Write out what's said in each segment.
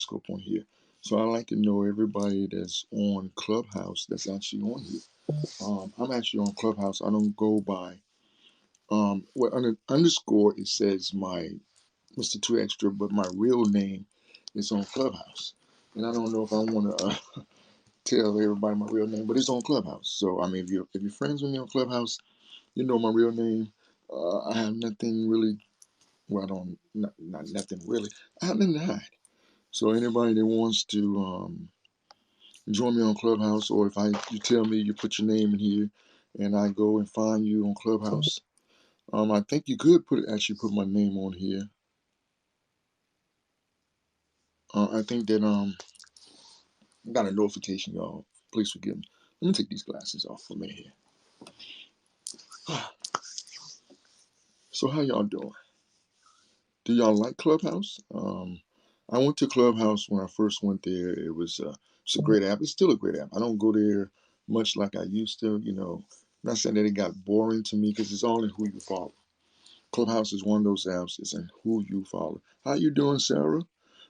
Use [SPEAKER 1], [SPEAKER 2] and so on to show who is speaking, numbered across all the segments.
[SPEAKER 1] Periscope on here. So I like to know everybody that's on Clubhouse that's actually on here. I'm actually on Clubhouse. I don't go by well underscore. It says my Mr. Two Extra, but my real name is on Clubhouse. And I don't know if I want to tell everybody my real name, but it's on Clubhouse. So I mean, if you're friends with me on Clubhouse, you know my real name. I have nothing really. Well, I don't not nothing really. I have nothing to hide. So anybody that wants to join me on Clubhouse, or if you tell me you put your name in here, and I go and find you on Clubhouse, I think you could actually put my name on here. I think that I got a notification, y'all. Please forgive me. Let me take these glasses off for a minute here. So how y'all doing? Do y'all like Clubhouse? I went to Clubhouse when I first went there. It's a great app. It's still a great app. I don't go there much like I used to. Not saying that it got boring to me because it's all in who you follow. Clubhouse is one of those apps. It's in who you follow. How you doing, Sarah?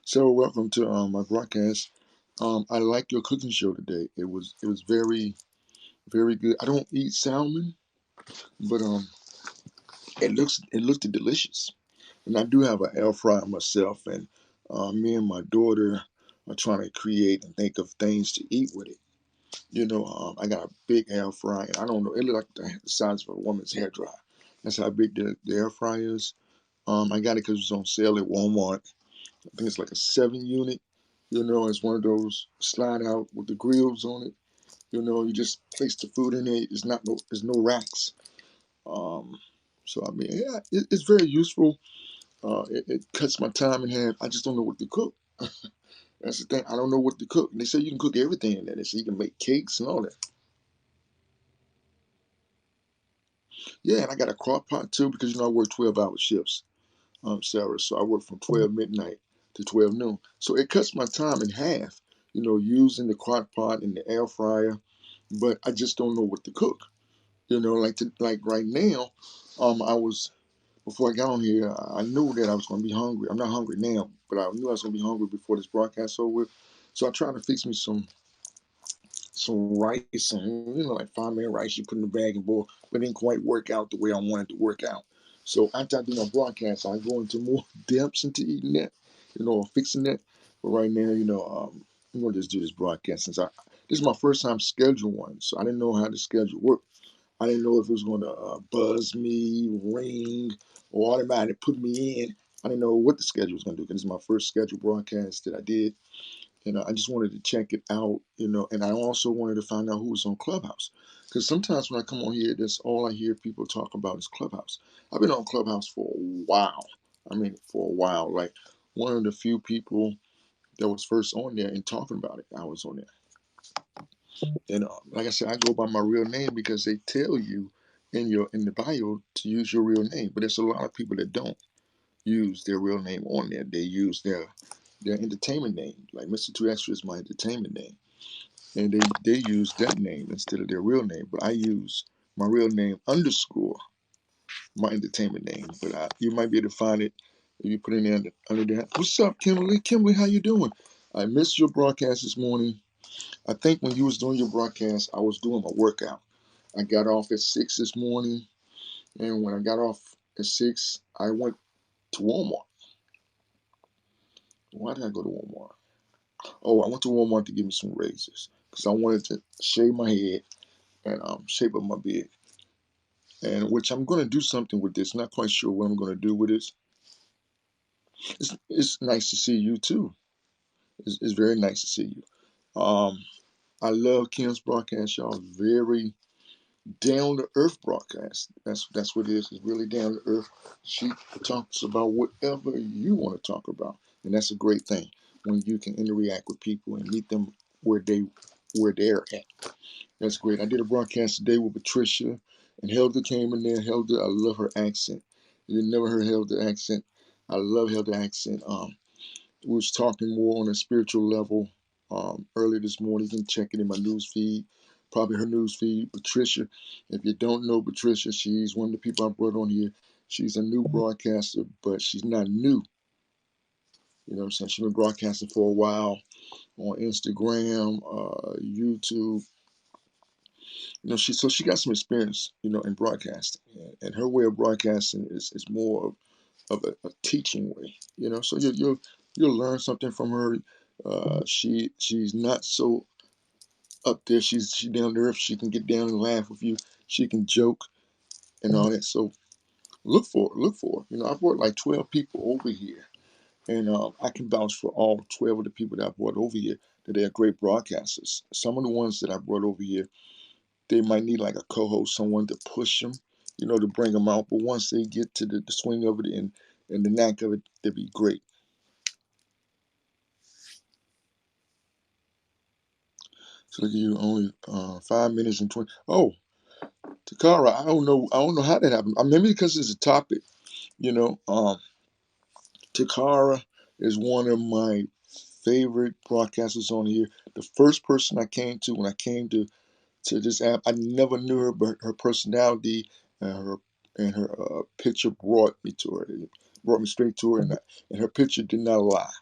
[SPEAKER 1] Sarah, welcome to my broadcast. I like your cooking show today. It was very very good. I don't eat salmon, but it looked delicious. And I do have an air fryer myself, and me and my daughter are trying to create and think of things to eat with it. I got a big air fryer. I don't know, it looked like the size of a woman's hair dryer. That's how big the air fryer is. I got it because it was on sale at Walmart. I think it's like a 7 unit. It's one of those slide out with the grills on it. You just place the food in it. There's no racks. Um, so I mean, yeah, it's very useful. It cuts my time in half. I just don't know what to cook. That's the thing. I don't know what to cook. And they say you can cook everything in there. They say you can make cakes and all that. Yeah, and I got a crock pot too because I work 12-hour shifts, Sarah. So I work from 12 midnight to 12 noon. So it cuts my time in half. Using the crock pot and the air fryer, but I just don't know what to cook. Like right now, I was before I got on here, I knew that I was going to be hungry. I'm not hungry now, but I knew I was going to be hungry before this broadcast over. So I tried to fix me some rice, and like 5 minute rice you put in the bag and boil, but it didn't quite work out the way I wanted to work out. So after I do my broadcast, I go into more depths into eating that, or fixing that. But right now, I'm going to just do this broadcast since this is my first time schedule one, so I didn't know how the schedule worked. I didn't know if it was going to buzz me, ring, or automatically put me in. I didn't know what the schedule was going to do because it's my first scheduled broadcast that I did. And I just wanted to check it out, and I also wanted to find out who was on Clubhouse. Because sometimes when I come on here, that's all I hear people talk about is Clubhouse. I've been on Clubhouse for a while. I mean, for a while. Like one of the few people that was first on there and talking about it, I was on there. And like I said, I go by my real name because they tell you in the bio to use your real name. But there's a lot of people that don't use their real name on there. They use their entertainment name. Like Mr. Two Extra is my entertainment name, and they use that name instead of their real name. But I use my real name underscore my entertainment name. But you might be able to find it if you put it in there under that. What's up, Kimberly? Kimberly, how you doing? I missed your broadcast this morning. I think when you was doing your broadcast, I was doing my workout. I got off at 6 this morning, and when I got off at 6, I went to Walmart. Why did I go to Walmart? Oh, I went to Walmart to give me some razors because I wanted to shave my head and shape up my beard. And which I'm going to do something with this. Not quite sure what I'm going to do with this. It's nice to see you too. It's very nice to see you. I love Kim's broadcast, y'all. Very down to earth broadcast. That's what it is. It's really down to earth. She talks about whatever you want to talk about, and that's a great thing when you can interact with people and meet them where they're at. That's great. I did a broadcast today with Patricia, and Helder came in there. Helder, I love her accent. You never heard Helder accent. I love Helder accent. We was talking more on a spiritual level earlier this morning. You can check it in my news feed, probably her news feed. Patricia, if you don't know Patricia, she's one of the people I brought on here. She's a new broadcaster, but she's not new. You know what I'm saying? She's been broadcasting for a while on Instagram, YouTube. You know, she got some experience, you know, in broadcasting, and her way of broadcasting is more of a teaching way. You know, so you'll learn something from her. She's not so up there. She's down to earth. She can get down and laugh with you. She can joke and all that. So look for her. You know, I've brought like 12 people over here, and I can vouch for all 12 of the people that I brought over here that they are great broadcasters. Some of the ones that I brought over here, they might need like a co-host, someone to push them, you know, to bring them out. But once they get to the swing of it and the knack of it, they'll be great. So look at you, only 5 minutes and 20. Oh, Takara, I don't know how that happened. Maybe because it's a topic, you know. Takara is one of my favorite broadcasters on here. The first person I came to when I came to this app, I never knew her, but her personality and her picture brought me to her. It brought me straight to her, and her picture did not lie.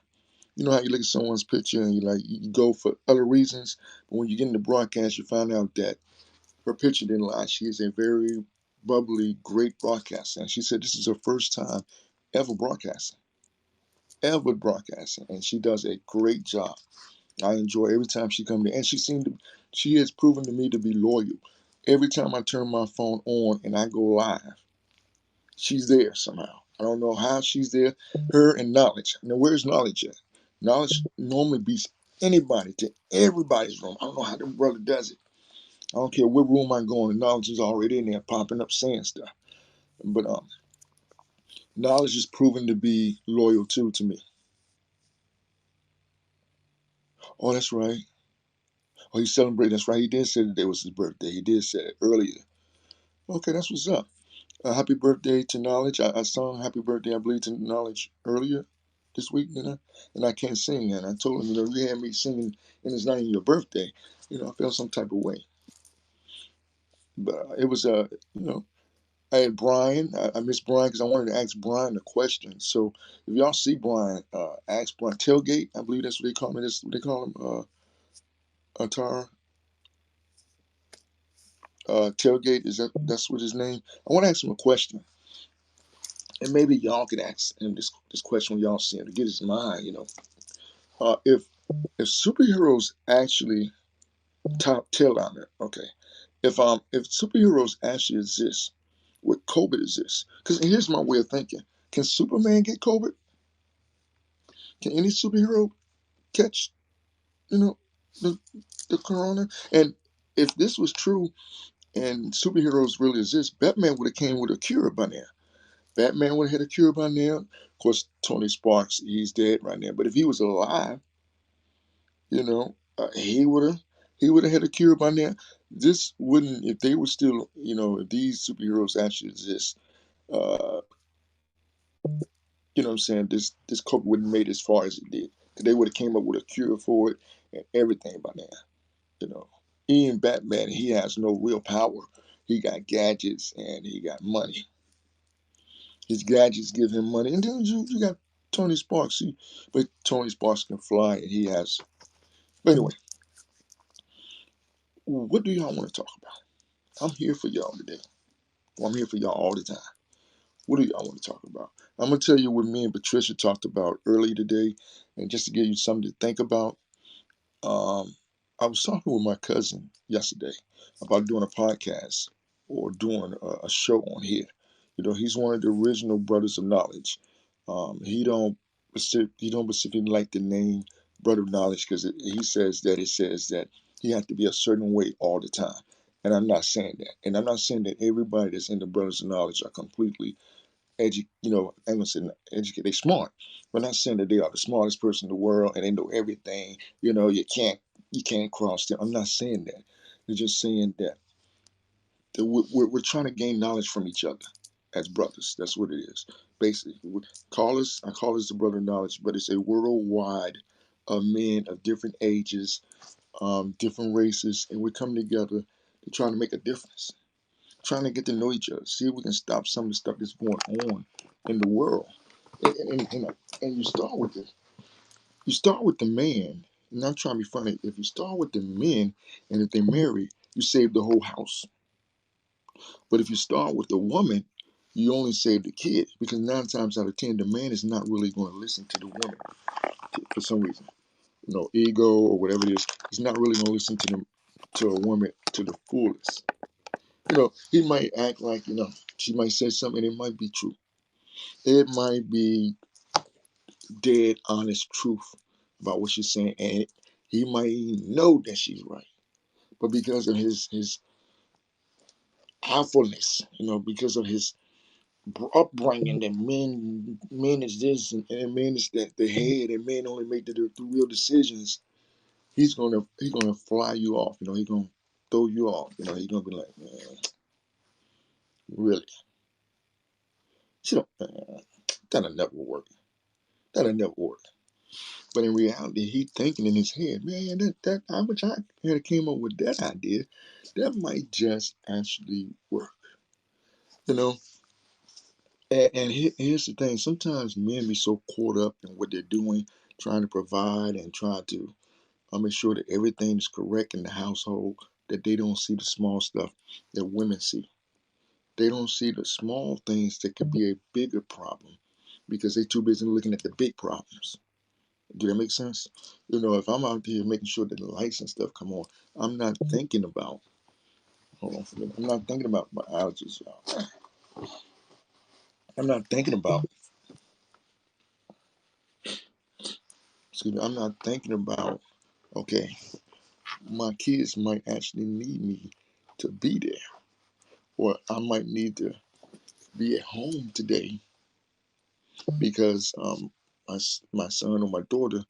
[SPEAKER 1] You know how you look at someone's picture and you go for other reasons, but when you get in the broadcast, you find out that her picture didn't lie. She is a very bubbly, great broadcaster, and she said this is her first time ever broadcasting, and she does a great job. I enjoy every time she comes in, and she has proven to me to be loyal. Every time I turn my phone on and I go live, she's there somehow. I don't know how she's there. Her and Knowledge. Now, where's Knowledge at? Knowledge normally beats anybody to everybody's room. I don't know how the brother does it. I don't care what room I go in. Knowledge is already in there popping up saying stuff. But Knowledge is proven to be loyal too to me. Oh, that's right. Oh, he's celebrating. That's right. He did say today was his birthday. He did say it earlier. Okay, that's what's up. Happy birthday to Knowledge. I sung Happy Birthday, I believe, to Knowledge earlier this week, you know, and I can't sing. And I told him, you know, you had me singing and it's not even your birthday. You know, I felt some type of way. But it was, you know, I had Brian. I miss Brian because I wanted to ask Brian a question. So if y'all see Brian, ask Brian. Tailgate, I believe that's what they call him. That's what they call him, Tara. Tailgate, that's what his name? I want to ask him a question. And maybe y'all could ask him this question when y'all see him to get his mind, you know. If superheroes actually tail down there, okay. If superheroes actually exist, would COVID exist? Because here's my way of thinking: can Superman get COVID? Can any superhero catch, you know, the the corona? And if this was true and superheroes really exist, Batman would have came with a cure by now. Batman would have had a cure by now. Of course, Tony Sparks, he's dead right now. But if he was alive, you know, he would have had a cure by now. This wouldn't, if they were still, you know, if these superheroes actually exist, uh, you know what I'm saying, this COVID wouldn't have made it as far as it did. Because they would have came up with a cure for it and everything by now, you know. Even Batman, he has no real power. He got gadgets and he got money. His gadgets give him money. And then you got Tony Sparks. But Tony Sparks can fly and he has. But anyway, what do y'all want to talk about? I'm here for y'all today. Well, I'm here for y'all all the time. What do y'all want to talk about? I'm going to tell you what me and Patricia talked about earlier today. And just to give you something to think about, um, I was talking with my cousin yesterday about doing a podcast or doing a show on here. You know, he's one of the original brothers of knowledge. He don't specifically like the name brother of knowledge because it says that he has to be a certain way all the time. And I'm not saying that. And I'm not saying that everybody that's in the brothers of knowledge are completely I'm gonna say educated. They smart, but not saying that they are the smartest person in the world and they know everything. You know, you can't cross them. I'm not saying that. They're just saying that we're trying to gain knowledge from each other as brothers. That's what it is. Basically, I call us the brother of knowledge, but it's a worldwide of men of different ages, different races, and we come together to try to make a difference, trying to get to know each other, see if we can stop some of the stuff that's going on in the world. And you start with this. You start with the man, and I'm trying to be funny. If you start with the men, and if they marry, you save the whole house. But if you start with the woman, you only save the kid because 9 times out of 10, the man is not really going to listen to the woman for some reason. Ego or whatever it is. He's not really going to listen to a woman to the fullest. He might act like she might say something, and it might be true. It might be dead honest truth about what she's saying, and he might even know that she's right. But because of his alphaness, because of his upbringing, that men is this and men is that the head, and men only make the real decisions. He's gonna fly you off. He's gonna throw you off. He's gonna be like, man, really, she don't. That'll never work. That'll never work. But in reality, he thinking in his head, man, that I wish I had came up with that idea. That might just actually work. You know. And here's the thing: sometimes men be so caught up in what they're doing, trying to provide and trying to make sure that everything is correct in the household, that they don't see the small stuff that women see. They don't see the small things that could be a bigger problem because they're too busy looking at the big problems. Do that make sense? If I'm out here making sure that the lights and stuff come on, I'm not thinking about. Hold on for a minute. I'm not thinking about my allergies, y'all. I'm not thinking about. Excuse me. I'm not thinking about. Okay, my kids might actually need me to be there, or I might need to be at home today because my son or my daughter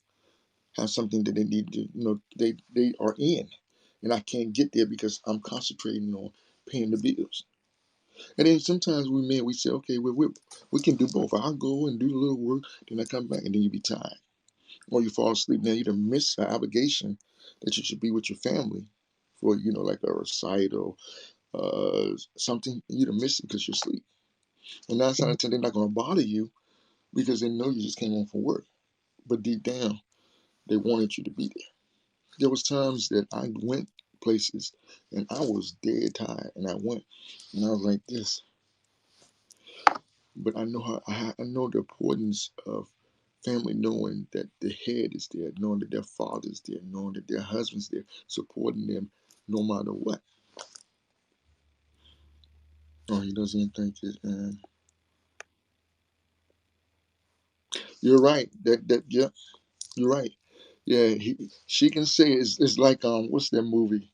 [SPEAKER 1] have something that they need to, they are in, and I can't get there because I'm concentrating on paying the bills. And then sometimes we say, okay, we can do both. I'll go and do a little work, then I come back, and then you be tired, or you fall asleep. Now you done miss an obligation that you should be with your family for, like a recital, something. You done miss it because you're asleep. And 9 times out of 10, they're not going to bother you because they know you just came home from work. But deep down, they wanted you to be there. There was times that I went places and I was dead tired, and I went and I was like this. But I know I know the importance of family knowing that the head is there, knowing that their father's there, knowing that their husband's there, supporting them no matter what. Oh, he doesn't think it. You're right. Yeah, you're right. Yeah, she can say it's like what's that movie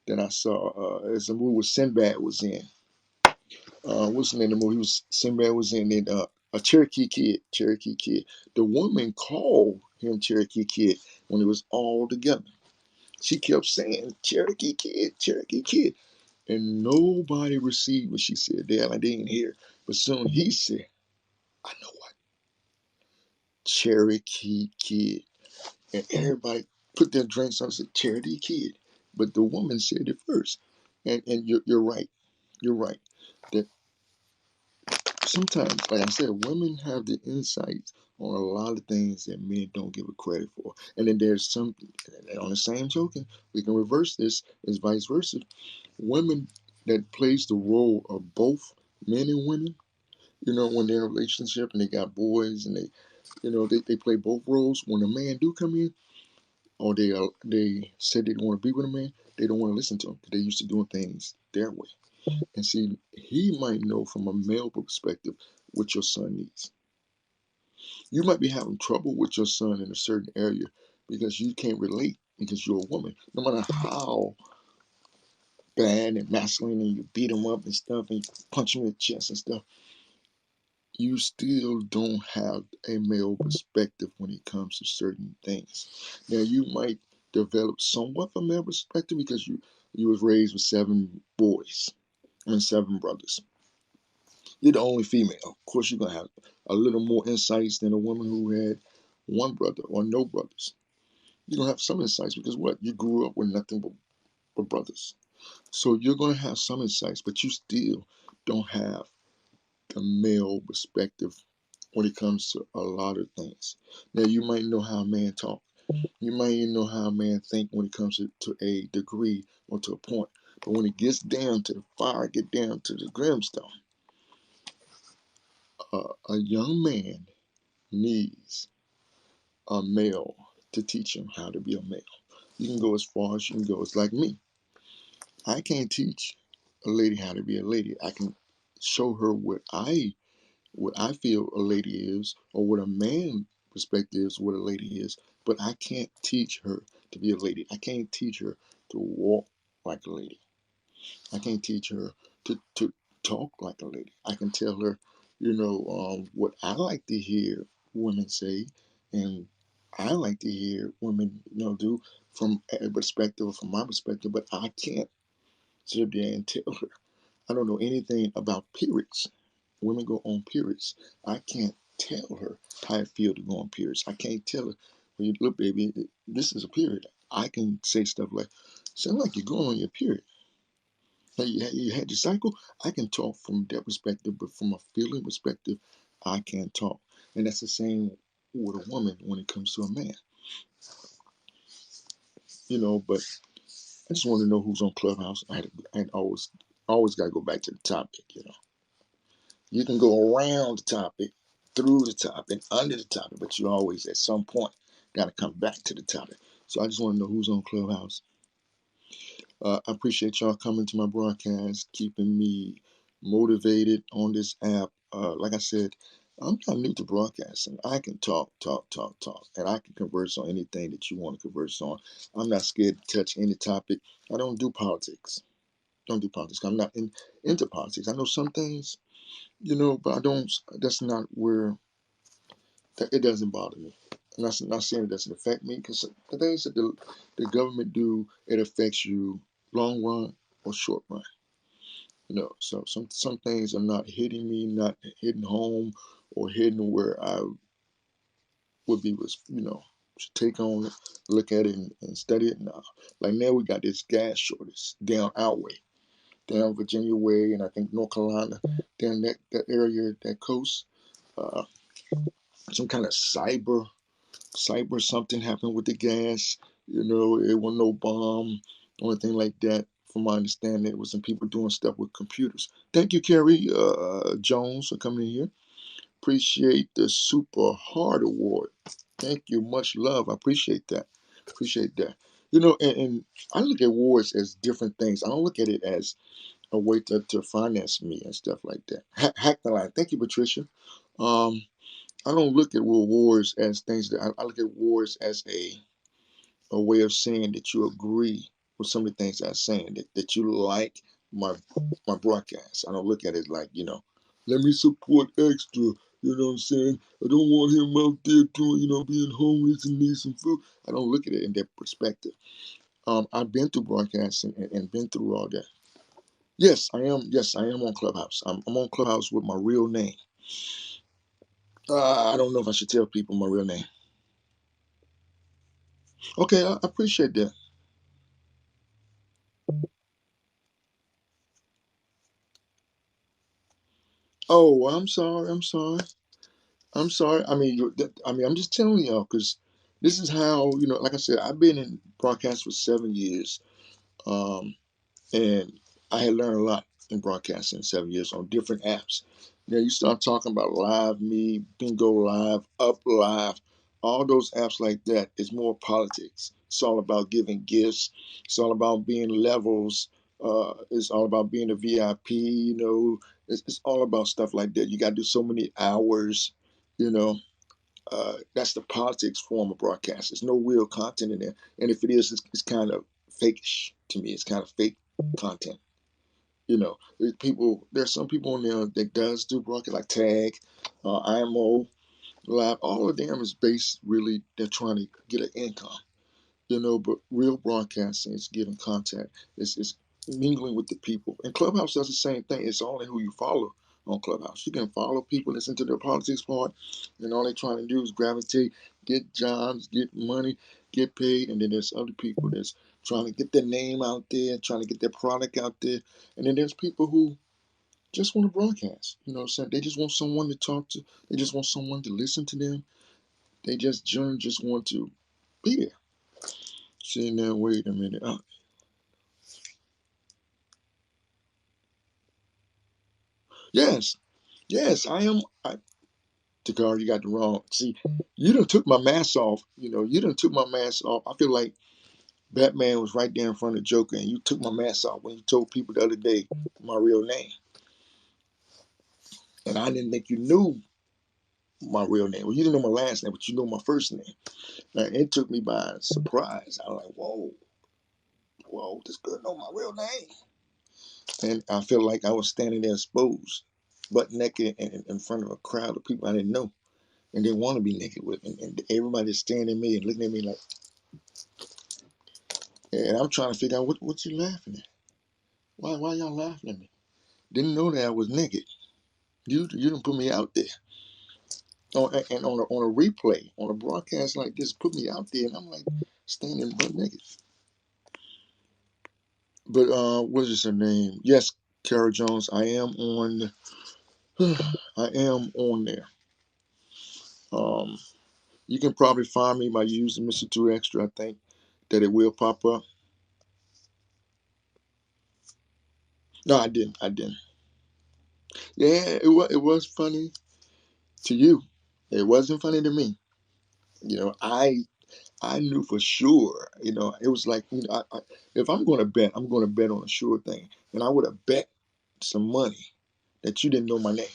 [SPEAKER 1] that I saw? It's a movie with Sinbad was in. What's the name of the movie? Sinbad was in it. A Cherokee Kid. Cherokee Kid. The woman called him Cherokee Kid when it was all together. She kept saying Cherokee Kid, Cherokee Kid, and nobody received what she said. They didn't hear. But soon he said, "I know what, Cherokee Kid," and everybody put their drinks on and said Cherokee Kid. But the woman said it first, and you're right. You're right. That sometimes, like I said, women have the insights on a lot of things that men don't give it credit for. And then there's some, on the same token, we can reverse this as vice versa. Women that plays the role of both men and women, when they're in a relationship and they got boys and they play both roles. When a man do come in, or they say they don't want to be with a man, they don't want to listen to him because they're used to doing things their way. And see, he might know from a male perspective what your son needs. You might be having trouble with your son in a certain area because you can't relate because you're a woman. No matter how bad and masculine and you beat him up and stuff and you punch him in the chest and stuff, you still don't have a male perspective when it comes to certain things. Now you might develop somewhat of a male perspective because you was raised with 7 boys and 7 brothers. You're the only female. Of course, you're gonna have a little more insights than a woman who had one brother or no brothers. You're gonna have some insights because what? You grew up with nothing but brothers. So you're gonna have some insights, but you still don't have the male perspective when it comes to a lot of things. Now, you might know how a man talk. You might even know how a man think when it comes to a degree or to a point. But when it gets down to the fire, get down to the brimstone, a young man needs a male to teach him how to be a male. You can go as far as you can go. It's like me. I can't teach a lady how to be a lady. I can show her what I feel a lady is, or what a man perspective is what a lady is. But I can't teach her to be a lady. I can't teach her to walk like a lady. I can't teach her to talk like a lady. I can tell her, what I like to hear women say, and I like to hear women, do from a perspective, or from my perspective. But I can't sit there and tell her. I don't know anything about periods. Women go on periods. I can't tell her how I feel to go on periods. I can't tell her, well, look, baby, this is a period. I can say stuff like, sound like you're going on your period. Hey, you had your cycle. I can talk from that perspective, but from a feeling perspective, I can't talk. And that's the same with a woman when it comes to a man. But I just want to know who's on Clubhouse. I always got to go back to the topic. You can go around the topic, through the topic, under the topic, but you always, at some point, got to come back to the topic. So I just want to know who's on Clubhouse. I appreciate y'all coming to my broadcast, keeping me motivated on this app. Like I said, I'm not new to broadcasting. I can talk, talk, talk, talk, and I can converse on anything that you want to converse on. I'm not scared to touch any topic. I don't do politics. Don't do politics. I'm not into politics. I know some things, but I don't. That's not where. It doesn't bother me. I'm not saying it doesn't affect me, because the things that the government do, it affects you long run or short run. So some things are not hitting me, not hitting home, or hitting where I would be, should take on it, look at it, and study it now. Like now we got this gas shortage down our way, down Virginia way, and I think North Carolina, down that area, that coast. Uh, some kind of cyber something happened with the gas. It was no bomb or anything like that. From my understanding, it was some people doing stuff with computers. Thank you, Kerry Jones, for coming in here. Appreciate the Super Heart Award. Thank you. Much love. I appreciate that. Appreciate that. And I look at awards as different things. I don't look at it as a way to finance me and stuff like that. Hack the line. Thank you, Patricia. Um, I don't look at awards as things that I look at awards as a way of saying that you agree with some of the things I'm saying, that you like my broadcast. I don't look at it like, let me support extra. You know what I'm saying? I don't want him out there doing, being homeless and need some food. I don't look at it in that perspective. I've been through broadcasting and been through all that. Yes, I am. Yes, I am on Clubhouse. I'm on Clubhouse with my real name. I don't know if I should tell people my real name. Okay, I appreciate that. Oh, I'm sorry. I'm sorry. I'm sorry. I mean, I'm just telling y'all, because this is how, like I said, I've been in broadcast for 7 years. Um, and I had learned a lot in broadcasting in 7 years on different apps. You start talking about Live Me, Bingo Live, Up Live, all those apps like that. It's more politics. It's all about giving gifts. It's all about being levels. It's all about being a VIP. It's all about stuff like that. You got to do so many hours. You know, that's the politics form of broadcast. There's no real content in there, and if it is, it's kind of fake to me. It's kind of fake content. There's some people on there that does do broadcast, like Tag, IMO Live. All of them is based, really, they're trying to get an income. But real broadcasting is giving content. It's mingling with the people. And Clubhouse does the same thing. It's only who you follow on Clubhouse. You can follow people, listen to their politics part, and all they're trying to do is gravitate, get jobs, get money, get paid. And then there's other people that's trying to get their name out there, trying to get their product out there. And then there's people who just want to broadcast. You know what I'm saying? They just want someone to talk to. They just want someone to listen to them. They generally just want to be there. Sitting there, wait a minute. Yes, yes, I am. Takar, you got the wrong. See, you done took my mask off. You know, you done took my mask off. I feel like Batman was right there in front of Joker, and you took my mask off when you told people the other day my real name. And I didn't think you knew my real name. Well, you didn't know my last name, but you know my first name. And it took me by surprise. I was like, whoa, whoa, this girl know my real name. And I felt like I was standing there exposed, butt naked in front of a crowd of people I didn't know and didn't want to be naked with. And everybody's staring at me and looking at me like, and I'm trying to figure out what you laughing at. Why y'all laughing at me? Didn't know that I was naked. You didn't put me out there. And on a replay, on a broadcast like this, put me out there, and I'm like standing butt naked. But what is her name? Yes, Kara Jones. I am on. I am on there. Um, you can probably find me by using Mr. Two Extra. I think that it will pop up. No, I didn't. I didn't. Yeah, it was funny to you. It wasn't funny to me. You know, I knew for sure. You know, it was like, you know, if I'm going to bet, I'm going to bet on a sure thing, and I would have bet some money that you didn't know my name,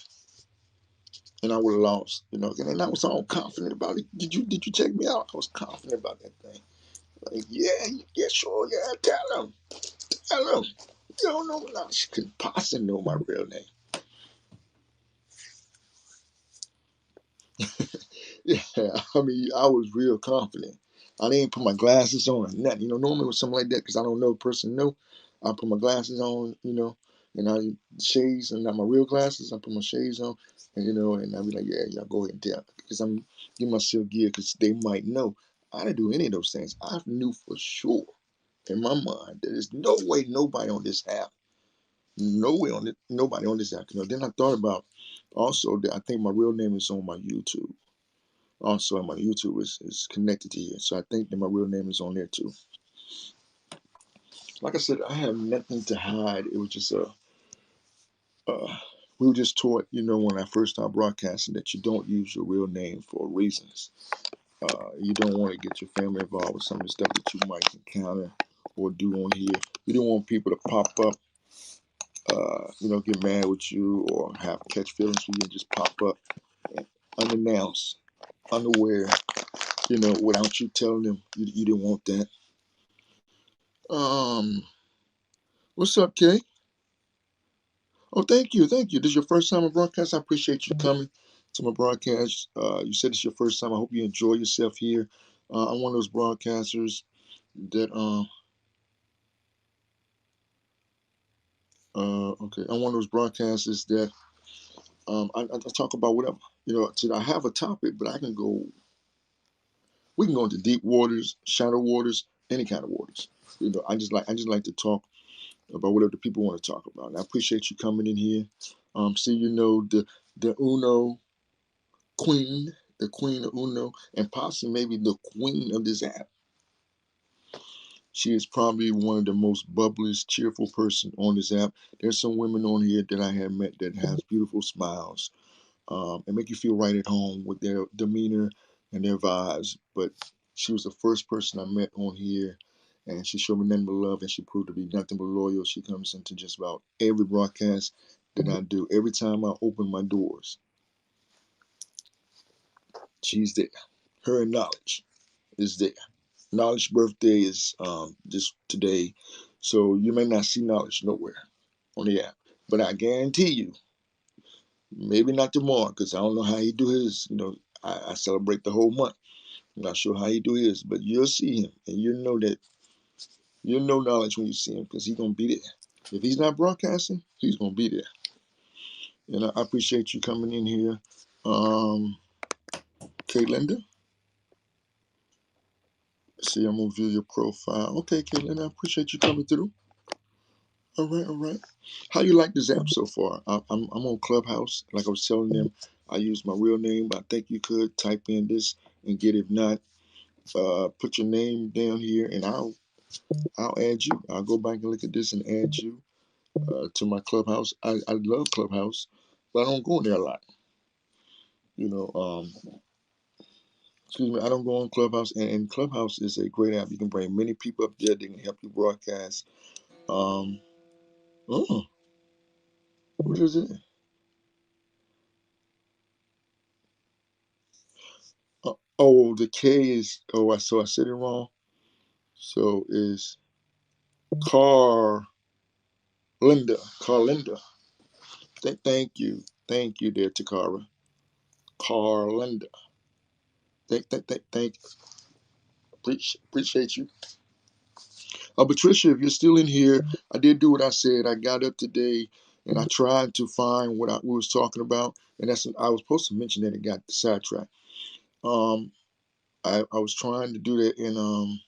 [SPEAKER 1] and I would have lost. You know, and I was all confident about it. Did you check me out? I was confident about that thing. Like, yeah, sure, yeah. Tell him. You don't know, no, she couldn't possibly know my real name. Yeah, I mean, I was real confident. I didn't put my glasses on or nothing. You know, normally with something like that, because I don't know the person know, I put my glasses on, you know, and I shades and not my real glasses. I put my shades on, and you know, and I'll be like, yeah, y'all go ahead and tell, because I'm giving myself gear, because they might know. I didn't do any of those things. I knew for sure in my mind there's no way nobody on this app, no way on it, nobody on this app. You know, then I thought about also that I think my real name is on my YouTube. Also, my YouTube is connected to here, so I think that my real name is on there too. Like I said, I have nothing to hide. It was just we were just taught, you know, when I first started broadcasting, that you don't use your real name for reasons. You don't want to get your family involved with some of the stuff that you might encounter or do on here. You don't want people to pop up, you know, get mad with you or have catch feelings for you and just pop up unannounced, unaware, you know, without you telling them you didn't want that. Um, what's up, Kay? Oh, thank you, thank you. This is your first time on broadcast. I appreciate you coming to my broadcast. You said it's your first time. I hope you enjoy yourself here. I'm one of those broadcasters that okay. I'm one of those broadcasters that I talk about whatever. You know, I have a topic, but I can go. We can go into deep waters, shallow waters, any kind of waters. You know, I just like to talk about whatever the people want to talk about. And I appreciate you coming in here. See, you know, the Uno queen, the queen of Uno, and possibly maybe the queen of this app. She is probably one of the most bubbliest, cheerful person on this app. There's some women on here that I have met that has beautiful smiles, and make you feel right at home with their demeanor and their vibes. But she was the first person I met on here, and she showed me nothing but love, and she proved to be nothing but loyal. She comes into just about every broadcast that I do. Every time I open my doors, she's there. Her knowledge is there. Knowledge birthday is just today, so you may not see Knowledge nowhere on the app. But I guarantee you, maybe not tomorrow, because I don't know how he do his. You know, I celebrate the whole month. I'm not sure how he do his, but you'll see him, and you'll know Knowledge when you see him, because he's gonna be there. If he's not broadcasting, he's gonna be there. And I appreciate you coming in here, Kay Linda. See, I'm gonna view your profile. Okay, Kay Linda, I appreciate you coming through. All right, all right. How you like this app so far? I'm on Clubhouse. Like I was telling them, I use my real name, but I think you could type in this and get it. If not, put your name down here, and I'll add you. I'll go back and look at this and add you to my Clubhouse. I love Clubhouse, but I don't go in there a lot. You know, excuse me, I don't go on Clubhouse, and Clubhouse is a great app. You can bring many people up there. They can help you broadcast. Um, oh, what is it? Oh, the K is. Oh, I said it wrong. So is Car Carlinda. Thank you, there, Takara. Carlinda. Thank. Appreciate you. Patricia, if you're still in here, I did do what I said. I got up today and I tried to find what we was talking about, and I was supposed to mention that it got sidetracked. Um, I was trying to do that, and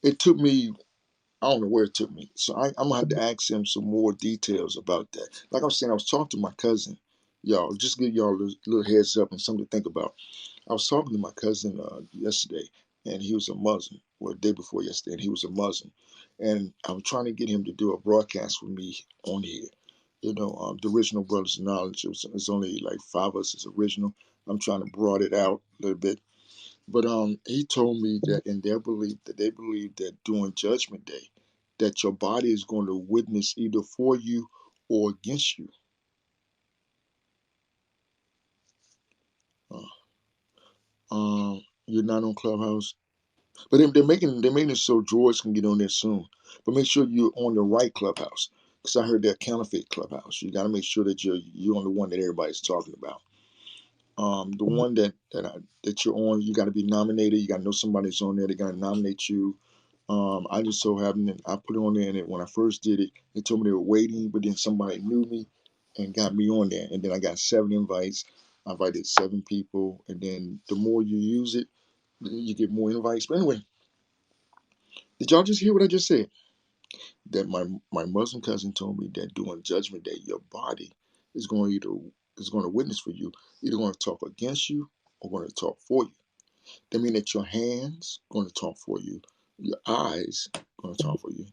[SPEAKER 1] it took me. I don't know where it took me, so I'm gonna have to ask him some more details about that. Like I was saying, I was talking to my cousin. Y'all, just give y'all a little heads up and something to think about. I was talking to my cousin yesterday, and he was a Muslim. Well, the day before yesterday, and he was a Muslim, and I'm trying to get him to do a broadcast with me on here. You know, the original Brothers of Knowledge. It's only like five of us is original. I'm trying to broaden it out a little bit, but he told me that in their belief that they believe that during Judgment Day, that your body is going to witness either for you or against you. Uh, you're not on Clubhouse. But they're making it so George can get on there soon. But make sure you're on the right Clubhouse, because I heard they're counterfeit Clubhouse. You got to make sure that you're on the one that everybody's talking about. The one that you're on, you got to be nominated. You got to know somebody's on there. They got to nominate you. I just so happened that I put it on there, and when I first did it, they told me they were waiting, but then somebody knew me and got me on there, and then I got 7 invites. I invited 7 people, and then the more you use it, you get more invites. But anyway, did y'all just hear what I just said? That my Muslim cousin told me that during Judgment Day, your body is going to witness for you, either going to talk against you or going to talk for you. That means that your hands going to talk for you, your eyes going to talk for you.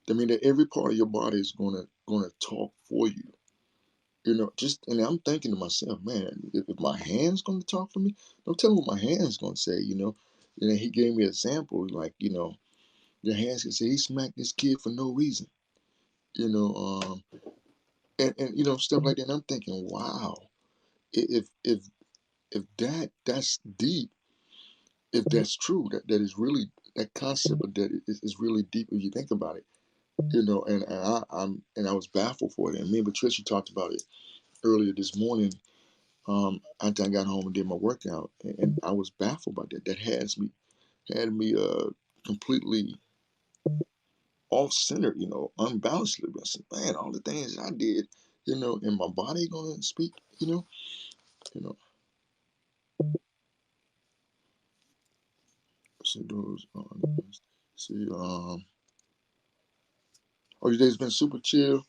[SPEAKER 1] That means that every part of your body is going to talk for you. You know, and I'm thinking to myself, man, if my hand's going to talk for me, don't tell me what my hand's going to say. And then he gave me an example, like your hands can say he smacked this kid for no reason. You know, and stuff like that. And I'm thinking, wow, if that's deep, if that's true, that is really that concept of that is really deep if you think about it. And I was baffled for it. And me and Patricia talked about it earlier this morning. After I got home and did my workout, and I was baffled by that. That had me completely off center, unbalanced a little bit. I said, man, all the things I did, and my body gonna speak, you know. So those, see, your day's been super chill,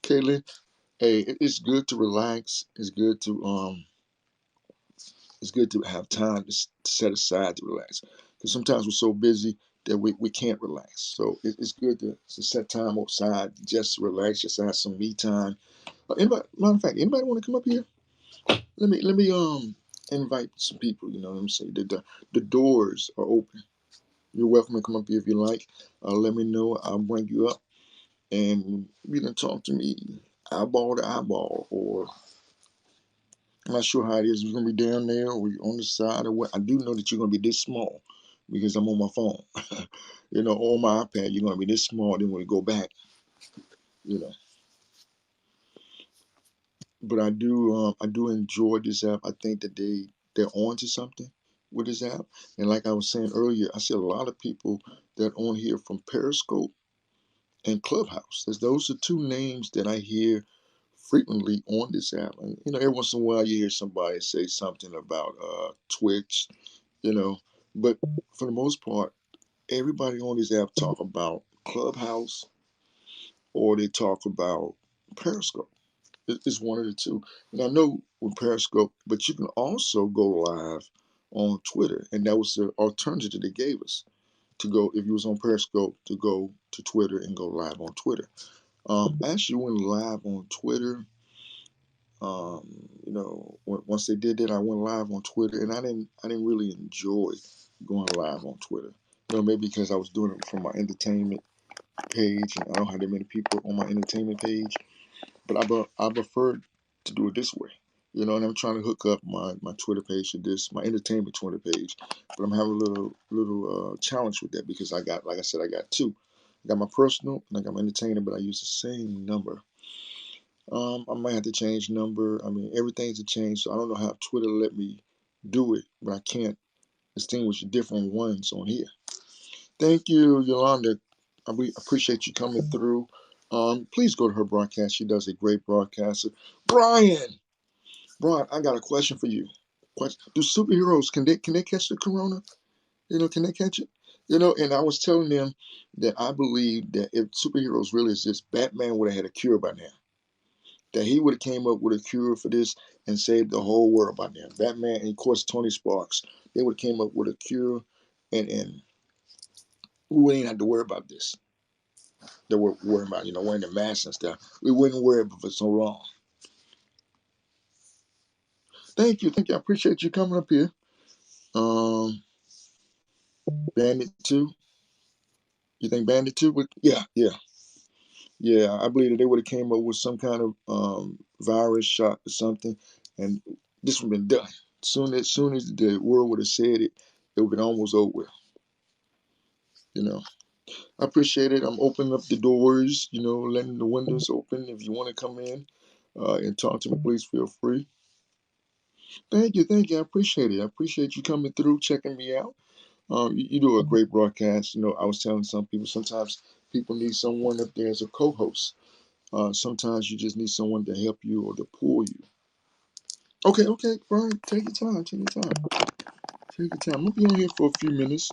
[SPEAKER 1] Kaylin. Hey, it's good to relax. It's good to have time to set aside to relax. Because sometimes we're so busy that we can't relax. So it's good to set time aside just to relax, just have some me time. Matter of fact, anybody want to come up here? Let me invite some people. Let me say the doors are open. You're welcome to come up here if you like. Let me know. I'll bring you up, and you can talk to me eyeball to eyeball, or I'm not sure how it is. You're gonna be down there or on the side or what. I do know that you're gonna be this small because I'm on my phone. On my iPad, you're gonna be this small. Then when we go back, you know. But I do enjoy this app. I think that they're on to something with this app. And like I was saying earlier, I see a lot of people that are on here from Periscope and Clubhouse. Those are two names that I hear frequently on this app. And every once in a while you hear somebody say something about Twitch. But for the most part, everybody on this app talk about Clubhouse or they talk about Periscope. It's one of the two. And I know with Periscope, but you can also go live on Twitter, and that was the alternative they gave us to go if you was on Periscope to go to Twitter and go live on Twitter. I actually went live on Twitter. Once they did that, I went live on Twitter, and I didn't really enjoy going live on Twitter. Maybe because I was doing it from my entertainment page, and I don't have that many people on my entertainment page. But I prefer to do it this way. And I'm trying to hook up my Twitter page to this, my entertainment Twitter page. But I'm having a little challenge with that because like I said, I got two. I got my personal and I got my entertainment, but I use the same number. I might have to change number. I mean, everything's a change, so I don't know how Twitter let me do it, but I can't distinguish the different ones on here. Thank you, Yolanda. I appreciate you coming through. Please go to her broadcast. She does a great broadcast. Brian, I got a question for you. Do superheroes can they catch the corona? Can they catch it? And I was telling them that I believe that if superheroes really exist, Batman would have had a cure by now. That he would have came up with a cure for this and saved the whole world by now. Batman and of course Tony Sparks, they would have came up with a cure, and we wouldn't have to worry about this. That we're worrying about, wearing the mask and stuff. We wouldn't worry about it for so long. Thank you. I appreciate you coming up here. Bandit 2. You think Bandit 2 would? Yeah. I believe that they would have came up with some kind of virus shot or something, and this would have been done. Soon as the world would have said it, it would have been almost over. I appreciate it. I'm opening up the doors, letting the windows open. If you want to come in and talk to me, please feel free. Thank you. I appreciate it. I appreciate you coming through, checking me out. You do a great broadcast. I was telling some people sometimes people need someone up there as a co-host. Sometimes you just need someone to help you or to pull you. Okay, Brian, take your time. I'm gonna be on here for a few minutes.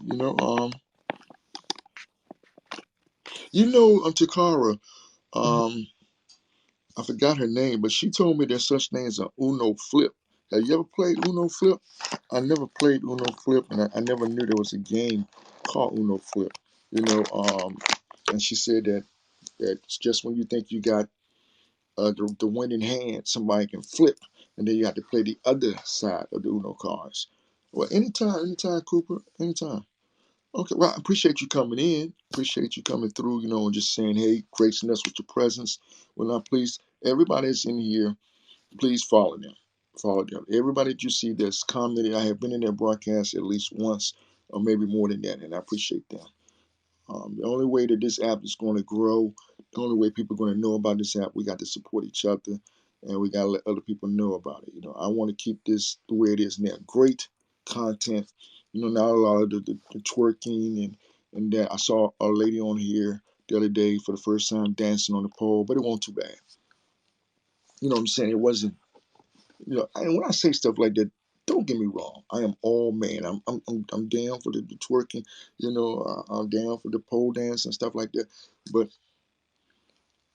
[SPEAKER 1] Takara. I forgot her name, but she told me there's such thing as an Uno flip. Have you ever played Uno flip? I never played Uno flip, and I never knew there was a game called Uno flip. And she said that it's just when you think you got the winning hand, somebody can flip, and then you have to play the other side of the Uno cards. Well, anytime, Cooper, anytime. Okay, well, I appreciate you coming in. Appreciate you coming through, and just saying, hey, gracing us with your presence. Well, now, please, everybody that's in here, please follow them. Follow them. Everybody that you see that's commented, I have been in their broadcast at least once or maybe more than that, and I appreciate them. The only way that this app is going to grow, the only way people are going to know about this app, we got to support each other, and we got to let other people know about it. I want to keep this the way it is now. Great content. Not a lot of the twerking and that. I saw a lady on here the other day for the first time dancing on the pole, but it wasn't too bad. You know what I'm saying? It wasn't. And when I say stuff like that, don't get me wrong. I am all man. I'm down for the twerking. I'm down for the pole dance and stuff like that. But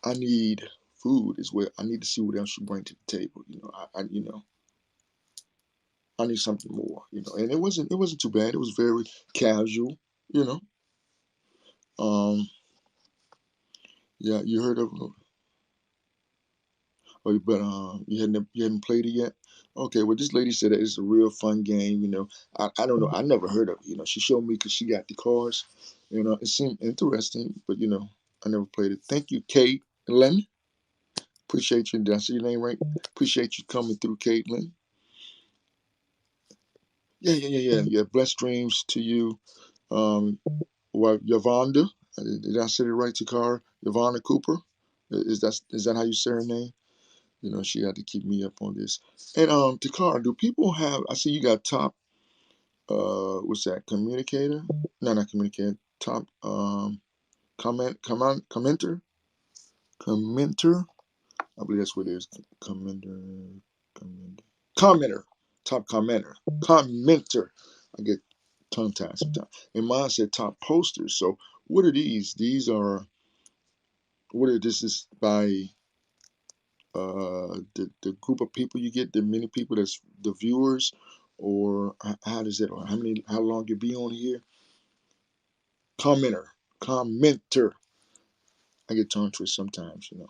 [SPEAKER 1] I need food as well. I need to see what else you bring to the table. I need something more. And it wasn't too bad. It was very casual. You know. Yeah, you heard of. But you hadn't played it yet. Okay, well, this lady said that it's a real fun game. I don't know. I never heard of it. She showed me because she got the cards. It seemed interesting, but I never played it. Thank you, Caitlin. Appreciate you. Did I say your name right? Appreciate you coming through, Caitlin. Yeah. Blessed dreams to you. Yavonda. Did I say it right, Takara? Yavonda Cooper. Is that how you say her name? She had to keep me up on this. And Takara, do people have? I see you got top. What's that? Communicator? No, not communicator. Top. Commenter. Commenter. I believe that's what it is. Commenter. Commenter. Top commenter. Commenter. I get tongue tied sometimes. And mine said top posters. So What are these? These are what are this is by the group of people you get, the many people that's the viewers, or how does it, or how long you be on here? Commenter. I get tongue twisted sometimes, you know.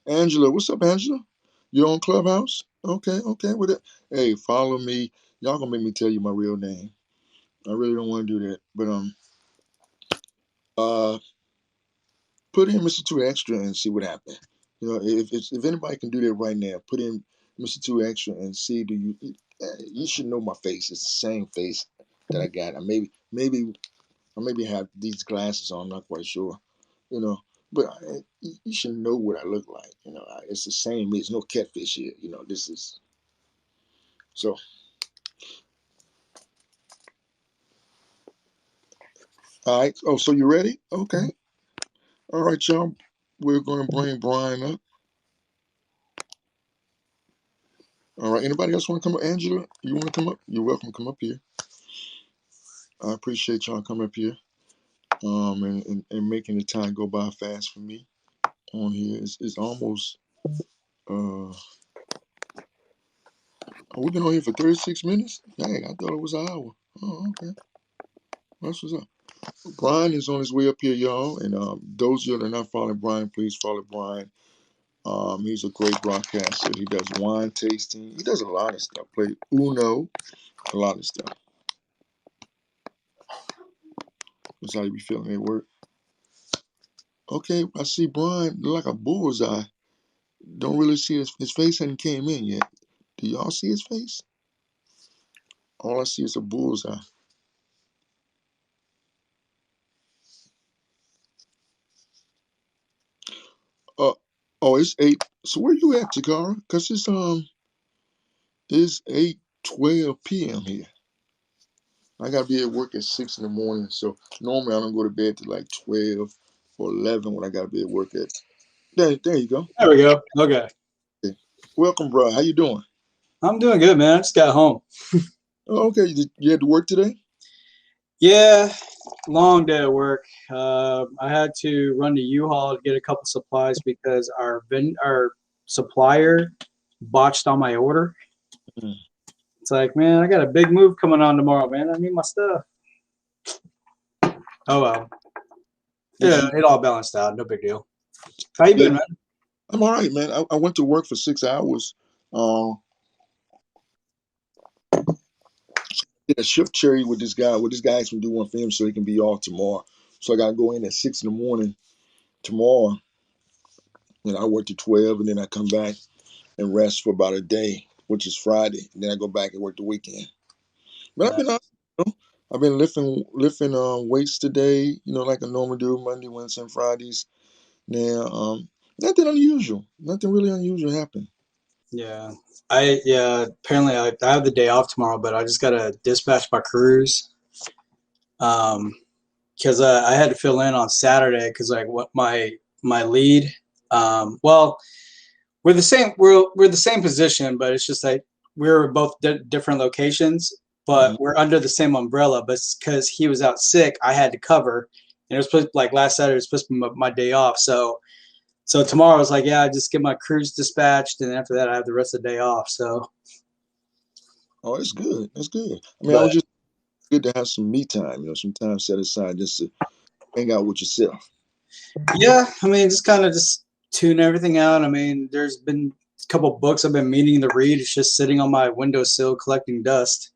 [SPEAKER 1] Angela, what's up, Angela? You on Clubhouse? Okay, okay. With it. Hey, follow me. Y'all gonna make me tell you my real name. I really don't want to do that, but uh, put in Mr. Two Extra and see what happens. You know, if anybody can do that right now, put in Mr. Two Extra and see. Do you? You should know my face. It's the same face that I got. I maybe have these glasses on. I'm not quite sure. You know, but you should know what I look like. You know, it's the same. There's no catfish here. You know, this is so. All right. Oh, so you ready? Okay. All right, y'all. We're going to bring Brian up. All right. Anybody else want to come up? Angela, you want to come up? You're welcome to come up here. I appreciate y'all coming up here. And making the time go by fast for me on here. It's almost we've been on here for 36 minutes. Dang, I thought it was an hour. Oh, okay. That's what's up. Brian is on his way up here, y'all. And those of you that are not following Brian, please follow Brian. He's a great broadcaster. He does wine tasting. He does a lot of stuff. Play Uno, a lot of stuff. That's how you be feeling at work. Okay, I see Brian like a bullseye. Don't really see his face hadn't came in yet. Do y'all see his face? All I see is a bullseye. Uh oh, it's 8. So where you at, Takara? Cause it's 8:12 p.m. here. I gotta be at work at 6 in the morning. So normally I don't go to bed till like 12 or 11 when I gotta be at work at. There you go.
[SPEAKER 2] There we go. Okay.
[SPEAKER 1] Okay. Welcome, bro. How you doing?
[SPEAKER 2] I'm doing good, man. I just got home.
[SPEAKER 1] Oh, okay. You had to work today?
[SPEAKER 2] Yeah, long day at work. I had to run to U-Haul to get a couple supplies because our supplier botched on my order.
[SPEAKER 1] Mm.
[SPEAKER 2] It's like, man, I got a big move coming on tomorrow, man. I need my stuff. Oh well.
[SPEAKER 1] Did
[SPEAKER 2] Yeah,
[SPEAKER 1] you?
[SPEAKER 2] it all balanced out. No big deal. How you
[SPEAKER 1] Yeah,
[SPEAKER 2] been, man?
[SPEAKER 1] I'm all right, man. I went to work for 6 hours. Uh, did a shift cherry with this guy. With this guy asked me to do one for him so he can be off tomorrow. So I got to go in at 6 in the morning tomorrow. And I work to 12, and then I come back and rest for about a day, which is Friday. And then I go back and work the weekend. But I've
[SPEAKER 2] Uh,
[SPEAKER 1] been out. You know, I've been lifting weights today. You know, like I normally do Monday, Wednesday, and Fridays. Now, nothing unusual. Nothing really unusual happened.
[SPEAKER 2] yeah. Apparently I have the day off tomorrow, but I just gotta dispatch my crews. Um, because I had to fill in on Saturday because like what my lead, well, we're the same position, but it's just like we're both different locations, but
[SPEAKER 1] Mhm.
[SPEAKER 2] we're under the same umbrella. But because he was out sick, I had to cover, and it was supposed, like last Saturday was supposed to be my day off. So tomorrow I was like, yeah, I just get my crews dispatched, and after that I have the rest of the day off. So,
[SPEAKER 1] Oh, that's good. That's good. I mean, I
[SPEAKER 2] but
[SPEAKER 1] was just good to have some me time. You know, some time set aside just to hang out with yourself.
[SPEAKER 2] yeah, I mean, just kind of just tune everything out. I mean, there's been a couple books I've been meaning to read. It's just sitting on my windowsill collecting dust.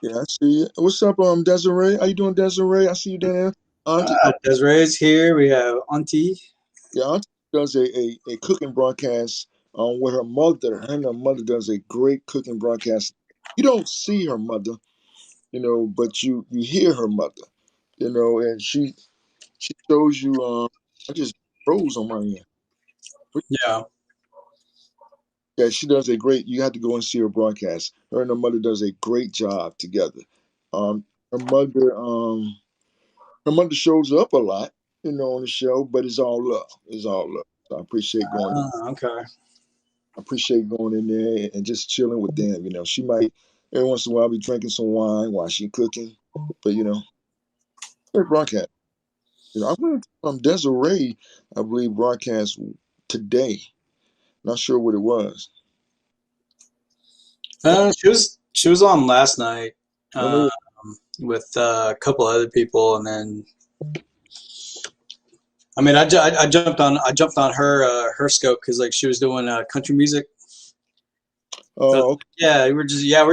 [SPEAKER 1] Yeah, I see you. What's up, Desiree? How you doing, Desiree? I see you down there. Auntie,
[SPEAKER 2] Desiree's here. We have Auntie.
[SPEAKER 1] yeah, Auntie does a cooking broadcast with her mother. Her and her mother does a great cooking broadcast. You don't see her mother, you know, but you hear her mother, you know, and she shows you. I just froze on my end.
[SPEAKER 2] Yeah.
[SPEAKER 1] Yeah, she does a great. You have to go and see her broadcast. Her and her mother does a great job together. Um, her mother, her mother shows up a lot, you know, on the show, but it's all love. It's all love. So I appreciate going.
[SPEAKER 2] Okay.
[SPEAKER 1] I appreciate going in there and just chilling with them. You know, she might every once in a while be drinking some wine while she cooking, but you know, Great broadcast. I went from Desiree, I believe, broadcast today. Not sure what it was.
[SPEAKER 2] She was on last night,
[SPEAKER 1] No,
[SPEAKER 2] um,
[SPEAKER 1] maybe.
[SPEAKER 2] with a couple other people, and then I mean I jumped on her scope because like she was doing country music. So
[SPEAKER 1] Oh, okay.
[SPEAKER 2] yeah, we're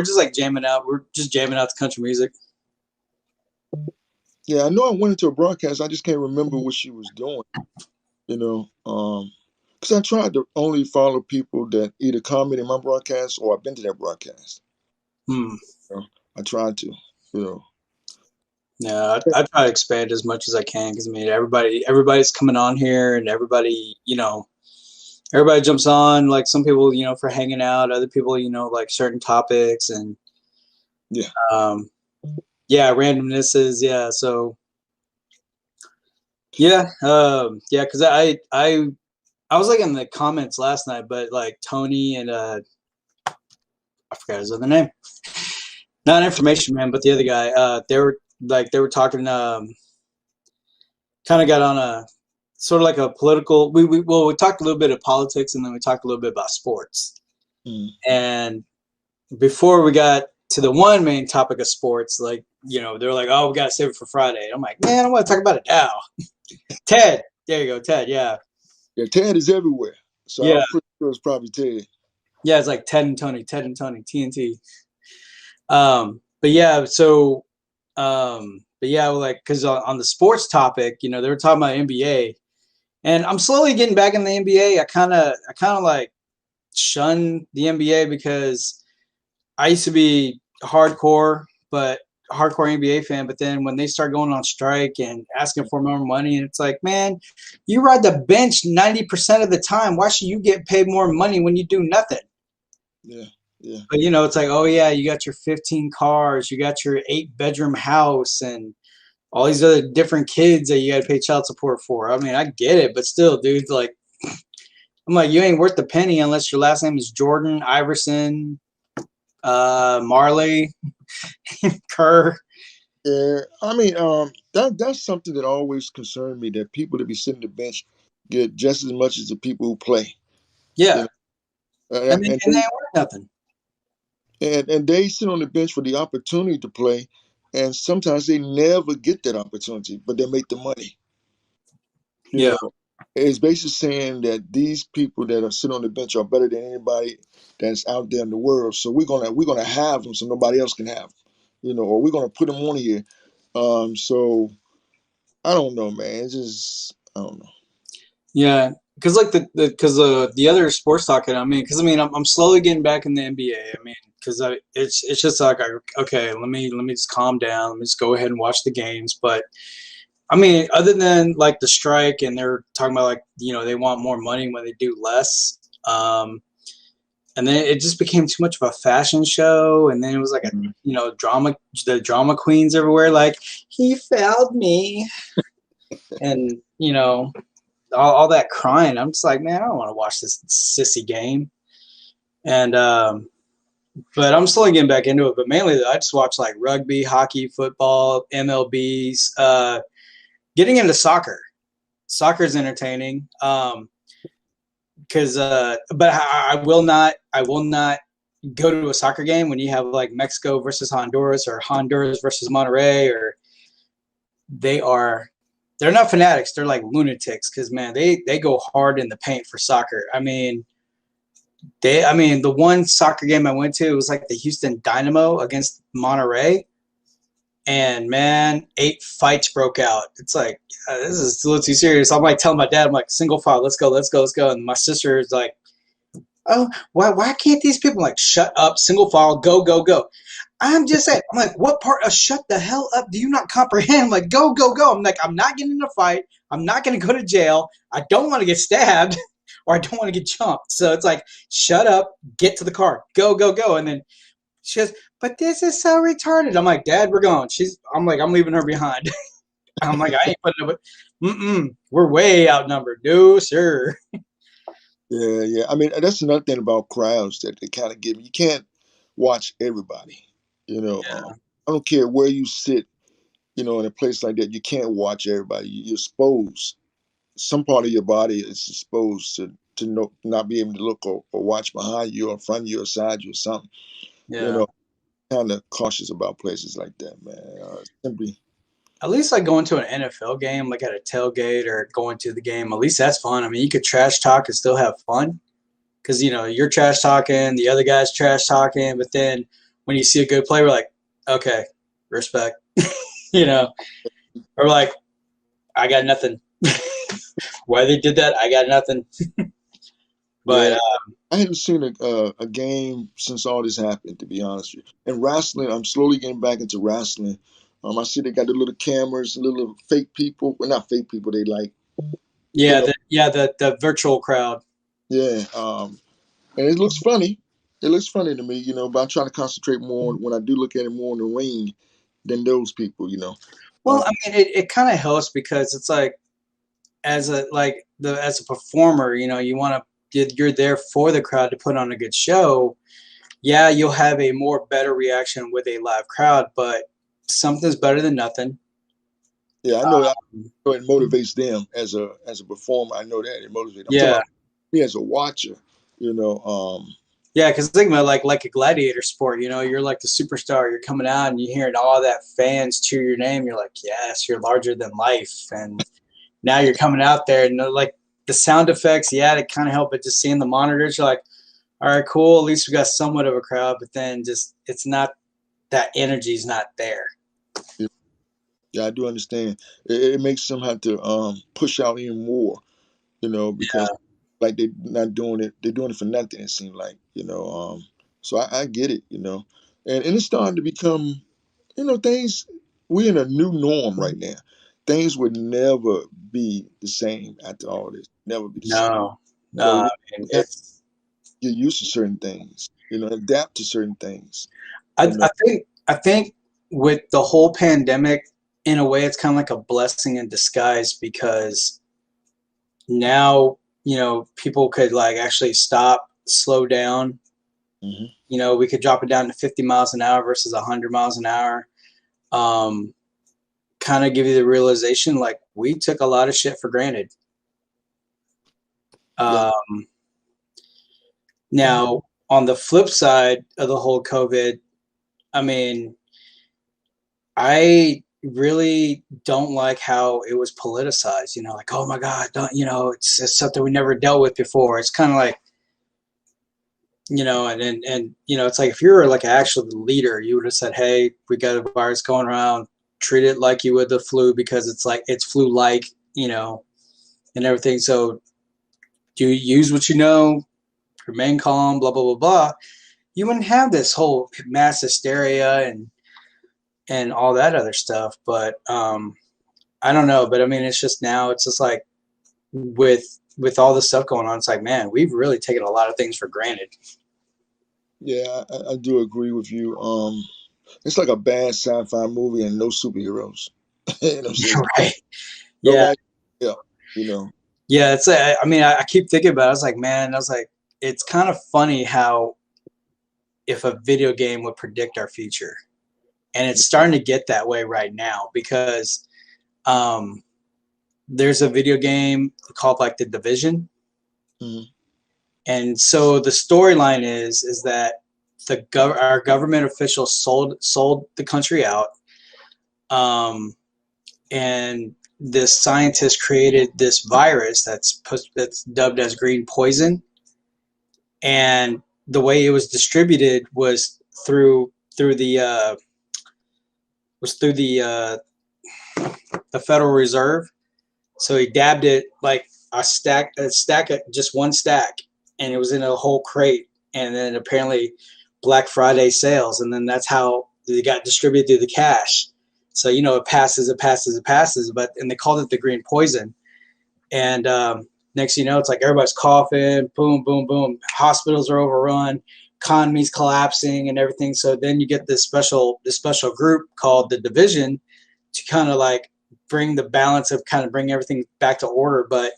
[SPEAKER 2] just like jamming out. We're just jamming out to country music.
[SPEAKER 1] Yeah, I know I went into a broadcast. I just can't remember what she was doing. You know, because I tried to only follow people that either comment in my broadcast or I've been to that broadcast.
[SPEAKER 2] Hmm.
[SPEAKER 1] You know, I tried to. You know.
[SPEAKER 2] Yeah, I try to expand as much as I can because I mean everybody's coming on here and everybody jumps on. Like some people for hanging out, other people like certain topics and
[SPEAKER 1] Yeah.
[SPEAKER 2] um, yeah, randomnesses. Yeah, so yeah, yeah, because I was like in the comments last night, but like Tony and I forgot his other name, not information man, but the other guy, they were talking, kind of got on a sort of like a political. We talked a little bit of politics and then we talked a little bit about sports.
[SPEAKER 1] Mm.
[SPEAKER 2] And before we got to the one main topic of sports, like they're like, "Oh, we gotta save it for Friday." And I'm like, "Man, I want to talk about it now." Ted, there you go, Ted. Yeah,
[SPEAKER 1] Yeah, Ted is everywhere. So
[SPEAKER 2] yeah,
[SPEAKER 1] I'm pretty sure it's probably Ted.
[SPEAKER 2] yeah. It's like Ted and Tony, TNT. But yeah, so but yeah, like because on the sports topic, they were talking about NBA, and I'm slowly getting back in the NBA. I kind of like shun the NBA because I used to be hardcore NBA fan, but then when they start going on strike and asking for more money, and it's like, man, you ride the bench 90% of the time. Why should you get paid more money when you do nothing?
[SPEAKER 1] Yeah, yeah,
[SPEAKER 2] But it's like, oh yeah, you got your 15 cars, you got your 8 bedroom house, and all these other different kids that you got to pay child support for. I mean, I get it, but still, dude, like, I'm like, you ain't worth the penny unless your last name is Jordan, Iverson, Marley, Kerr.
[SPEAKER 1] yeah. I mean, that's something that always concerned me, that people that be sitting the bench get just as much as the people who play. You
[SPEAKER 2] Yeah,
[SPEAKER 1] know,
[SPEAKER 2] I
[SPEAKER 1] and
[SPEAKER 2] mean,
[SPEAKER 1] and
[SPEAKER 2] and they
[SPEAKER 1] they
[SPEAKER 2] ain't worth nothing.
[SPEAKER 1] and they sit on the bench for the opportunity to play, and sometimes they never get that opportunity, but they make the money. You
[SPEAKER 2] Yeah,
[SPEAKER 1] know, it's basically saying that these people that are sitting on the bench are better than anybody that's out there in the world. So we're gonna have them so nobody else can have them. Or we're gonna put them on here. So I don't know, man. It's just I don't know.
[SPEAKER 2] yeah. Because like the other sports talking, I mean, because I mean, I'm slowly getting back in the NBA. I mean, because it's just like okay, let me just calm down. Let me just go ahead and watch the games. But I mean, other than like the strike, and they're talking about like they want more money when they do less. And then it just became too much of a fashion show, and then it was like a
[SPEAKER 1] Mhm.
[SPEAKER 2] drama, the drama queens everywhere, like he fouled me, and all that crying. I'm just like, man, I don't want to watch this sissy game. And but I'm slowly getting back into it. But mainly, I just watch like rugby, hockey, football, MLBs. Getting into soccer. Soccer is entertaining. Because but I will not. I will not go to a soccer game when you have like Mexico versus Honduras or Honduras versus Monterrey, or they are they're not fanatics, they're like lunatics because man, they go hard in the paint for soccer. I mean the one soccer game I went to, it was like the Houston Dynamo against Monterrey, and man, 8 fights broke out. It's like this is a little too serious. I'm like telling my dad, I'm like, single file, let's go, let's go, let's go. And my sister is like, oh, why can't these people, like, shut up, single file, go, go, go. I'm just saying, I'm like, what part of shut the hell up do you not comprehend? I'm like, go, go, go. I'm like, I'm not getting in a fight. I'm not going to go to jail. I don't want to get stabbed or I don't want to get jumped. So it's like, shut up, get to the car, go, go, go. And then she goes, but this is so retarded. I'm like, Dad, we're going. I'm like, I'm leaving her behind. I'm like, I ain't putting up. We're way outnumbered. No, sir.
[SPEAKER 1] Yeah, yeah. I mean, that's another thing about crowds that they kind of give. You can't watch everybody.
[SPEAKER 2] Yeah.
[SPEAKER 1] I don't care where you sit. in a place like that, you can't watch everybody. You're exposed. Some part of your body is exposed to not be able to look or watch behind you or in front of you or side you or something. You
[SPEAKER 2] Yeah.
[SPEAKER 1] know, kind of cautious about places like that, man. Simply,
[SPEAKER 2] At least like going to an NFL game, like at a tailgate or going to the game, at least that's fun. I mean, you could trash talk and still have fun because, you're trash talking, the other guy's trash talking, but then when you see a good play, we're like, okay, respect, you know, or like, I got nothing. Why they did that, I got nothing. But
[SPEAKER 1] yeah. I hadn't seen a game since all this happened, to be honest with you. And wrestling, I'm slowly getting back into wrestling. I see they got the little cameras, little fake people. Well, not fake people. They like, you
[SPEAKER 2] yeah,
[SPEAKER 1] know,
[SPEAKER 2] the virtual crowd.
[SPEAKER 1] yeah. And it looks funny. It looks funny to me, but I try to concentrate more when I do look at it more in the ring than those people.
[SPEAKER 2] Well, I mean, it kind of helps because it's like as a performer, you want to you're there for the crowd to put on a good show. Yeah, you'll have a more better reaction with a live crowd, but something's better than nothing.
[SPEAKER 1] Yeah, I know. I know it motivates them as a performer. I know that it motivates. I'm talking
[SPEAKER 2] Yeah,
[SPEAKER 1] about me as a watcher. You know, um,
[SPEAKER 2] yeah, because think about like a gladiator sport. You're like the superstar. You're coming out and you're hearing all that fans cheer your name. You're like, yes, you're larger than life. And now you're coming out there and like the sound effects, yeah, they kind of help. But just seeing the monitors, you're like, all right, cool. At least we got somewhat of a crowd. But then just it's not that energy's not there.
[SPEAKER 1] yeah, I do understand. It makes them have to push out even more. Because like they're not doing it. They're doing it for nothing. It seems like. So I get it. And it's starting to become things. We're in a new norm right now. Things would never be the same after all this. Never be the same.
[SPEAKER 2] No,
[SPEAKER 1] So
[SPEAKER 2] no. I mean,
[SPEAKER 1] we have to get used to certain things. Adapt to certain things.
[SPEAKER 2] I,
[SPEAKER 1] You know.
[SPEAKER 2] I think I think with the whole pandemic, in a way, it's kind of like a blessing in disguise because now people could like actually stop, slow down.
[SPEAKER 1] Hmm.
[SPEAKER 2] We could drop it down to 50 miles an hour versus 100 miles an hour. Um, Kind of give you the realization like we took a lot of shit for granted.
[SPEAKER 1] Yeah.
[SPEAKER 2] Um, Now, on the flip side of the whole COVID, I mean, I really don't like how it was politicized. Like, oh my God, don't, it's something we never dealt with before. It's kind of like, and it's like if you're like actually the leader, you would have said, hey, we got a virus going around, treat it like you would the flu because it's like it's flu-like, and everything. So do you use what you know, remain calm, blah blah blah blah. You wouldn't have this whole mass hysteria and all that other stuff. But I don't know. But I mean, it's just now. It's just like with all this stuff going on. It's like, man, we've really taken a lot of things for granted.
[SPEAKER 1] Yeah, I do agree with you. It's like a bad sci-fi movie and no superheroes. You know what I'm saying?
[SPEAKER 2] Right? Yeah,
[SPEAKER 1] Nobody. Yeah. You know.
[SPEAKER 2] yeah. It's. I mean, I keep thinking about it. I was like, man. I was like, it's kind of funny how if a video game would predict our future, and it's starting to get that way right now because um, there's a video game called like The Division.
[SPEAKER 1] Hmm.
[SPEAKER 2] And so the storyline is that our government officials sold the country out, um, and this scientist created this virus that's dubbed as green poison, and the way it was distributed through the was through the Federal Reserve. So he dabbed it like a stack of just one stack, and it was in a whole crate. And then apparently Black Friday sales, and then that's how it got distributed through the cash. So it passes, it passes, it passes, and they called it the green poison. And next, it's like everybody's coughing, boom, boom, boom. Hospitals are overrun, economy's collapsing, and everything. So then you get this special group called the Division to kind of like bring the balance of kind of bring everything back to order. But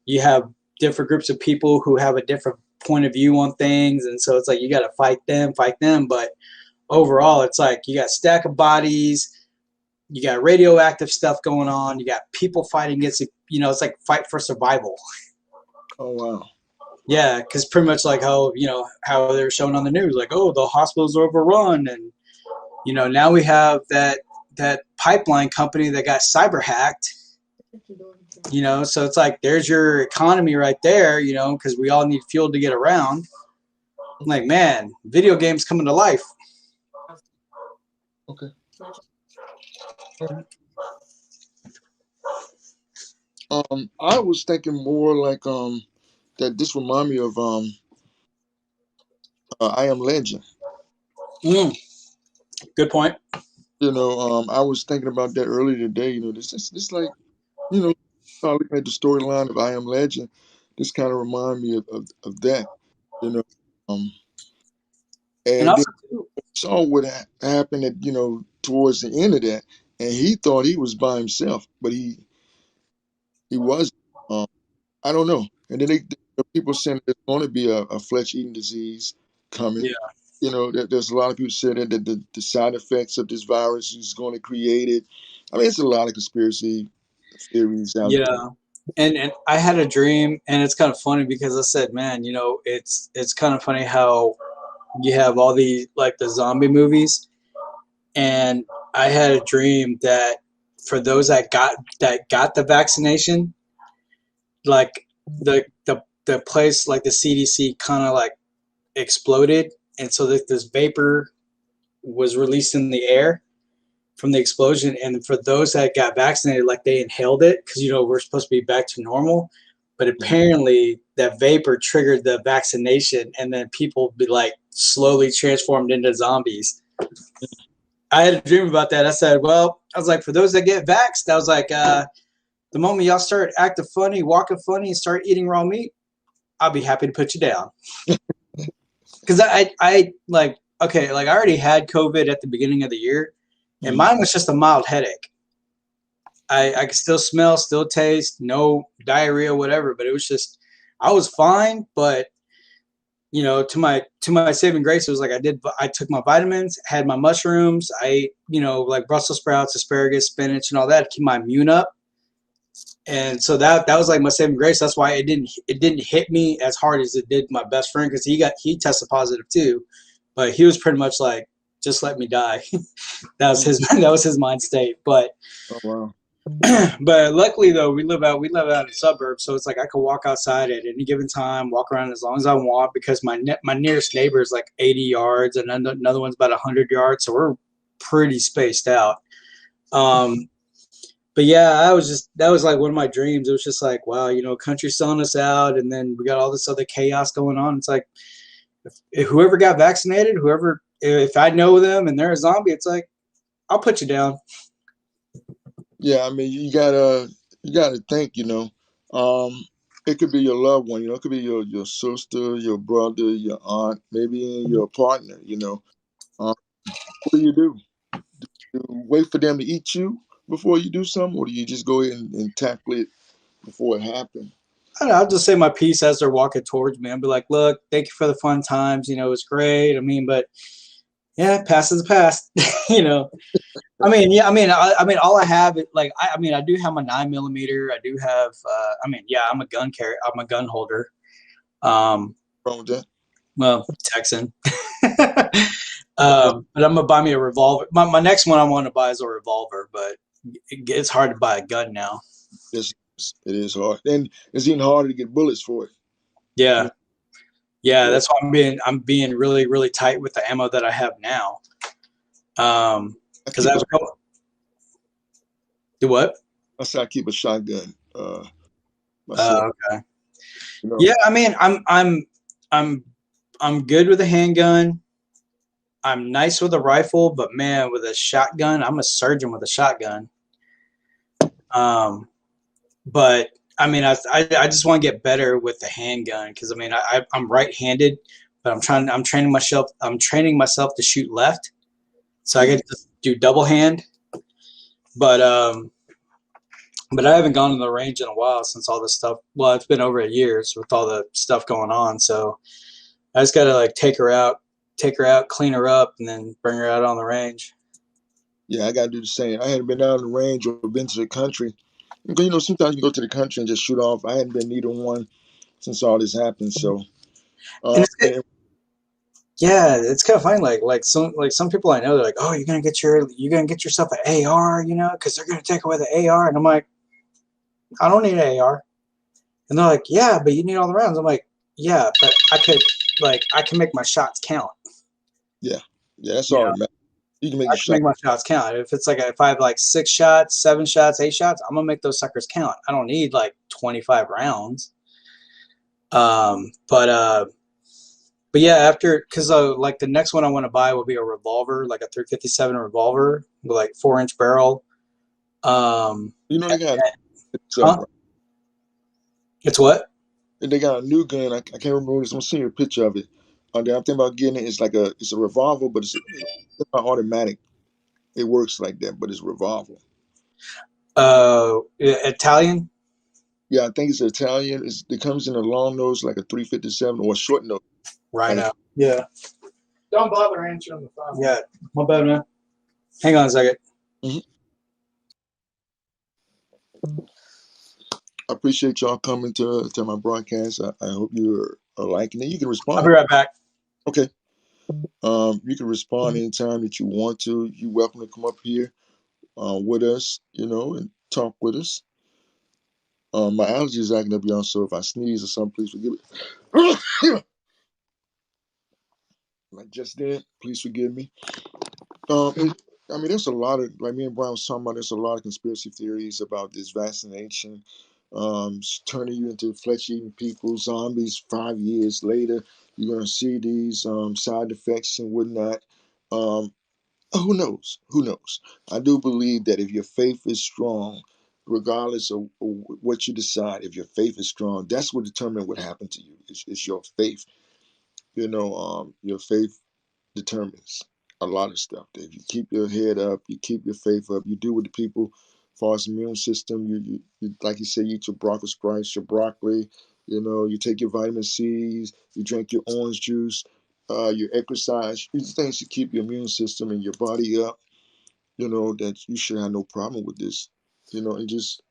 [SPEAKER 2] you have different groups of people who have a different point of view on things, and so it's like you got to fight them. But overall, it's like you got a stack of bodies. you got radioactive stuff going on. You got people fighting against it. It's like fight for survival.
[SPEAKER 1] Oh wow.
[SPEAKER 2] Yeah, because pretty much like how how they're showing on the news, like, oh, the hospitals are overrun, and now we have that pipeline company that got cyber hacked. So it's like there's your economy right there. Because we all need fuel to get around. I'm like, man, video games coming to life.
[SPEAKER 1] Okay. I was thinking more like that. This remind me of I Am Legend.
[SPEAKER 2] Mm, good point.
[SPEAKER 1] I was thinking about that earlier today. This like looking at the storyline of I Am Legend. This kind of remind me of that. You know, um,
[SPEAKER 2] And
[SPEAKER 1] and then
[SPEAKER 2] also, too,
[SPEAKER 1] saw what happened at towards the end of that, and he thought he was by himself, but he wasn't. Um, I don't know. And then the people saying there's going to be a flesh eating disease coming.
[SPEAKER 2] yeah,
[SPEAKER 1] There's a lot of people saying that the side effects of this virus is going to create it. I mean, it's a lot of conspiracy theories out there.
[SPEAKER 2] yeah. And I had a dream, and it's kind of funny because I said, man, it's kind of funny how you have all the like the zombie movies, and I had a dream that for those that got the vaccination, like the place like the CDC kind of like exploded, and so that this vapor was released in the air from the explosion, and for those that got vaccinated, like they inhaled it because we're supposed to be back to normal, but
[SPEAKER 1] Mhm.
[SPEAKER 2] apparently that vapor triggered the vaccination, and then people be like slowly transformed into zombies. I had a dream about that. I said, well, I was like, for those that get vaxxed, I was like, the moment y'all start acting funny, walking funny, and start eating raw meat, I'll be happy to put you down. Because I like, okay, like I already had COVID at the beginning of the year, and
[SPEAKER 1] Mhm.
[SPEAKER 2] mine was just a mild headache. I could still smell, still taste, no diarrhea, whatever, but it was just, I was fine. But to my saving grace, it was like I took my vitamins, had my mushrooms, I ate, like Brussels sprouts, asparagus, spinach, and all that to keep my immune up. And so that was like my saving grace. That's why it didn't hit me as hard as it did my best friend, because he tested positive too, but he was pretty much like, just let me die. That was his mind state. But
[SPEAKER 1] Oh wow.
[SPEAKER 2] but luckily though, we live out in the suburbs, so it's like I could walk outside at any given time, walk around as long as I want, because my nearest neighbor is like 80 yards, and then another one's about 100 yards, so we're pretty spaced out. Um, but yeah, that was like one of my dreams. It was just like, wow, country's selling us out, and then we got all this other chaos going on. It's like if whoever got vaccinated, whoever, if I know them and they're a zombie, it's like I'll put you down.
[SPEAKER 1] Yeah, I mean, you gotta think. Um, it could be your loved one. It could be your sister, your brother, your aunt, maybe even your partner. What do you do? You wait for them to eat you before you do something, or do you just go ahead and tackle it before it happens?
[SPEAKER 2] I don't know, I'll just say my piece as they're walking towards me. I'll be like, look, thank you for the fun times. It's great. I mean, but yeah, past is the past. you know, yeah, all I have is like, I do have my 9 millimeter. I do have, yeah, I'm a gun carrier. I'm a gun holder. Um,
[SPEAKER 1] Wrong with that?
[SPEAKER 2] well, Texan. But I'm gonna buy me a revolver. My next one I want to buy is a revolver, but it's hard to buy a gun now.
[SPEAKER 1] Yes, it is hard, and it's even harder to get bullets for it.
[SPEAKER 2] Yeah, yeah,
[SPEAKER 1] Yeah,
[SPEAKER 2] that's why I'm being really really tight with the ammo that I have now.
[SPEAKER 1] I
[SPEAKER 2] Because I
[SPEAKER 1] keep a
[SPEAKER 2] have a couple. Do what?
[SPEAKER 1] I say I keep a shotgun myself.
[SPEAKER 2] Okay.
[SPEAKER 1] You know,
[SPEAKER 2] Yeah, I'm I'm good with a handgun. I'm nice with a rifle, but man, with a shotgun, I'm a surgeon with a shotgun. Um, but I just want to get better with the handgun because I'm right-handed, but I'm training myself to shoot left, so I
[SPEAKER 1] mm,
[SPEAKER 2] get to do double hand. But I haven't gone to the range in a while since all this stuff. Well, it's been over a year with all the stuff going on, so I just gotta like take her out, clean her up, and then bring her out on the range.
[SPEAKER 1] Yeah, I gotta do the same. I hadn't been out on the range or been to the country. Because sometimes you go to the country and just shoot off. I hadn't been neither one since all this happened. So,
[SPEAKER 2] And it's good.
[SPEAKER 1] and
[SPEAKER 2] Yeah, it's kind of funny. Some people I know, they're like, "Oh, you're gonna get yourself an AR, because they're gonna take away the AR." And I'm like, "I don't need an AR." And they're like, "Yeah, but you need all the rounds." I'm like, "Yeah, but I can make my shots count.
[SPEAKER 1] yeah, yeah, that's
[SPEAKER 2] You
[SPEAKER 1] all
[SPEAKER 2] know,
[SPEAKER 1] that matters. You can make
[SPEAKER 2] I
[SPEAKER 1] your
[SPEAKER 2] can make
[SPEAKER 1] shot.
[SPEAKER 2] my shots count. If I have like 6 shots, 7 shots, 8 shots, I'm gonna make those suckers count. I don't need like 25 rounds." Um, but uh, but yeah, after because like the next one I want to buy will be a revolver, like a 357 revolver with like 4-inch barrel. Um,
[SPEAKER 1] They got stuff
[SPEAKER 2] huh?
[SPEAKER 1] right.
[SPEAKER 2] It's what?
[SPEAKER 1] They got a new gun. I can't remember. I'm seeing a picture of it. I'm thinking about getting it. It's a revolver, but it's not automatic. It works like that, but it's a revolver.
[SPEAKER 2] Italian,
[SPEAKER 1] Yeah, I think it's Italian. It comes in a long nose like a 357 or a short nose like a.
[SPEAKER 2] Rhino. Yeah. Don't bother answering the phone. Yeah. My bad, man. Hang on a second.
[SPEAKER 1] Mhm. I appreciate y'all coming to my broadcast. I hope are liking it. You can
[SPEAKER 2] I'll
[SPEAKER 1] respond.
[SPEAKER 2] be right back.
[SPEAKER 1] Okay. You can respond anytime that you want to. You're welcome to come up here with us, and talk with us. My allergies is acting up, y'all. So if I sneeze or something, please forgive me. Like just then, please forgive me. I mean, there's a lot of, like me and Brian was talking about, there's a lot of conspiracy theories about this vaccination, turning you into flesh-eating people, zombies 5 years later. You're going to see these side effects and whatnot. Um, who knows? Who knows? I do believe that if your faith is strong, regardless of what you decide, if your faith is strong, that's what determines what happened to you. It's your faith. Your faith determines a lot of stuff. If you keep your head up, you keep your faith up, you do what the people, as far as immune system, you like you say, you eat your broccoli sprouts, your broccoli, you take your vitamin C's, you drink your orange juice, you exercise. These things to keep your immune system and your body up, that you should have no problem with this. And just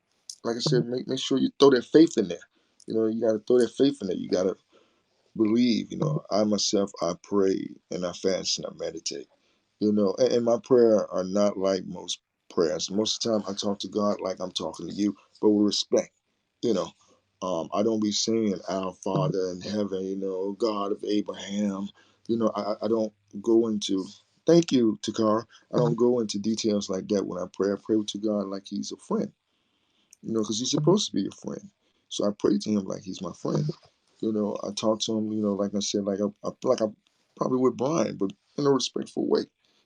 [SPEAKER 1] like I said, make sure you throw that faith in there. You gotta throw that faith in there. You gotta believe, I myself, I pray and I fast and I meditate, and my prayer are not like most prayers. Most of the time I talk to God like I'm talking to you, but with respect, you know. I don't be saying our Father in heaven, God of Abraham. I don't go into, thank you, Takar. I don't go into details like that when I pray. I pray to God like he's a friend, because he's supposed to be your friend. So I pray to him like he's my friend. I talk to him, like I said, like I probably with Brian, but in a respectful way.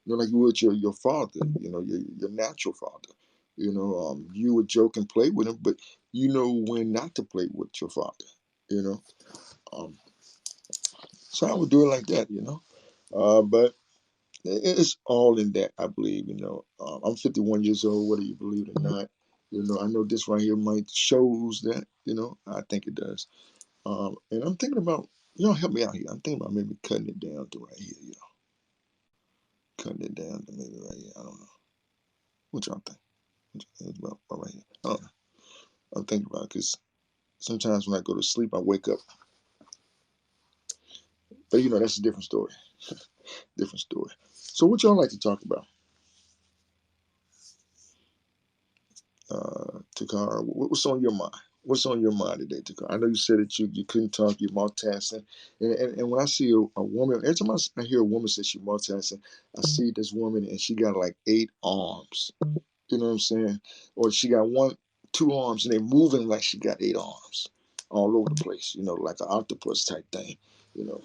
[SPEAKER 1] Like you would your father, your natural father. You would joke and play with him, but you know when not to play with your father. You know, um, so I would do it like that. But it's all in that, I believe. I'm 51 years old, whether you believe it or not. I know this right here might shows that. I think it does. And I'm thinking about, help me out here. I'm thinking about maybe cutting it down to right here. Cutting it down to maybe right here. I don't know. What y'all think? It's about right here. I don't know. I'm thinking about it because sometimes when I go to sleep, I wake up. But that's a different story. Different story. So what y'all like to talk about? Takara, what's on your mind? What's on your mind today, Takara? I know you said that you couldn't talk, you're multitasking. And when I see a woman, every time I hear a woman say she's multitasking, I see this woman and she got like 8 arms. You know what I'm saying? Or she got 2 arms and they're moving like she got 8 arms all over the place, like an octopus type thing. You know,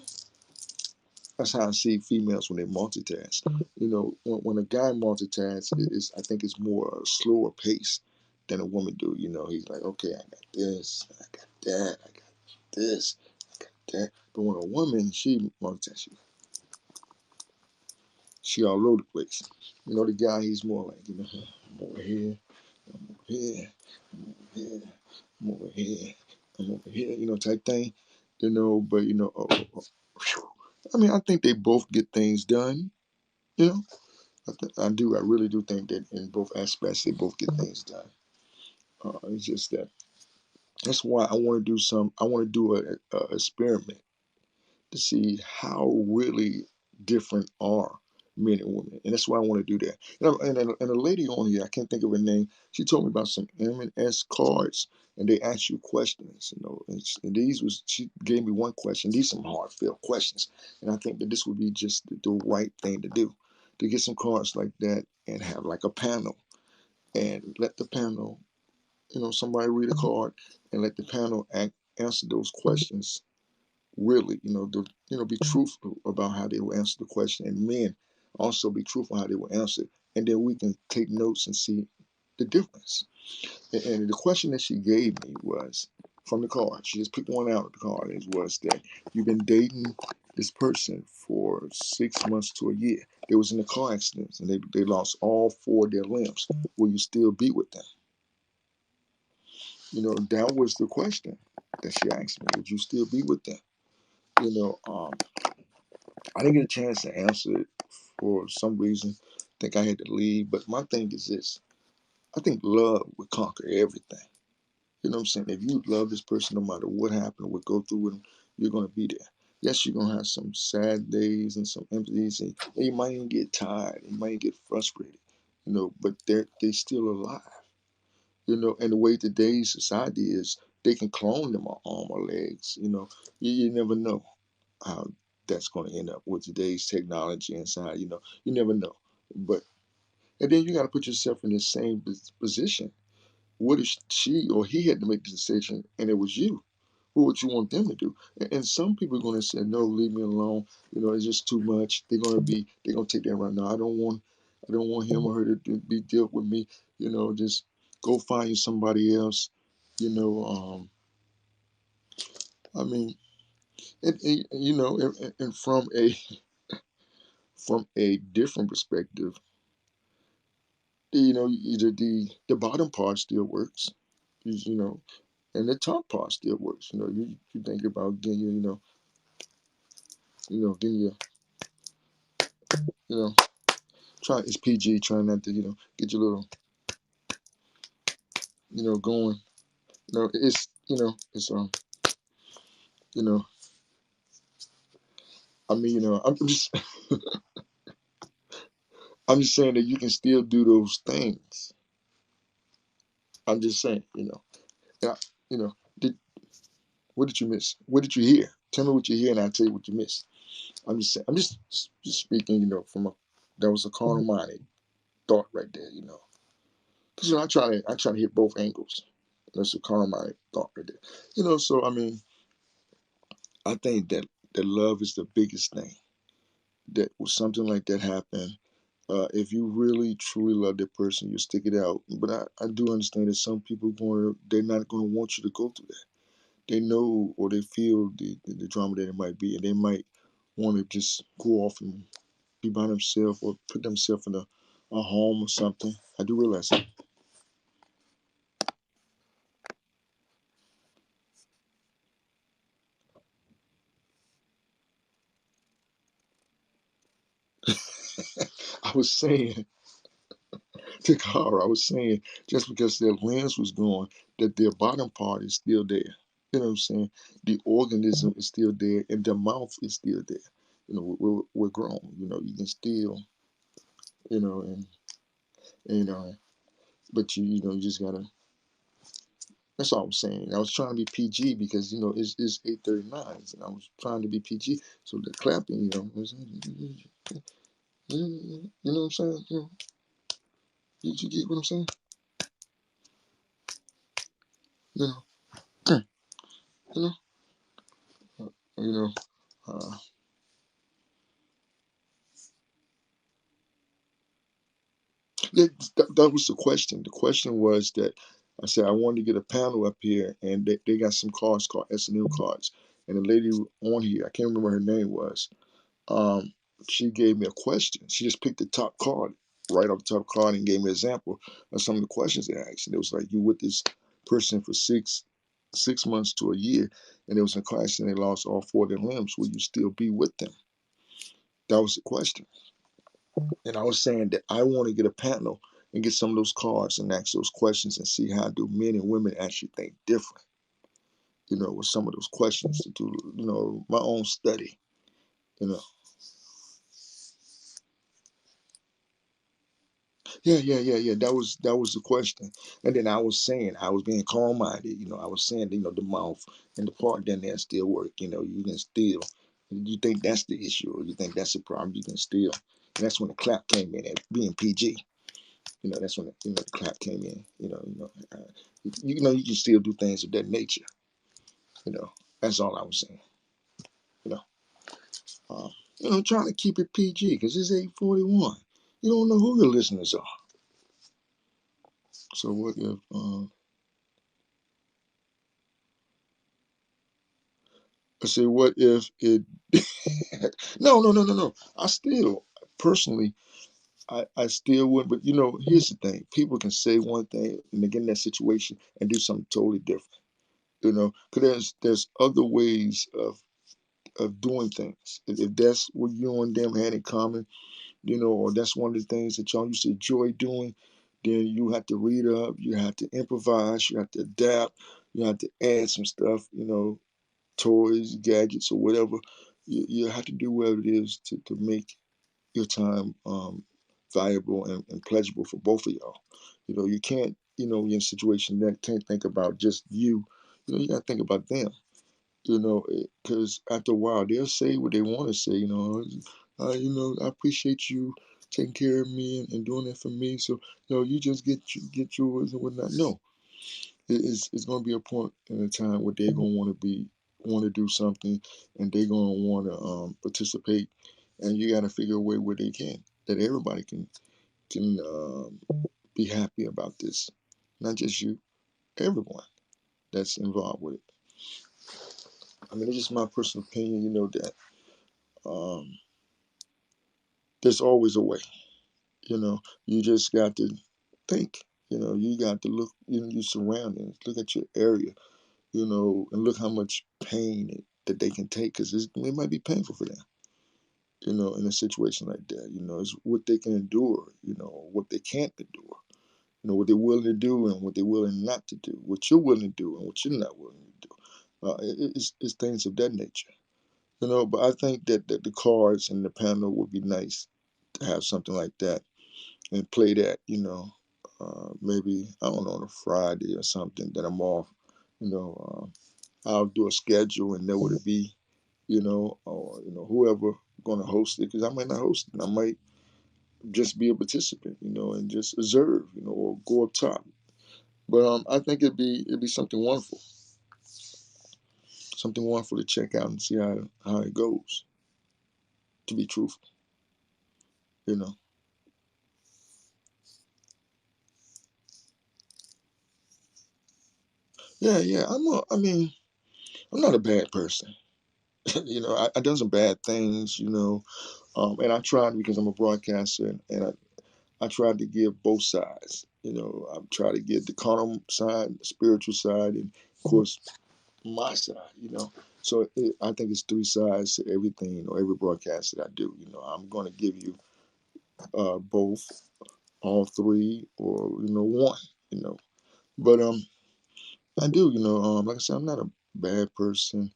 [SPEAKER 1] that's how I see females when they multitask. When a guy multitasks, I think it's more a slower pace than a woman do. He's like, okay, I got this, I got that, I got this, I got that. But when a woman, she multitasks, she all over the place. The guy, he's more like, I'm over here, I'm over here, I'm over here, I'm over here, I'm over here, type thing. But I mean, I think they both get things done. You know, I do. I really do think that in both aspects, they both get things done. It's just that that's why I want to do some. I want to do a experiment to see how really different are men and women, and that's why I want to do that. And a lady on here, I can't think of her name. She told me about some M&S cards, and they ask you questions. And these was she gave me one question. These some heartfelt questions, and I think that this would be just the right thing to do, to get some cards like that and have like a panel and let the panel, somebody read a card and let the panel answer those questions really, be truthful about how they will answer the question, and men also be truthful how they will answer it, and then we can take notes and see the difference. And the question that she gave me was from the card. She just picked one out of the card. It was that you've been dating this person for 6 months to a year. They was in a car accident and they lost all four of their limbs. Will you still be with them? That was the question that she asked me. Would you still be with them? You know, um, I didn't get a chance to answer it for some reason. I think I had to leave. But my thing is this: I think love would conquer everything. You know what I'm saying? If you love this person, no matter what happened, what go through with them, you're gonna be there. Yes, you're gonna have some sad days and some empty days, and you might even get tired, you might get frustrated, but they still alive. And the way today's society is, they can clone them on arm or legs. You never know how that's going to end up with today's technology inside. You never know. But and then you got to put yourself in the same position. What if she or he had to make the decision and it was you? What would you want them to do? And some people are going to say, no, leave me alone. It's just too much. They're going to take that right now. I don't want him or her to be dealt with me. Just go find you somebody else. You know, I mean, and from a different perspective, either the bottom part still works, you know, and the top part still works. You think about getting getting your, you know, try it's PG, trying not to, get your little, going. It's you know, I mean, I'm just saying that you can still do those things. I'm just saying, yeah, you know, did what did you miss? What did you hear? Tell me what you hear, and I'll tell you what you missed. I'm just saying. I'm just speaking. From that was a carnal minded thought right there. Because I try to hit both angles. That's a carnal minded thought right there. So I mean, I think that love is the biggest thing. That was something like that happen. If you really truly love that person, you stick it out. But I do understand that some people they're not going to want you to go through that. They know or they feel the drama that it might be, and they might want to just go off and be by themselves or put themselves in a home or something. I do realize that. I was saying to Cara, I was saying just because their lens was gone, that their bottom part is still there. You know what I'm saying? The organism is still there, and the mouth is still there. We're grown. You can still, and but you just gotta. That's all I'm saying. I was trying to be PG because it's 8:39, and I was trying to be PG. So the clapping, what I'm saying. You get what I'm saying? You know, you know, you know. Uh, yeah, that was the question. The question was that I said I wanted to get a panel up here, and they got some cards called S&M cards, and the lady on here, I can't remember her name was. Um, she gave me a question. She just picked the top card right off the top card and gave me an example of some of the questions they asked. And it was like, you with this person for six months to a year, and it was in class and they lost all four of their limbs. Will you still be with them? That was the question. And I was saying that I want to get a panel and get some of those cards and ask those questions and see how do men and women actually think different. With some of those questions to do, my own study. You know, yeah. That was the question. And then I was saying I was being calm minded. I was saying the mouth and the part down there still work. You can still. You think that's the issue, or you think that's the problem? You can still. And that's when the clap came in at being PG. That's when the clap came in. You can still do things of that nature. That's all I was saying. You know, uh, trying to keep it PG because it's 8:41. You don't know who the listeners are. So what if? I say, what if it? No. I still personally, I still would. But here's the thing: people can say one thing and they get in that situation and do something totally different. Because there's other ways of doing things. If that's what you and them had in common, or that's one of the things that y'all used to enjoy doing, then you have to read up, you have to improvise, you have to adapt, you have to add some stuff, toys, gadgets, or whatever. You have to do whatever it is to make your time valuable and pleasurable for both of y'all. You can't, you're in a situation that can't think about just you. You got to think about them. Because after a while they'll say what they want to say. I appreciate you taking care of me and doing that for me. So you just get yours and whatnot. No, it's going to be a point in a time where they're going to want to do something, and they're going to want to participate, and you got to figure a way where they can that everybody can be happy about this, not just you, everyone that's involved with it. I mean, it's just my personal opinion. That um, there's always a way. You just got to think. You got to look in your surroundings, look at your area, and look how much pain that they can take because it might be painful for them. In a situation like that, it's what they can endure, what they can't endure, what they're willing to do and what they're willing not to do, what you're willing to do and what you're not willing to do. It's things of that nature, But I think that the cards and the panel would be nice to have something like that and play that, maybe I don't know on a Friday or something that I'm off. I'll do a schedule and know what it be, or whoever going to host it because I might not host it. I might just be a participant, and just observe, or go up top. But I think it'd be something wonderful to check out and see how it goes. To be truthful, you know. Yeah. I mean, I'm not a bad person. I done some bad things, and I tried because I'm a broadcaster, and I tried to give both sides. I tried to give the carnal side, the spiritual side, and of course my side. So I think it's three sides to everything. Every broadcast that I do. I'm going to give you both, all three, or one. But I do. Like I said, I'm not a bad person.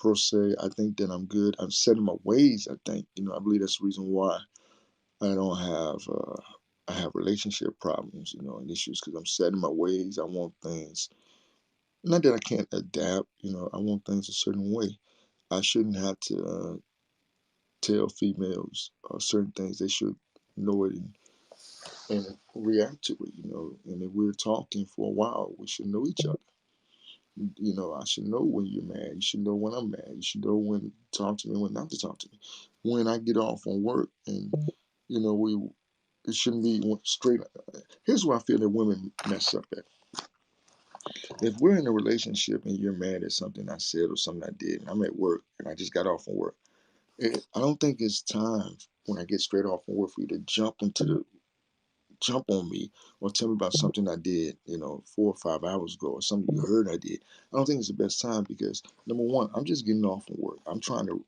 [SPEAKER 1] Per se. I think that I'm good. I'm set in my ways. I think. I believe that's the reason why I don't have I have relationship problems, and issues because I'm set in my ways. I want things. Not that I can't adapt, I want things a certain way. I shouldn't have to tell females certain things. They should know it and react to it, And if we're talking for a while, we should know each other. I should know when you're mad. You should know when I'm mad. You should know when to talk to me, when not to talk to me. When I get off on work and we it shouldn't be straight. Here's where I feel that women mess up at. If we're in a relationship and you're mad at something I said or something I did, and I'm at work and I just got off from work, I don't think it's time when I get straight off from work for you to jump on me or tell me about something I did, 4 or 5 hours ago or something you heard I did. I don't think it's the best time because number one, I'm just getting off from work. I'm trying to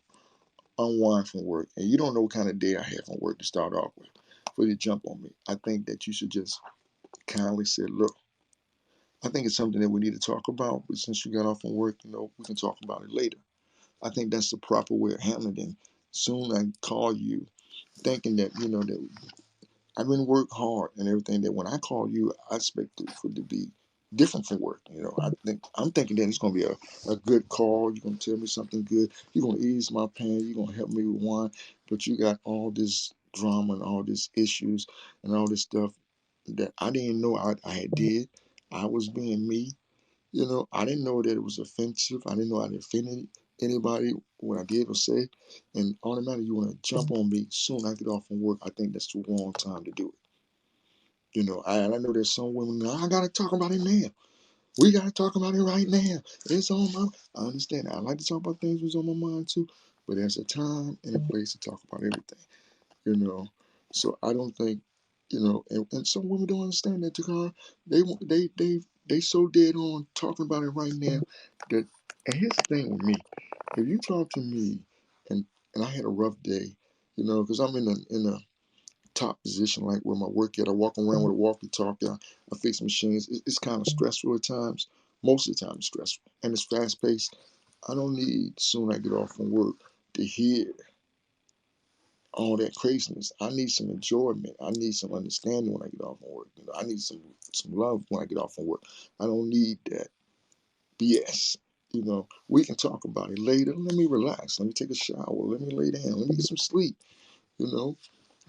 [SPEAKER 1] unwind from work, and you don't know what kind of day I have on work to start off with, for you to jump on me, I think that you should just kindly say, look, I think it's something that we need to talk about, but since you got off from work, we can talk about it later. I think that's the proper way of handling it. Soon I call you thinking that, that I've been work hard and everything, that when I call you, I expect it for it to be different from work. I'm thinking that it's gonna be a good call. You're gonna tell me something good. You're gonna ease my pain. You're gonna help me with one. But you got all this drama and all these issues and all this stuff that I didn't know I had did. I was being me. I didn't know that it was offensive. I didn't know I offended anybody when I did or say. And automatically you want to jump on me soon I get off from work. I think that's the wrong time to do it. I know there's some women, I gotta talk about it now. We gotta talk about it right now. It's on my I understand. I like to talk about things that's on my mind too, but there's a time and a place to talk about everything. you know. So I don't think, and some women don't understand that, Takara. They so dead on talking about it right now that. And here's the thing with me: if you talk to me, and I had a rough day, because I'm in a top position, like where my work at. I walk around with a walkie-talkie. I fix machines. It's kind of stressful at times. Most of the time, it's stressful, and it's fast paced. I don't need soon I get off from work to hear all that craziness. I need some enjoyment. I need some understanding when I get off from work. I need some love when I get off from work. I don't need that BS. We can talk about it later. Let me relax. Let me take a shower. Let me lay down. Let me get some sleep. You know,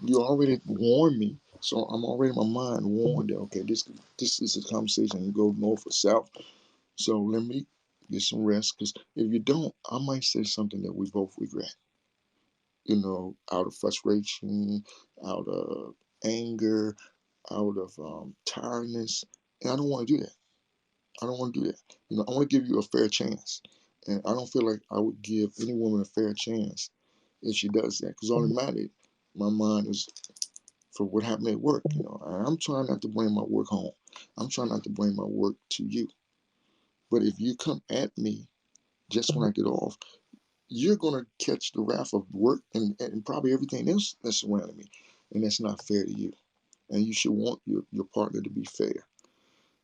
[SPEAKER 1] you already warned me, so I'm already in my mind warned that okay, this is a conversation and go north or south. So let me get some rest, because if you don't, I might say something that we both regret. Out of frustration, out of anger, out of tiredness. And I don't want to do that. I don't want to do that. I want to give you a fair chance. And I don't feel like I would give any woman a fair chance if she does that. Because automatically, my mind is for what happened at work. And I'm trying not to bring my work home. I'm trying not to bring my work to you. But if you come at me just when I get off, you're going to catch the wrath of work and probably everything else that's surrounding me. And that's not fair to you. And you should want your partner to be fair.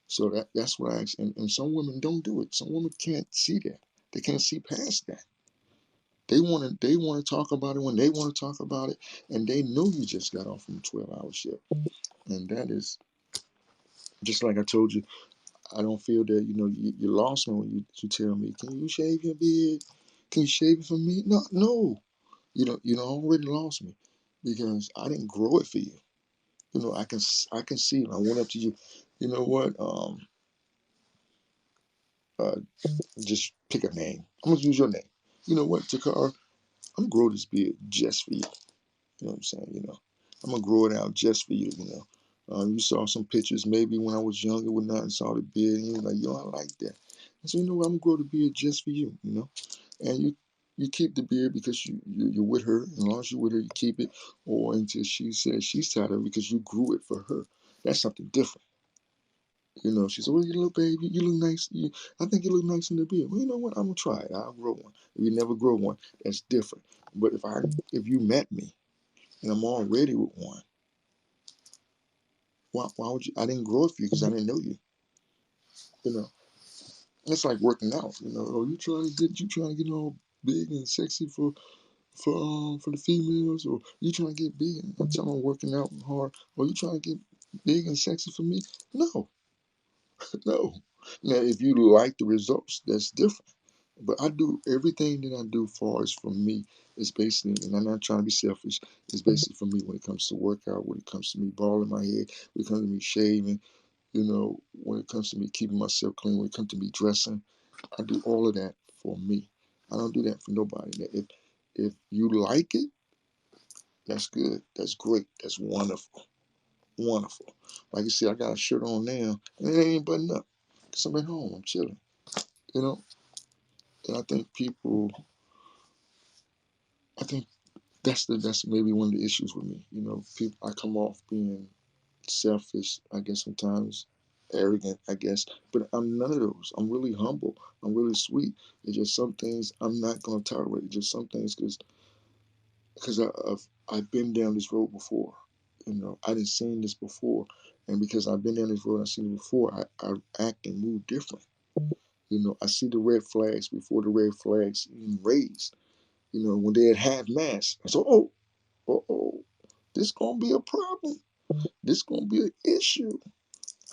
[SPEAKER 1] So that's what I ask. And some women don't do it. Some women can't see that. They can't see past that. They want to talk about it when they want to talk about it. And they know you just got off from a 12-hour shift. And that is just like I told you, I don't feel that, you lost me when you tell me, can you shave your beard? Can you shave it for me? No, no. You don't already lost me because I didn't grow it for you. I can see. And I went up to you. You know what? Uh, just pick a name. I'm gonna use your name. You know what, Takar? I'm gonna grow this beard just for you. You know what I'm saying? I'm gonna grow it out just for you. You saw some pictures maybe when I was younger with not and saw the beard, and you was like, yo, I like that. And so what? I'm gonna grow the beard just for you. And you keep the beard because you're with her. As long as you're with her, you keep it, or until she says she's tired of it because you grew it for her. That's something different. She said, well, you little baby, you look nice. I think you look nice in the beard. Well, you know what? I'm gonna try it. I'll grow one. If you never grow one, that's different. But if you met me and I'm already with one, why would you? I didn't grow it for you because I didn't know you. You know, it's like working out. Oh, you trying to get all big and sexy for the females, or you trying to get big and I'm telling them working out hard, or you trying to get big and sexy for me? No, no. Now, if you like the results, that's different. But I do everything that I do far as for me is basically, and I'm not trying to be selfish, it's basically for me when it comes to workout, when it comes to me balling my head, when it comes to me shaving, when it comes to me keeping myself clean, when it comes to me dressing. I do all of that for me. I don't do that for nobody. Now, if you like it, that's good. That's great. That's wonderful. Wonderful. Like you said, I got a shirt on now, and it ain't buttoned up because I'm at home. I'm chilling. You know, and I think that's maybe one of the issues with me. People, I come off being selfish, I guess sometimes arrogant, I guess, but I'm none of those. I'm really humble. I'm really sweet. It's just some things I'm not gonna tolerate. Just some things because because I've been down this road before. I didn't seen this before, and because I've been down this road, I've seen it before. I act and move different. I see the red flags before the red flags even raised. When they had half mast, I said, oh, this gonna be a problem. This gonna be an issue.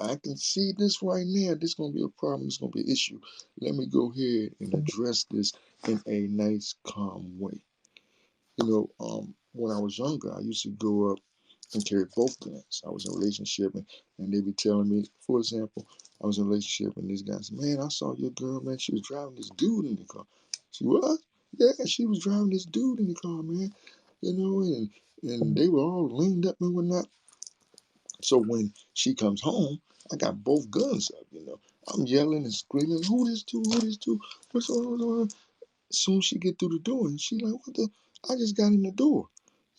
[SPEAKER 1] I can see this right now. This gonna be a problem. This gonna be an issue. Let me go ahead and address this in a nice, calm way. When I was younger, I used to go up and carry both guns. I was in a relationship, and they be telling me, for example, I was in a relationship, and this guy said, "Man, I saw your girl, man. She was driving this dude in the car." She what? Yeah, she was driving this dude in the car, man. And they were all leaned up and whatnot. So when she comes home, I got both guns up. I'm yelling and screaming, "Who this dude? Who this dude? What's on?" Soon as she get through the door, and she like, "What the? I just got in the door.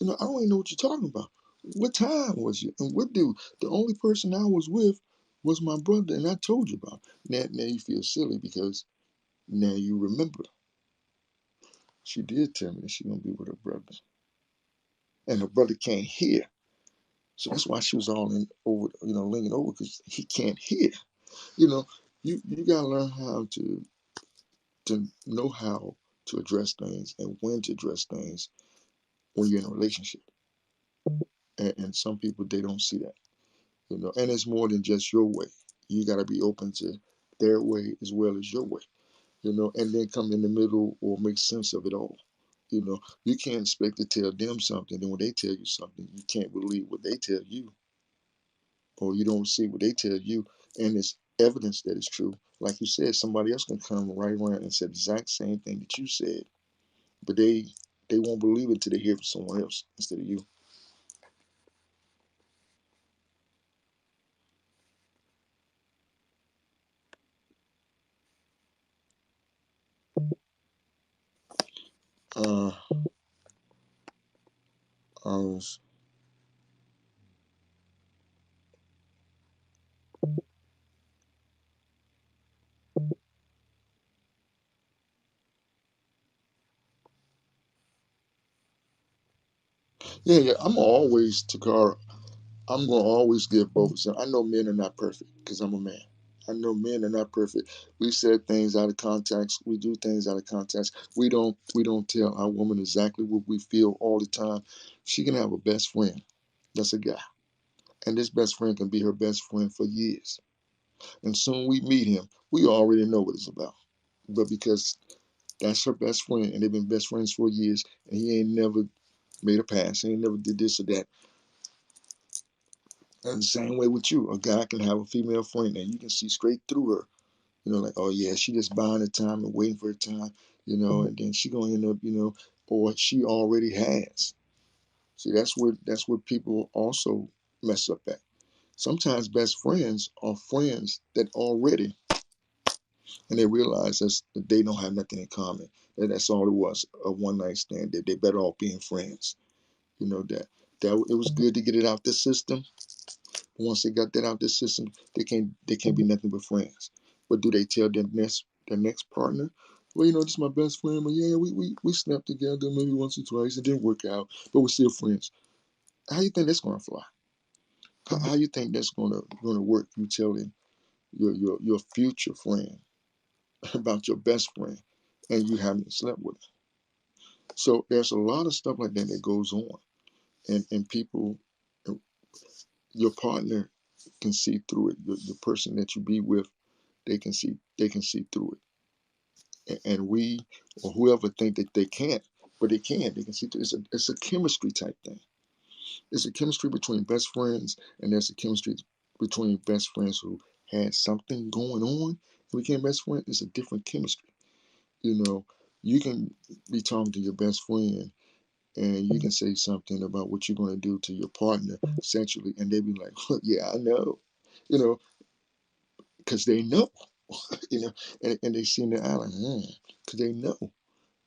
[SPEAKER 1] I don't even know what you're talking about. What time was it? And what dude? The only person I was with was my brother, and I told you about it." Now you feel silly because now you remember. She did tell me that she gonna be with her brother, and her brother can't hear. So that's why she was all in over, leaning over because he can't hear. You know, you gotta learn how to know how to address things and when to address things when you're in a relationship. And some people they don't see that. And it's more than just your way. You got to be open to their way as well as your way. And then come in the middle or make sense of it all. You can't expect to tell them something, then when they tell you something, you can't believe what they tell you, or you don't see what they tell you, and it's evidence that it's true. Like you said, somebody else can come right around and say the exact same thing that you said, but they won't believe it until they hear from someone else instead of you. Uh, I was, yeah, yeah. I'm gonna always give both. So I know men are not perfect because I'm a man. I know men are not perfect. We said things out of context. We do things out of context. We don't tell our woman exactly what we feel all the time. She can have a best friend. That's a guy, and this best friend can be her best friend for years. And soon we meet him, we already know what it's about. But because that's her best friend, and they've been best friends for years, and he ain't never made a pass. He ain't never did this or that. And the same way with you, a guy can have a female friend and you can see straight through her. Like, oh yeah, she just buying the time and waiting for the time, and then she gonna end up, or she already has. See, that's where people also mess up at. Sometimes best friends are friends that already, and they realize that they don't have nothing in common. That's all it was, a one night stand. They better off being friends. That it was good to get it out the system. Once they got that out the system, they can't be nothing but friends. But do they tell their next partner, well, this is my best friend, but yeah, we slept together maybe once or twice. It didn't work out, but we're still friends. How you think that's gonna fly? How you think that's gonna work? You telling your future friend about your best friend, and you haven't slept with her. So there's a lot of stuff like that goes on, and people, your partner can see through it. The person that you be with, they can see through it. And we or whoever think that they can't, but they can. They can see through. It's a chemistry type thing. It's a chemistry between best friends, and there's a chemistry between best friends who had something going on and became best friends. It's a different chemistry. You know, you can be talking to your best friend and you can say something about what you're going to do to your partner sexually, and they be like, "Yeah, I know," you know, because they know, you know, and they see in their eye like, because they know,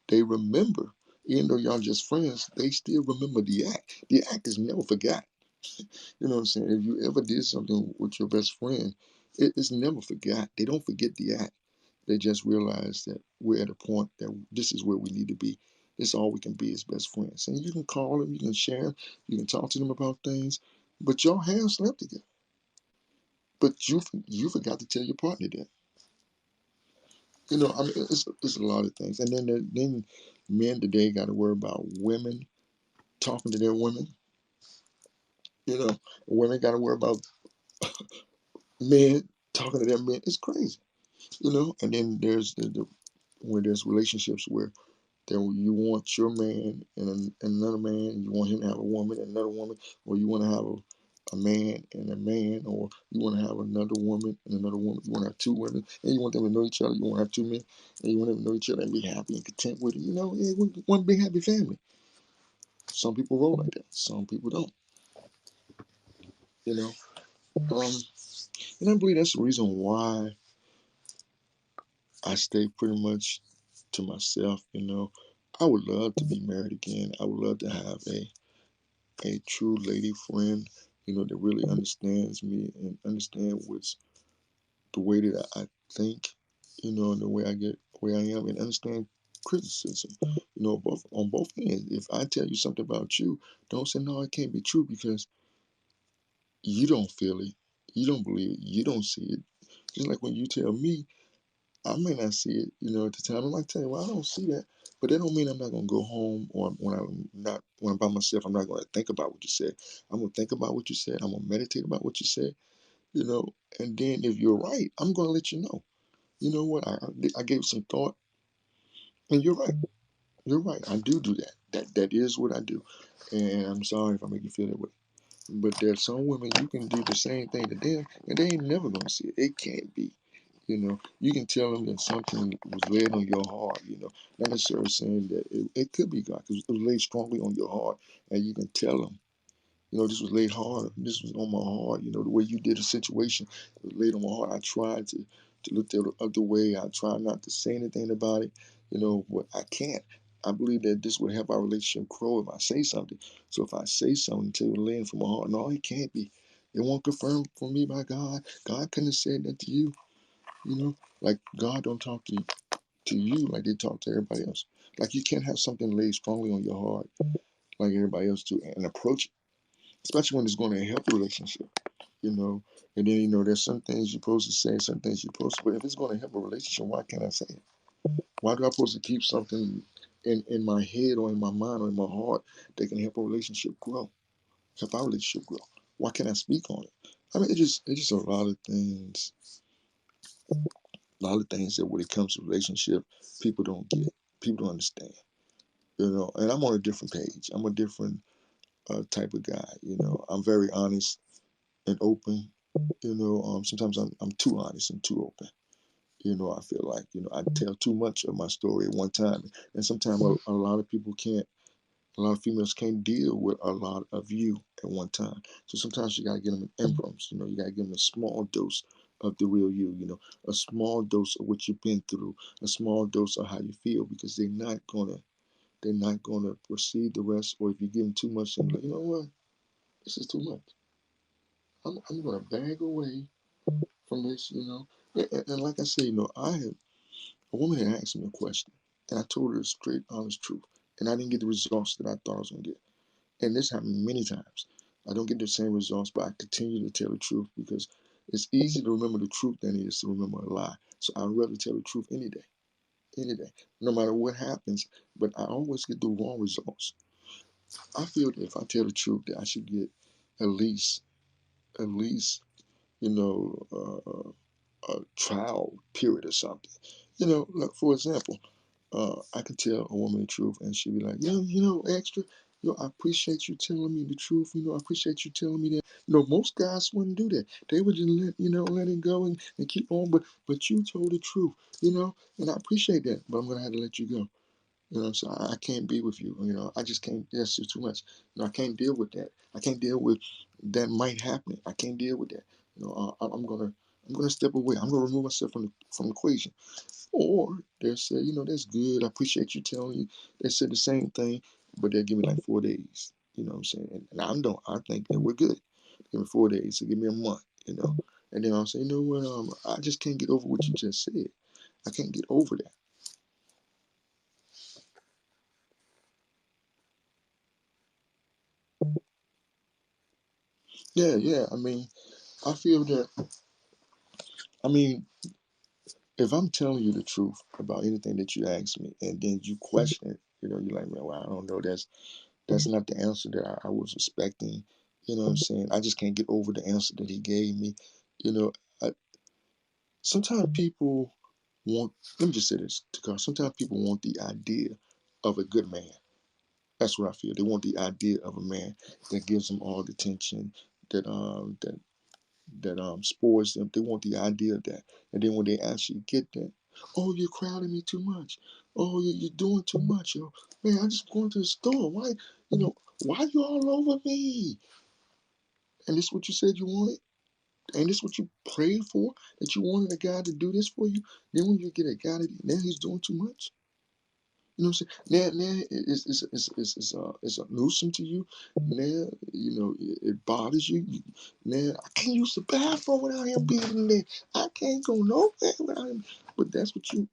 [SPEAKER 1] they remember. Even though y'all just friends, they still remember the act. The act is never forgot. You know what I'm saying? If you ever did something with your best friend, it's never forgot. They don't forget the act. They just realize that we're at a point that this is where we need to be. That's all we can be as best friends. And you can call them, you can share them, you can talk to them about things, but y'all have slept together. But you forgot to tell your partner that. I mean, it's a lot of things. And then men today got to worry about women talking to their women. Women got to worry about men talking to their men. It's crazy. And then there's where there's relationships where then you want your man and another man, and you want him to have a woman and another woman, or you want to have a man and a man, or you want to have another woman and another woman. You want to have two women, and you want them to know each other. You want to have two men, and you want them to know each other and be happy and content with it. One big happy family. Some people roll like that. Some people don't. You know, um, and I believe that's the reason why I stay pretty much to myself. I would love to be married again. I would love to have a true lady friend, that really understands me and understand what's the way that I think, and the way I get where I am, and understand criticism, both on both ends. If I tell you something about you, don't say no, it can't be true because you don't feel it, you don't believe it, you don't see it. Just like when you tell me, I may not see it, at the time. I might tell you, well, I don't see that. But that don't mean I'm not gonna go home, or when I'm by myself, I'm not gonna think about what you said. I'm gonna think about what you said. I'm gonna meditate about what you said, you know. And then if you're right, I'm gonna let you know. You know what? I gave some thought, and you're right. You're right. I do that. That is what I do. And I'm sorry if I make you feel that way. But there's some women you can do the same thing to them, and they ain't never gonna see it. It can't be. You can tell them that something was laid on your heart. Not necessarily saying that it could be God, because it was laid strongly on your heart, and you can tell them, this was laid hard. This was on my heart. The way you did a situation was laid on my heart. I tried to look the other way. I tried not to say anything about it. But I can't. I believe that this would help our relationship grow if I say something. So if I say something to you laying from my heart, no, it can't be. It won't confirm for me by God. God couldn't have said that to you. Like God don't talk to you like they talk to everybody else. Like you can't have something laid strongly on your heart like everybody else do and approach it, especially when it's going to help the relationship. And then there's some things you're supposed to say, some things you're supposed to. But if it's going to help a relationship, why can't I say it? Why do I supposed to keep something in my head or in my mind or in my heart that can help a relationship grow, help our relationship grow? Why can't I speak on it? I mean, it's just a lot of things that when it comes to relationship, people don't get, people don't understand. And I'm on a different page. I'm a different type of guy. I'm very honest and open. Sometimes I'm too honest and too open. I feel like I tell too much of my story at one time, and sometimes a lot of people can't. A lot of females can't deal with a lot of you at one time. So sometimes you gotta get them in ingrams. You gotta give them a small dose of the real you. A small dose of what you've been through, a small dose of how you feel, because they're not gonna proceed the rest. Or if you give them too much, they're like, you know what, this is too much. I'm gonna bag away from this. And like I say, a woman had asked me a question, and I told her the straight, honest truth, and I didn't get the results that I thought I was gonna get. And this happened many times. I don't get the same results, but I continue to tell the truth because it's easier to remember the truth than it is to remember a lie. So I'd rather tell the truth any day, no matter what happens. But I always get the wrong results. I feel that if I tell the truth, that I should get at least, at least, you know, a trial period or something. Like for example, I can tell a woman the truth, and she'll be like, extra. I appreciate you telling me the truth. I appreciate you telling me that. Most guys wouldn't do that. They would just let it go and keep on. But you told the truth. And I appreciate that. But I'm gonna have to let you go. So I can't be with you. I just can't. That's just too much. I can't deal with that. I can't deal with that might happen. I can't deal with that. I'm gonna step away. I'm gonna remove myself from the equation. Or they'll say, that's good. I appreciate you telling you. They said the same thing, but they'll give me like 4 days. You know what I'm saying? And I think that we're good. Give me 4 days. So give me a month. And then I'll say, you know what? I just can't get over what you just said. I can't get over that. Yeah, yeah. I mean, I feel that. I mean, if I'm telling you the truth about anything that you ask me, and then you question it, you're like, man, well, I don't know. That's not the answer that I was expecting. You know what I'm saying? I just can't get over the answer that he gave me. You know, I, sometimes people want. Let me just say this, because sometimes people want the idea of a good man. That's what I feel. They want the idea of a man that gives them all the attention, that spoils them. They want the idea of that, and then when they actually get that, oh, you're crowding me too much. Oh, you're doing too much. Oh, man, I just going to the store. Why, why you all over me? And this what you said you wanted, and this what you prayed for, that you wanted a guy to do this for you. Then when you get a guy that now he's doing too much. You know what I'm saying? Now it's a nuisance to you. Now it bothers you. Now I can't use the bathroom without him being in there. I can't go nowhere without him. But that's what you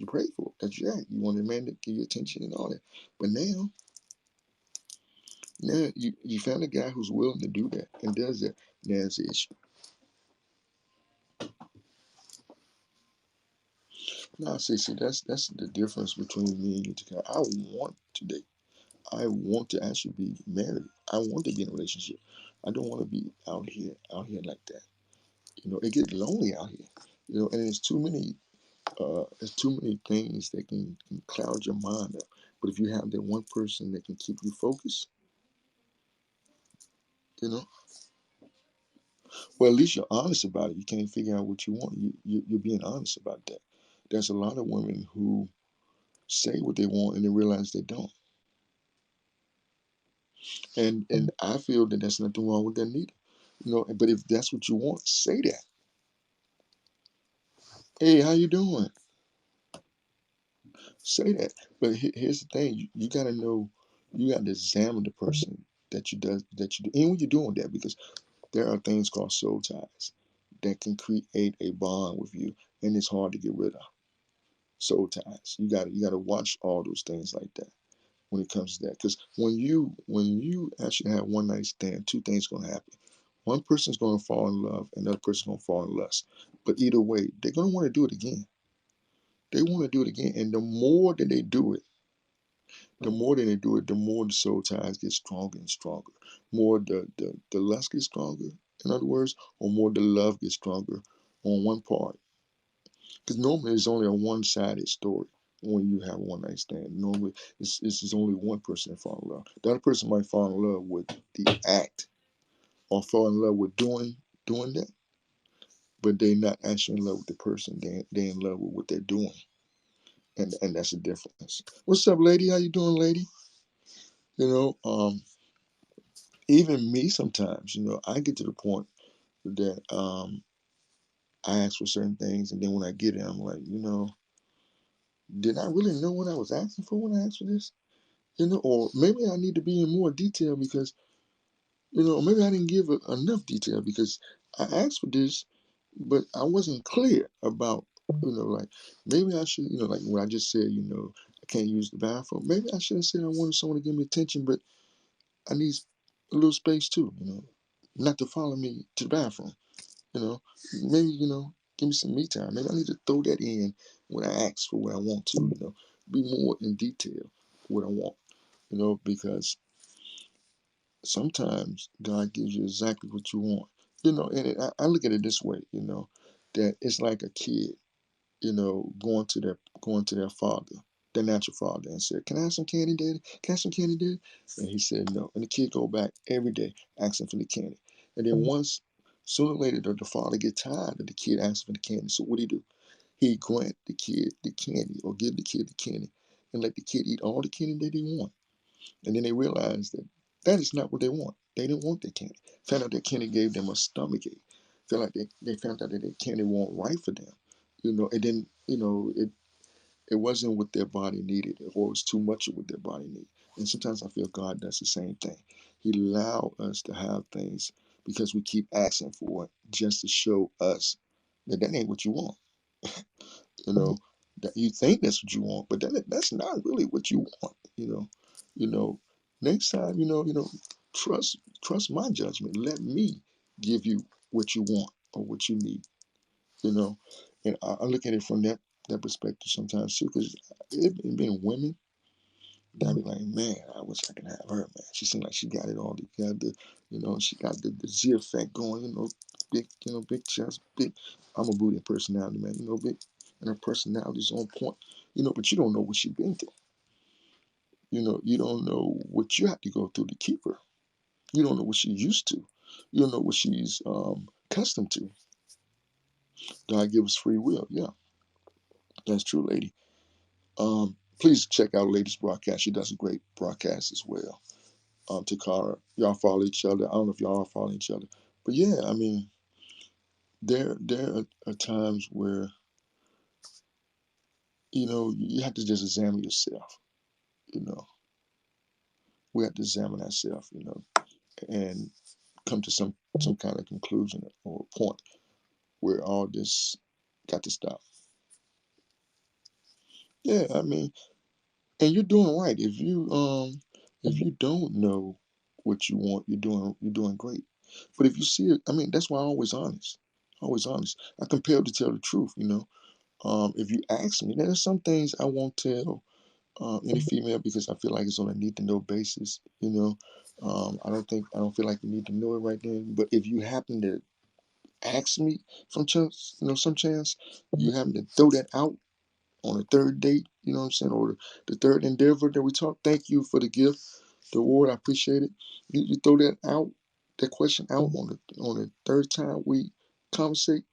[SPEAKER 1] pray for. That's your act. You want a man to give you attention and all that. But now you found a guy who's willing to do that and does that. Now it's the issue. Now see that's the difference between me and you. I want to date. I want to actually be married. I want to be in a relationship. I don't want to be out here like that. It gets lonely out here. And there's too many things that can cloud your mind up. But if you have that one person that can keep you focused, you know, well, at least you're honest about it. You can't figure out what you want. You're being honest about that. There's a lot of women who say what they want and they realize they don't. And I feel that there's nothing wrong with that neither. But if that's what you want, say that. Hey, how you doing? Say that. But here's the thing: you got to know, you got to examine the person that you do, and when you're doing that, because there are things called soul ties that can create a bond with you, and it's hard to get rid of soul ties. You got to watch all those things like that when it comes to that, because when you actually have one night stand, two things gonna happen. One person's gonna fall in love, another person's gonna fall in lust. But either way, they're gonna want to do it again. They want to do it again, and the more that they do it, the more the soul ties get stronger and stronger. More the lust gets stronger, in other words, or more the love gets stronger on one part. Because normally it's only a one-sided story when you have a one night stand. Normally it's just only one person that fall in love. The other person might fall in love with the act or fall in love with doing that, but they're not actually in love with the person. They in love with what they're doing, and that's the difference. What's up, lady? How you doing, lady? You know, even me sometimes, I get to the point that I ask for certain things, and then when I get it, I'm like, did I really know what I was asking for when I asked for this? Or maybe I need to be in more detail because, or maybe I didn't give enough detail because I asked for this, but I wasn't clear about, like maybe I should, like when I just said, I can't use the bathroom. Maybe I should have said I wanted someone to give me attention, but I need a little space too, not to follow me to the bathroom. You know, maybe give me some me time. Maybe I need to throw that in when I ask for what I want to. Be more in detail what I want. Because sometimes God gives you exactly what you want. And I look at it this way. That it's like a kid. Going to their father, their natural father, and said, "Can I have some candy, Daddy? Can I have some candy, Daddy?" And he said no. And the kid go back every day asking for the candy. And then once, sooner or later, the father get tired of the kid asking for the candy. So what do? He grant the kid the candy or give the kid the candy and let the kid eat all the candy that they want. And then they realize that that is not what they want. They didn't want that candy. Found out that candy gave them a stomach ache. Felt like they found out that that candy wasn't right for them. And then, it wasn't what their body needed, or it was too much of what their body needed. And sometimes I feel God does the same thing. He allow us to have things because we keep asking for it just to show us that ain't what you want. You know, that you think that's what you want, but that's not really what you want. You know, next time, trust my judgment. Let me give you what you want or what you need. You know, and I look at it from that perspective sometimes too, because it being women, that be like, man, I wish I could have her, man. She seemed like she got it all together. She got the Z effect going. Big, big chest, big. I'm a booty personality, man. Big, and her personality's on point. But you don't know what she's been through. You don't know what you have to go through to keep her. You don't know what she's used to. You don't know what she's accustomed to. God give us free will. Yeah, that's true, lady. Please check out Lady's broadcast. She does a great broadcast as well. Takara, y'all follow each other. I don't know if y'all are following each other, but yeah, I mean, there are times where you have to just examine yourself. You know, we have to examine ourselves. And come to some kind of conclusion or point where all this got to stop. Yeah, I mean, and you're doing right. If you don't know what you want, you're doing great. But if you see it, I mean, that's why I'm always honest. Always honest. I compelled to tell the truth. If you ask me, there's some things I won't tell any female because I feel like it's on a need to know basis. I don't feel like you need to know it right then. But if you happen to ask me from chance, some chance, you happen to throw that out on the third date, you know what I'm saying, or the third endeavor that we talk. Thank you for the gift, the award. I appreciate it. You throw that out, that question out on the third time we conversate.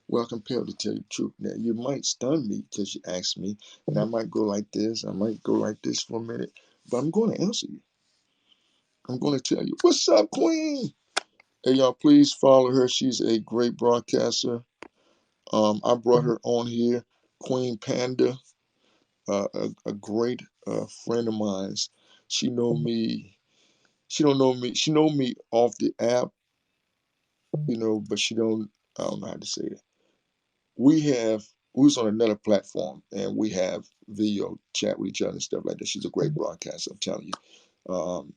[SPEAKER 1] Well, I'm compelled to tell you the truth. Now, you might stun me because you asked me, and I might go like this. I might go like this for a minute, but I'm going to answer you. I'm going to tell you, what's up, Queen? Hey, y'all, please follow her. She's a great broadcaster. I brought her on here, Queen Panda, a great friend of mine's. She know me. She don't know me. She know me off the app, but she don't. I don't know how to say it. We was on another platform, and we have video chat with each other and stuff like that. She's a great broadcaster. I'm telling you.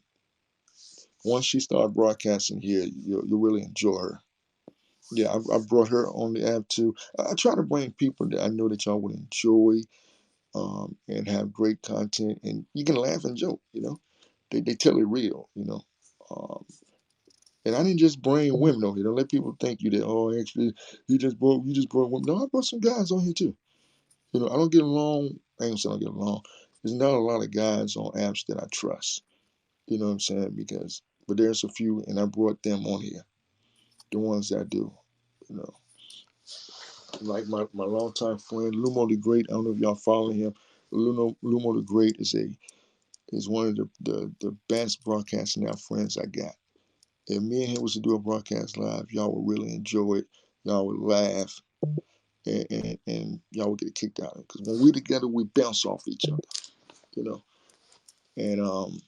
[SPEAKER 1] Once she started broadcasting here, you'll really enjoy her. Yeah, I brought her on the app too. I try to bring people that I know that y'all would enjoy, and have great content, and you can laugh and joke. They tell it real. Um, and I didn't just bring women on here. Don't let people think you that, oh, actually you just brought women. No, I brought some guys on here too. I don't get along. I ain't saying I don't get along. There's not a lot of guys on apps that I trust. You know what I'm saying? But there's a few, and I brought them on here. The ones that I do. You know, like my longtime friend Lumo the Great. I don't know if y'all follow him. Lumo the Great is one of the best broadcasting now friends I got. If me and him was to do a broadcast live, y'all would really enjoy it. Y'all would laugh, and y'all would get kicked out. Because when we together, we bounce off each other, you know. And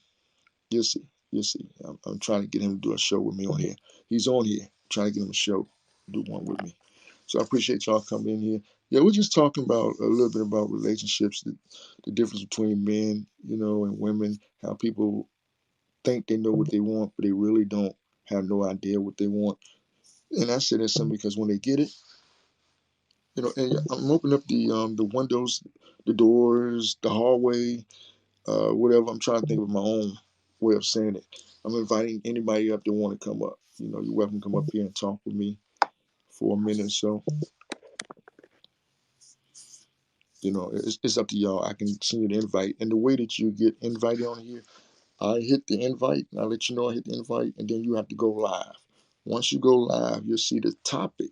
[SPEAKER 1] you'll see, you'll see. I'm trying to get him to do a show with me on here. He's on here. Trying to get him a show, do one with me. So I appreciate y'all coming in here. Yeah, we're just talking about a little bit about relationships, the difference between men, and women, how people think they know what they want, but they really don't have no idea what they want. And I say that something because when they get it, and I'm opening up the windows, the doors, the hallway, whatever. I'm trying to think of my own way of saying it. I'm inviting anybody up that want to come up. You're welcome to come up here and talk with me for a minute or so. It's up to y'all. I can send you the invite, and the way that you get invited on here, I hit the invite, and I let you know I hit the invite, and then you have to go live. Once you go live, you'll see the topic.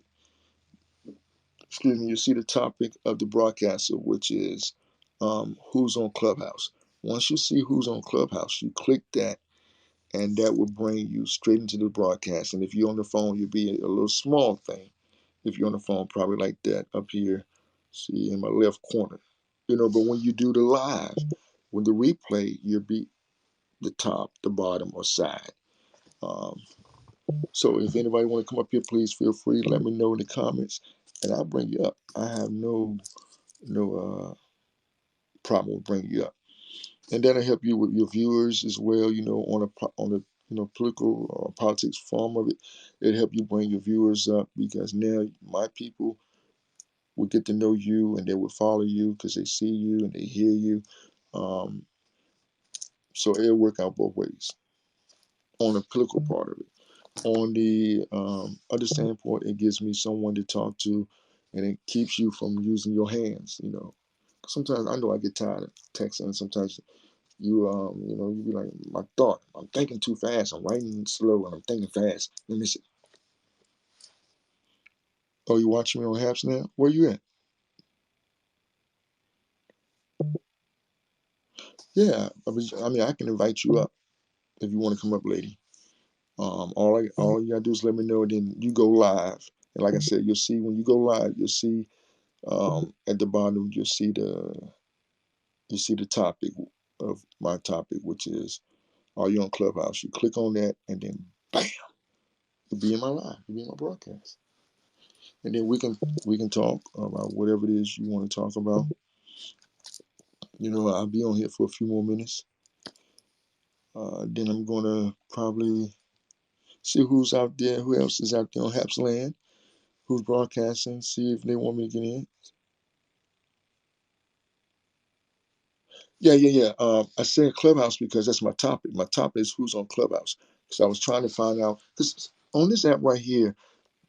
[SPEAKER 1] Excuse me. You see the topic of the broadcaster, which is who's on Clubhouse. Once you see who's on Clubhouse, you click that, and that will bring you straight into the broadcast. And if you're on the phone, you'll be a little small thing. If you're on the phone, probably like that up here, see in my left corner. But when you do the live, when the replay, you'll be the top, the bottom, or side. Um, so if anybody want to come up here, please feel free. Let me know in the comments, and I'll bring you up. I have no problem with bringing you up, and that'll help you with your viewers as well. On political politics form of it. It help you bring your viewers up because now my people will get to know you and they will follow you because they see you and they hear you. Um, so it'll work out both ways on the political part of it. On the other standpoint, it gives me someone to talk to, and it keeps you from using your hands. Sometimes I know I get tired of texting. Sometimes you be like, my thought, I'm thinking too fast. I'm writing slow, and I'm thinking fast. Let me see. Oh, you watching me on Haps now? Where you at? Yeah, I mean, I can invite you up if you want to come up, lady. All you gotta do is let me know. Then you go live, and like I said, you'll see when you go live. You'll see at the bottom. You see the topic of my topic, which is Are You on Clubhouse? You click on that, and then bam, you'll be in my live. You'll be in my broadcast, and then we can talk about whatever it is you want to talk about. I'll be on here for a few more minutes. Then I'm gonna probably see who's out there, who else is out there on Haps Land, who's broadcasting, see if they want me to get in. Yeah, yeah, yeah. I said Clubhouse because that's my topic. My topic is who's on Clubhouse. So I was trying to find out because on this app right here,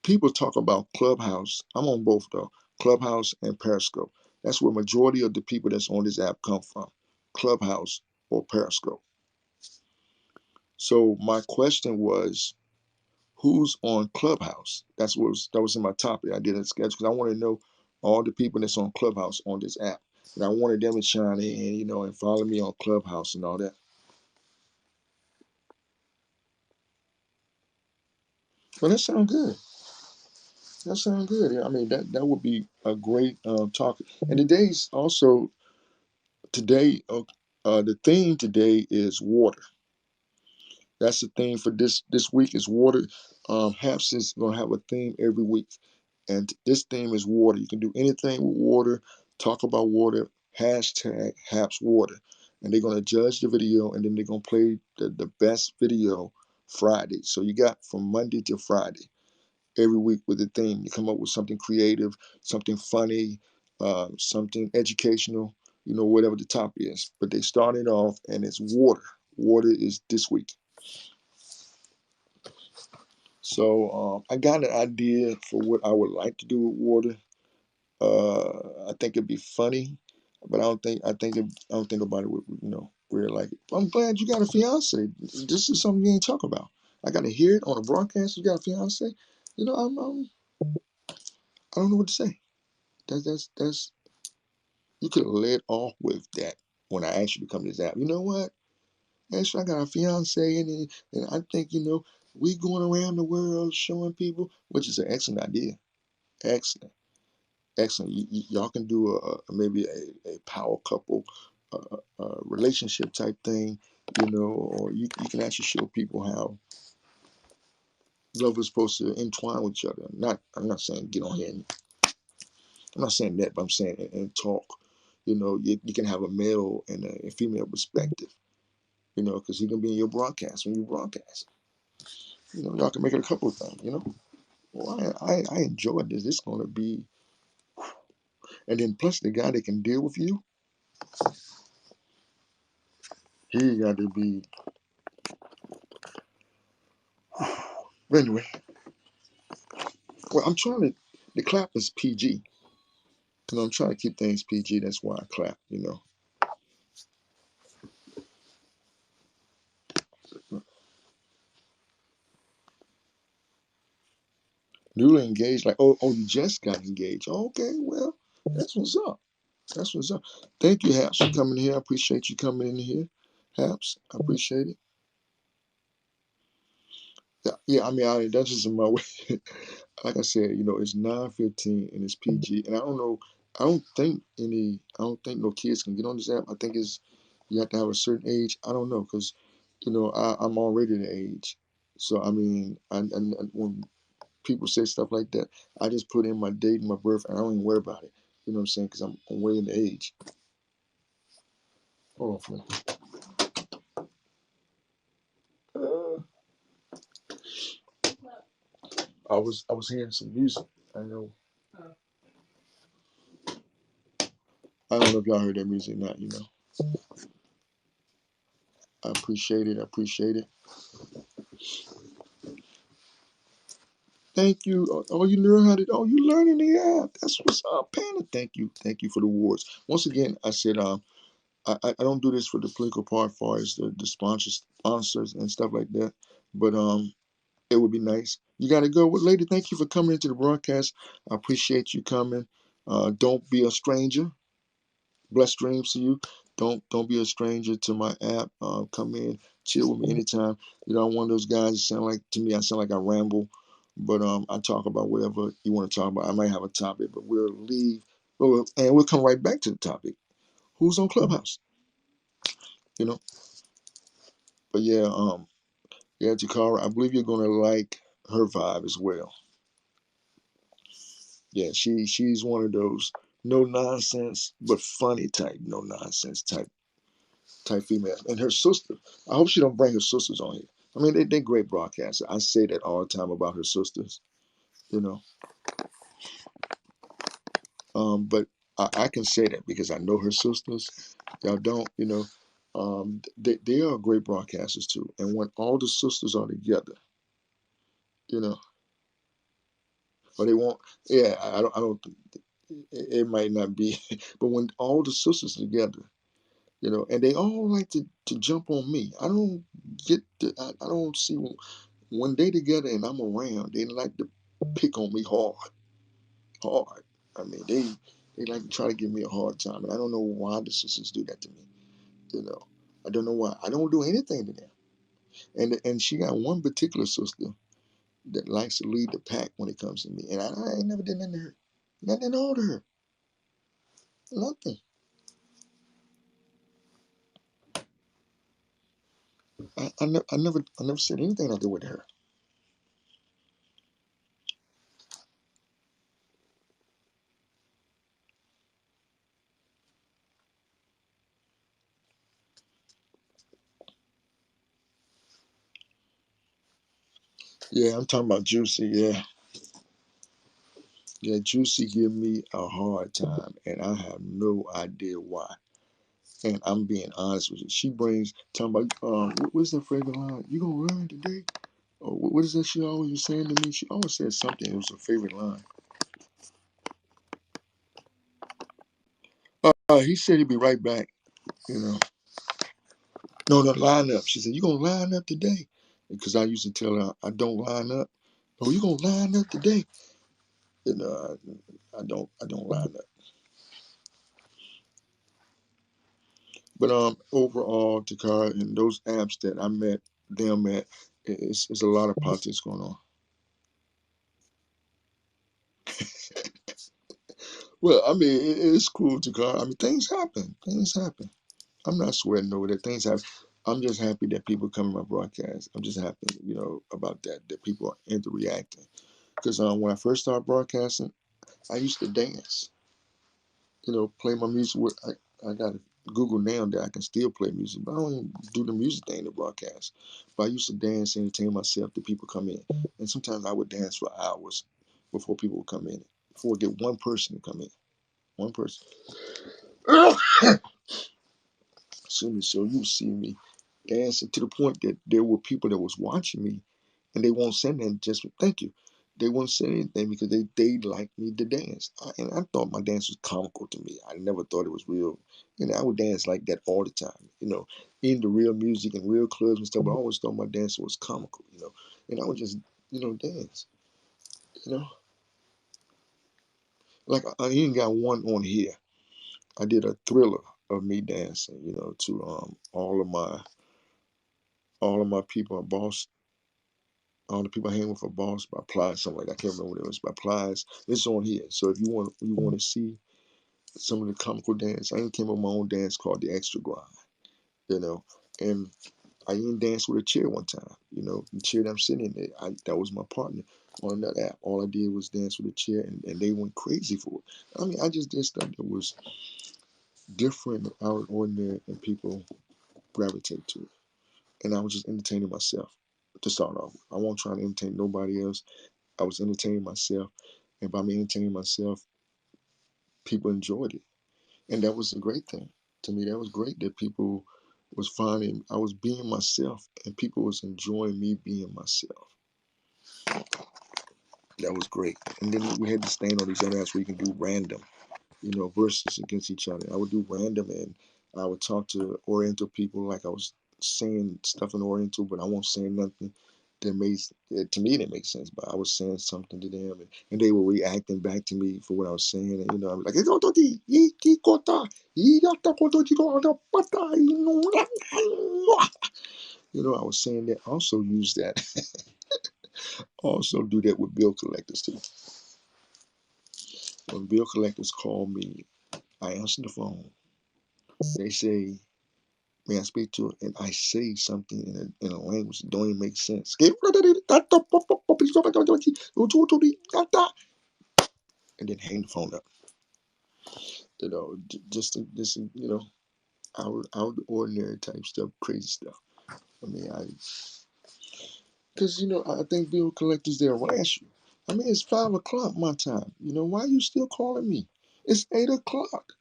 [SPEAKER 1] people talk about Clubhouse. I'm on both though, Clubhouse and Periscope. That's where majority of the people that's on this app come from, Clubhouse or Periscope. So my question was, who's on Clubhouse? That was in my topic. I did a sketch because I want to know all the people that's on Clubhouse on this app, and I wanted them to chime in, and follow me on Clubhouse and all that. Well, that sounds good. That sounds good. Yeah, I mean, that would be a great talk. And the theme today is water. That's the theme for this week is water. Haps is gonna have a theme every week, and this theme is water. You can do anything with water. Talk about water. Hashtag Haps Water, and they're gonna judge the video, and then they're gonna play the best video Friday. So you got from Monday to Friday every week with a theme. You come up with something creative, something funny, something educational, whatever the topic is. But they started off and it's water. Water is this week. So I got an idea for what I would like to do with water. I think it'd be funny, but I don't think nobody would, really like it. I'm glad you got a fiance. This is something you ain't talk about. I got to hear it on a broadcast. You got a fiance. I don't know what to say. That's you could have led off with that when I asked you to come to this app. You know what? Actually, I got a fiance, and I think we going around the world showing people, which is an excellent idea. Excellent, excellent. Y'all can do maybe a power couple, relationship type thing, or you can actually show people how love is supposed to entwine with each other. I'm not saying get on here and I'm not saying that, but I'm saying and talk. You can have a male and a female perspective. Because he can be in your broadcast when you broadcast. Y'all can make it a couple of things. Well, I enjoyed this. This is gonna be, and then plus the guy that can deal with you, he got to be. But anyway, well, I'm trying to. The clap is PG. I'm trying to keep things PG. That's why I clap. Newly engaged, like oh, you just got engaged. Okay, well, that's what's up. That's what's up. Thank you, Haps, for coming here. I appreciate you coming in here, Haps. I appreciate it. Yeah, yeah. I mean, that's just in my way. Like I said, it's 9:15 and it's PG, and I don't know. I don't think no kids can get on this app. I think you have to have a certain age. I don't know because, I'm already the age. So I mean, and when people say stuff like that, I just put in my date and my birth, and I don't even worry about it. You know what I'm saying? Because I'm way in the age. Hold on for a minute. I was hearing some music. I know. I don't know if y'all heard that music or not. I appreciate it. I appreciate it. Thank you. Oh, you learn how to. Oh, you learning the app. That's what's up, Panda. Thank you. Thank you for the awards. Once again, I said I don't do this for the political part, as far as the sponsors and stuff like that. But it would be nice. You got to go. Well, lady, thank you for coming into the broadcast. I appreciate you coming. Don't be a stranger. Blessed dreams to you. Don't be a stranger to my app. Come in, chill with me anytime. I'm one of those guys that sound like, to me, I sound like I ramble, but I talk about whatever you want to talk about. I might have a topic, but we'll leave. And we'll come right back to the topic. Who's on Clubhouse? You know. But yeah, Takara, I believe you're gonna like her vibe as well. Yeah, she's one of those no nonsense but funny type, no nonsense type female. And her sister, I hope she don't bring her sisters on here. I mean, they're great broadcasters. I say that all the time about her sisters, you know. But I can say that because I know her sisters. Y'all don't, they are great broadcasters too. And when all the sisters are together, you know, or they won't, yeah, I don't, it might not be, but when all the sisters together, and they all like to jump on me. I don't I don't see when they together and I'm around, they like to pick on me hard. I mean, they like to try to give me a hard time, and I don't know why the sisters do that to me. You know, I don't know why. I don't do anything to them. And she got one particular sister that likes to lead the pack when it comes to me, and I ain't never did nothing to her, nothing at all to her, nothing. I never said anything like that with her. Yeah, I'm talking about Juicy. Yeah, yeah, Juicy give me a hard time, and I have no idea why. And I'm being honest with you. She brings talking about what's that favorite line? You gonna learn today? Or what is that she always was saying to me? She always said something. It was her favorite line. He said he'd be right back. You know, no, line up. She said, "You gonna line up today?" Because I used to tell her I don't line up. Oh, you gonna line up today? I don't line up. But overall, Takara, and those apps that I met them at, it's a lot of politics going on. Well, I mean, it's cool, Takara. I mean, things happen. Things happen. I'm not sweating over that. Things happen. I'm just happy that people come to my broadcast. I'm just happy, about that people are interacting. Because when I first started broadcasting, I used to dance. Play my music. I got Google now that I can still play music, but I don't even do the music thing to broadcast. But I used to dance, entertain myself. The people come in, and sometimes I would dance for hours before people would come in. Before I get one person to come in, one person. Excuse me. So you see me dancing to the point that there were people that was watching me, and they won't say nothing. Just thank you. They won't say anything because they like me to dance. And I thought my dance was comical to me. I never thought it was real. I would dance like that all the time. In the real music and real clubs and stuff. But I always thought my dance was comical. And I would just dance. You know, like I even got one on here. I did a thriller of me dancing. To all of my people are boss. All the people I hang with are boss by Plies, something like that. I can't remember what it was by Plies. It's on here. So if you want to see some of the comical dance, I even came up with my own dance called the extra grind. And I even danced with a chair one time. The chair that I'm sitting in, that was my partner on that app. All I did was dance with a chair, and they went crazy for it. I mean, I just did stuff that was different, out of ordinary, and people gravitate to it. And I was just entertaining myself to start off with. I won't try to entertain nobody else. I was entertaining myself, and by me entertaining myself, people enjoyed it, and that was a great thing to me. That was great that people was finding I was being myself, and people was enjoying me being myself. That was great. And then we had to stand on these other apps where you can do random, verses against each other. I would do random, and I would talk to Oriental people like I was saying stuff in Oriental, but I won't say nothing that makes to me that makes sense. But I was saying something to them, and they were reacting back to me for what I was saying. And I'm like, I was saying that. Also use that. Also do that with bill collectors too. When bill collectors call me, I answer the phone. They say, may I speak to it? And I say something in a language that don't even make sense. And then hang the phone up. Just out of the ordinary type stuff, crazy stuff. I mean, because I think bill collectors they'll harass you. I mean, it's 5 o'clock my time. Why are you still calling me? It's 8 o'clock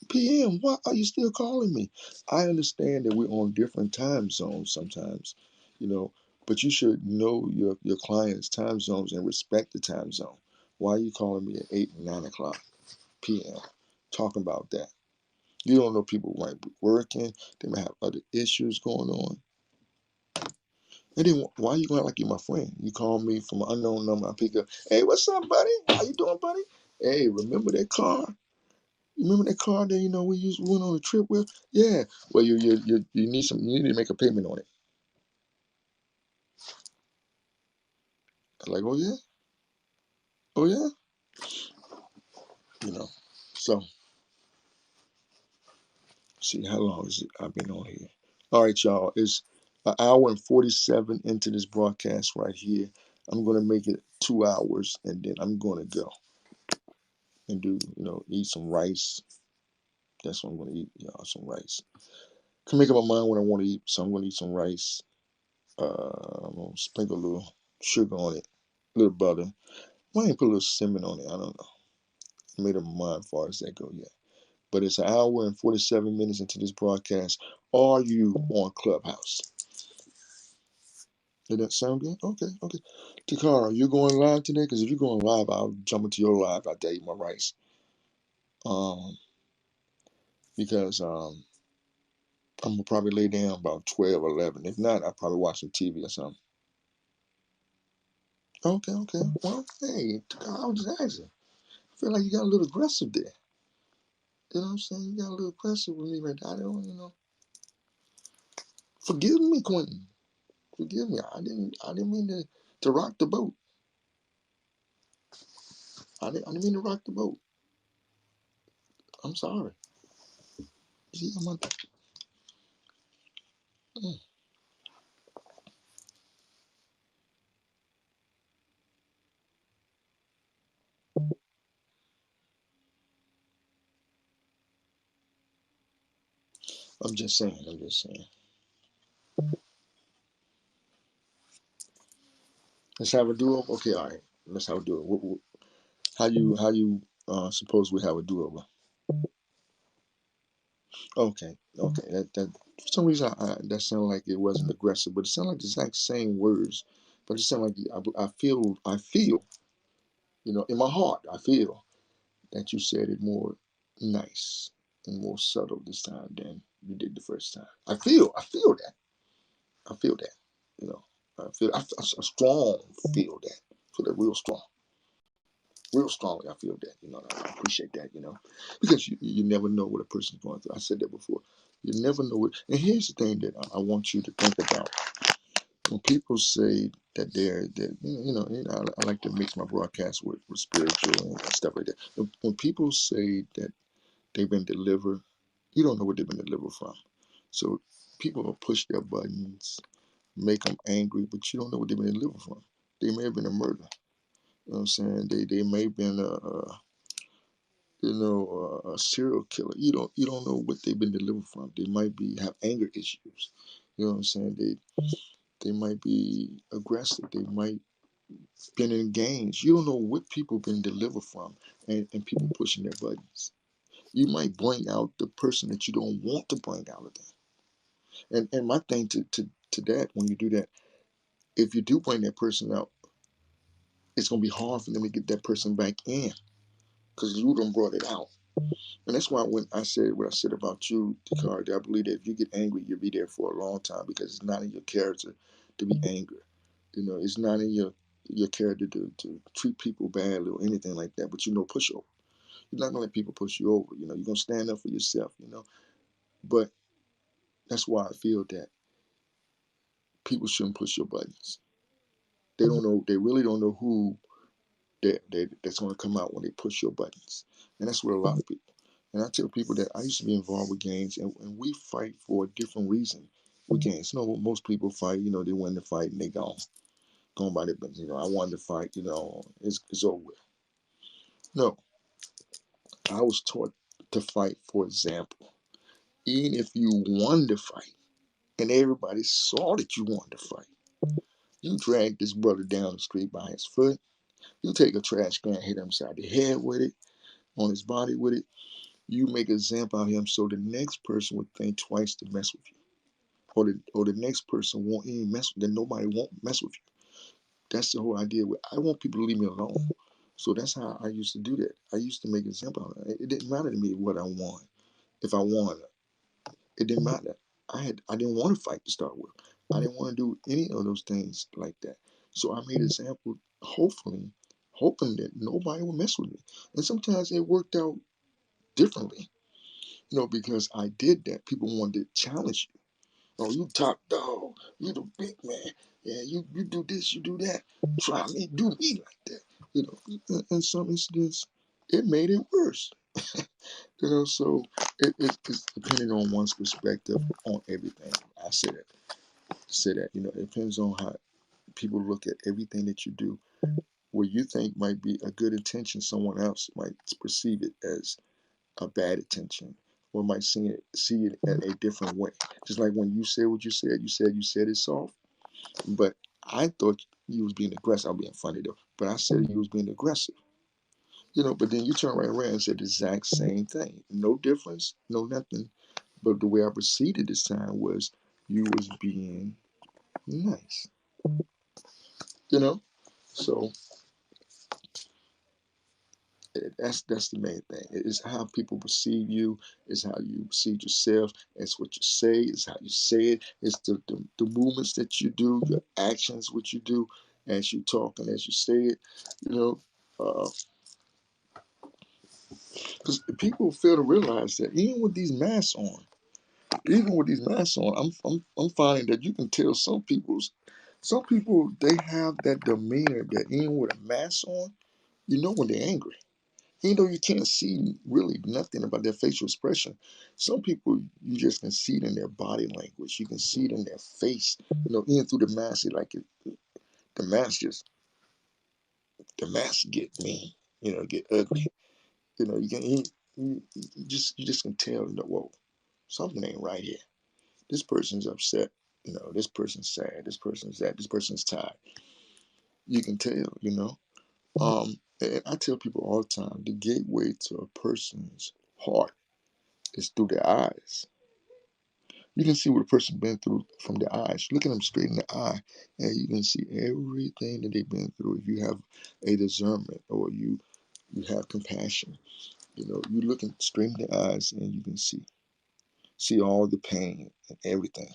[SPEAKER 1] p.m. Why are you still calling me? I understand that we're on different time zones sometimes, you know, but you should know your client's time zones and respect the time zone. Why are you calling me at 8 and 9 o'clock p.m. talking about that? You don't know people might be working, they might have other issues going on. And then why are you going like you're my friend? You call me from an unknown number, I pick up, hey, what's up, buddy? How you doing, buddy? Hey, remember that car? You remember that car that we went on a trip with? Yeah. Well, you need to make a payment on it. I'm like, oh yeah, oh yeah. You know. So see how long is it? I've been on here. All right, y'all. It's an hour and 47 into this broadcast right here. I'm gonna make it 2 hours, and then I'm gonna go and do eat some rice. That's what I'm gonna eat, y'all. Some rice. Can make up my mind what I want to eat, so I'm gonna eat some rice. I'm gonna sprinkle a little sugar on it, a little butter. Might even put a little cinnamon on it. I don't know. I made up my mind as far as that go yet. But it's an hour and 47 minutes into this broadcast. Are you on Clubhouse? Did that sound good? Okay, okay. Takara, you going live today? Because if you're going live, I'll jump into your live. I'll tell you my rice. Um, because I'm gonna probably lay down about 12 or 11. If not, I'll probably watch some TV or something. Okay, okay. Well, hey, Takara, I was just asking. I feel like you got a little aggressive there. You know what I'm saying? You got a little aggressive with me right now. I don't. Forgive me, Quentin. Forgive me. I didn't mean to rock the boat. I didn't mean to rock the boat. I'm sorry. See, mm, I'm just saying. I'm just saying. Let's have a duo. Okay, all right. Let's have a duo. How you suppose we have a duo? Okay, okay. That for some reason that sounded like it wasn't aggressive, but it sounded like the exact same words. But it sounded like I feel, in my heart, I feel that you said it more nice and more subtle this time than you did the first time. I feel that. I feel that. You know, I strong feel that. Feel that real strongly. I feel that. I appreciate that. Because you never know what a person's going through. I said that before. You never know what. And here's the thing that I want you to think about. When people say that I like to mix my broadcast with spiritual and stuff like that. When people say that they've been delivered, you don't know what they've been delivered from. So people will push their buttons, make them angry, but you don't know what they've been delivered from. They may have been a murder. You know what I'm saying? They may have been a serial killer. You don't know what they've been delivered from. They might have anger issues. You know what I'm saying? They might be aggressive. They might been in gangs. You don't know what people been delivered from, and people pushing their buttons. You might bring out the person that you don't want to bring out of them. And my thing to that, when you do that, if you do bring that person out, it's gonna be hard for them to get that person back in because you done brought it out. And that's why when I said what I said about you, Descartes, I believe that if you get angry, you'll be there for a long time because it's not in your character to be angry. You know, it's not in your character to treat people badly or anything like that. But pushover. You're not gonna let people push you over. You're gonna stand up for yourself. But that's why I feel that people shouldn't push your buttons. They don't know. They really don't know who that's gonna come out when they push your buttons. And that's what a lot of people. And I tell people that I used to be involved with gangs, and we fight for a different reason with gangs. Most people fight. They win the fight and they gone by their business. I wanted to fight. It's over with. No, I was taught to fight for example. Even if you wanted to fight, and everybody saw that you wanted to fight, you drag this brother down the street by his foot. You take a trash can, hit him side the head with it, on his body with it. You make an example of him so the next person would think twice to mess with you. Or the next person won't even mess with, then nobody won't mess with you. That's the whole idea. I want people to leave me alone. So that's how I used to do that. I used to make an example of it. It didn't matter to me what I won. If I won, it didn't matter. I didn't want to fight to start with. I didn't want to do any of those things like that. So I made an example, hoping that nobody would mess with me. And sometimes it worked out differently, because I did that. People wanted to challenge you. Oh, you top dog. You the big man. Yeah, you do this, you do that. Try me, do me like that. In some incidents, it made it worse. So it's depending on one's perspective on everything. I say that, it depends on how people look at everything that you do. What you think might be a good intention, someone else might perceive it as a bad intention, or might see it in a different way. Just like when you said what you said it soft, but I thought you was being aggressive. I'm being funny though, but I said you was being aggressive. But then you turn right around and said the exact same thing. No difference, no nothing. But the way I proceeded this time was you was being nice. You know? So that's the main thing. It's how people perceive you. It's how you perceive yourself. It's what you say. It's how you say it. It's the movements that you do, your actions, what you do as you talk and as you say it. You know, because people fail to realize that even with these masks on, I'm finding that you can tell some people they have that demeanor that even with a mask on, when they're angry. Even though you can't see really nothing about their facial expression, some people you just can see it in their body language. You can see it in their face. Even through the mask, the mask just the mask get mean. Get ugly. You can you just can tell. Whoa, something ain't right here. This person's upset. This person's sad. This person's that. This person's tired. You can tell. And I tell people all the time, the gateway to a person's heart is through their eyes. You can see what a person been through from their eyes. Look at them straight in the eye, and you can see everything that they've been through. If you have a discernment or you have compassion, you looking straight in the eyes, and you can see all the pain and everything.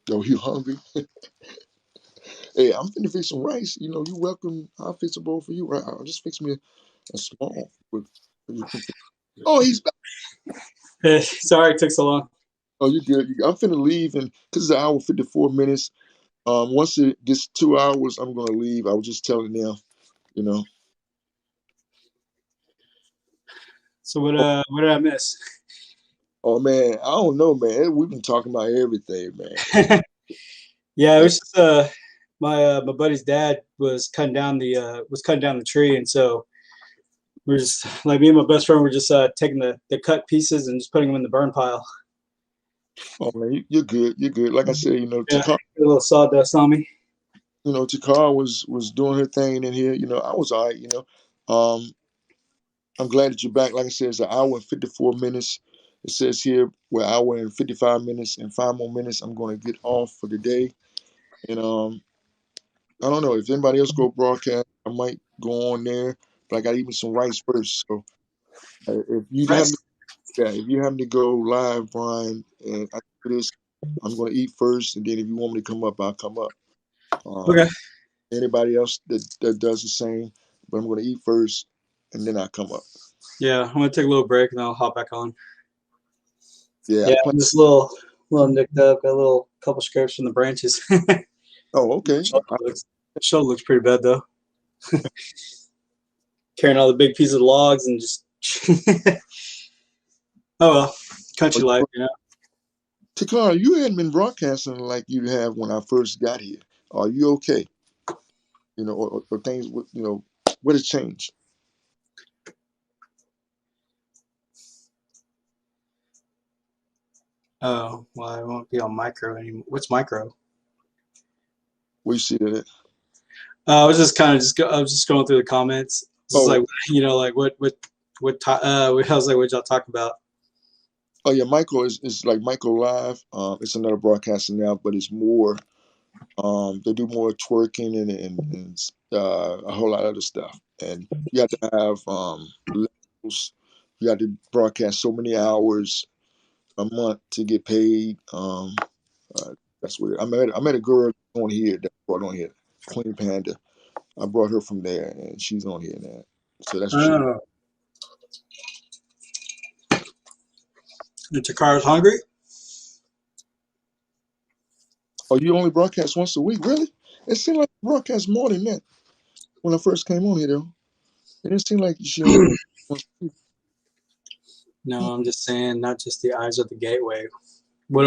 [SPEAKER 1] Oh, you hungry? Hey, I'm finna fix some rice. You welcome. I'll fix a bowl for you. Right? I'll just fix me a small. Oh, he's back.
[SPEAKER 2] Sorry it took so long.
[SPEAKER 1] Oh, you good? I'm finna leave, and because it's an hour 54 minutes. Once it gets 2 hours, I'm gonna leave. I was just telling them, you know.
[SPEAKER 2] So
[SPEAKER 1] Oh,
[SPEAKER 2] what did I miss?
[SPEAKER 1] oh, man, I don't know, man. We've been talking about everything, man.
[SPEAKER 2] Yeah, it
[SPEAKER 1] Uh,
[SPEAKER 2] was just my buddy's dad was cutting down the tree, and so we're just like me and my best friend were just taking the cut pieces and just putting them in the burn pile.
[SPEAKER 1] Oh man, you're good. You're good. Like I said,
[SPEAKER 2] Yeah, get a little sawdust on me.
[SPEAKER 1] Takar was doing her thing in here. I was all right. I'm glad that you're back. Like I said, it's an hour and 54 minutes. It says here we're an hour and 55 minutes and 5 more minutes. I'm going to get off for the day. And I don't know if anybody else go broadcast. I might go on there, but I got to eat me some rice first. So if you
[SPEAKER 2] Right.
[SPEAKER 1] happen, yeah, if you happen to go live, Brian, and I do this, I'm going to eat first, and then if you want me to come up, I'll come up.
[SPEAKER 2] Okay.
[SPEAKER 1] Anybody else that does the same, but I'm going to eat first, and then I come up.
[SPEAKER 2] Yeah, I'm gonna take a little break and I'll hop back on.
[SPEAKER 1] Yeah, I
[SPEAKER 2] Yeah,
[SPEAKER 1] plan.
[SPEAKER 2] I'm just a little nicked up. Got a little couple scrapes from the branches.
[SPEAKER 1] Oh, okay.
[SPEAKER 2] Shoulder looks pretty bad though. Carrying all the big pieces of logs and just oh well, country life, you know.
[SPEAKER 1] Takara, you hadn't been broadcasting like you have when I first got here. Are you okay? Or things, what has changed?
[SPEAKER 2] Oh well, I won't be on micro anymore. What's micro?
[SPEAKER 1] We see that.
[SPEAKER 2] I was just kind of I was just going through the comments. Just
[SPEAKER 1] Oh,
[SPEAKER 2] like like I was like, what y'all talk about?
[SPEAKER 1] oh yeah, Michael is like Michael Live. It's another broadcasting now, but it's more. They do more twerking and a whole lot of other stuff. And you have to have levels. You have to broadcast so many hours a month to get paid. Uh, that's weird. I met a girl on here that brought on here, Queen Panda. I brought her from there, and she's on here now. So that's what she.
[SPEAKER 2] Oh, and Takara's hungry.
[SPEAKER 1] Oh, you only broadcast once a week, really? It seemed like you broadcast more than that when I first came on here, though. It didn't seem like she only broadcast once a week.
[SPEAKER 2] No, I'm just saying, not just the eyes are the gateway. What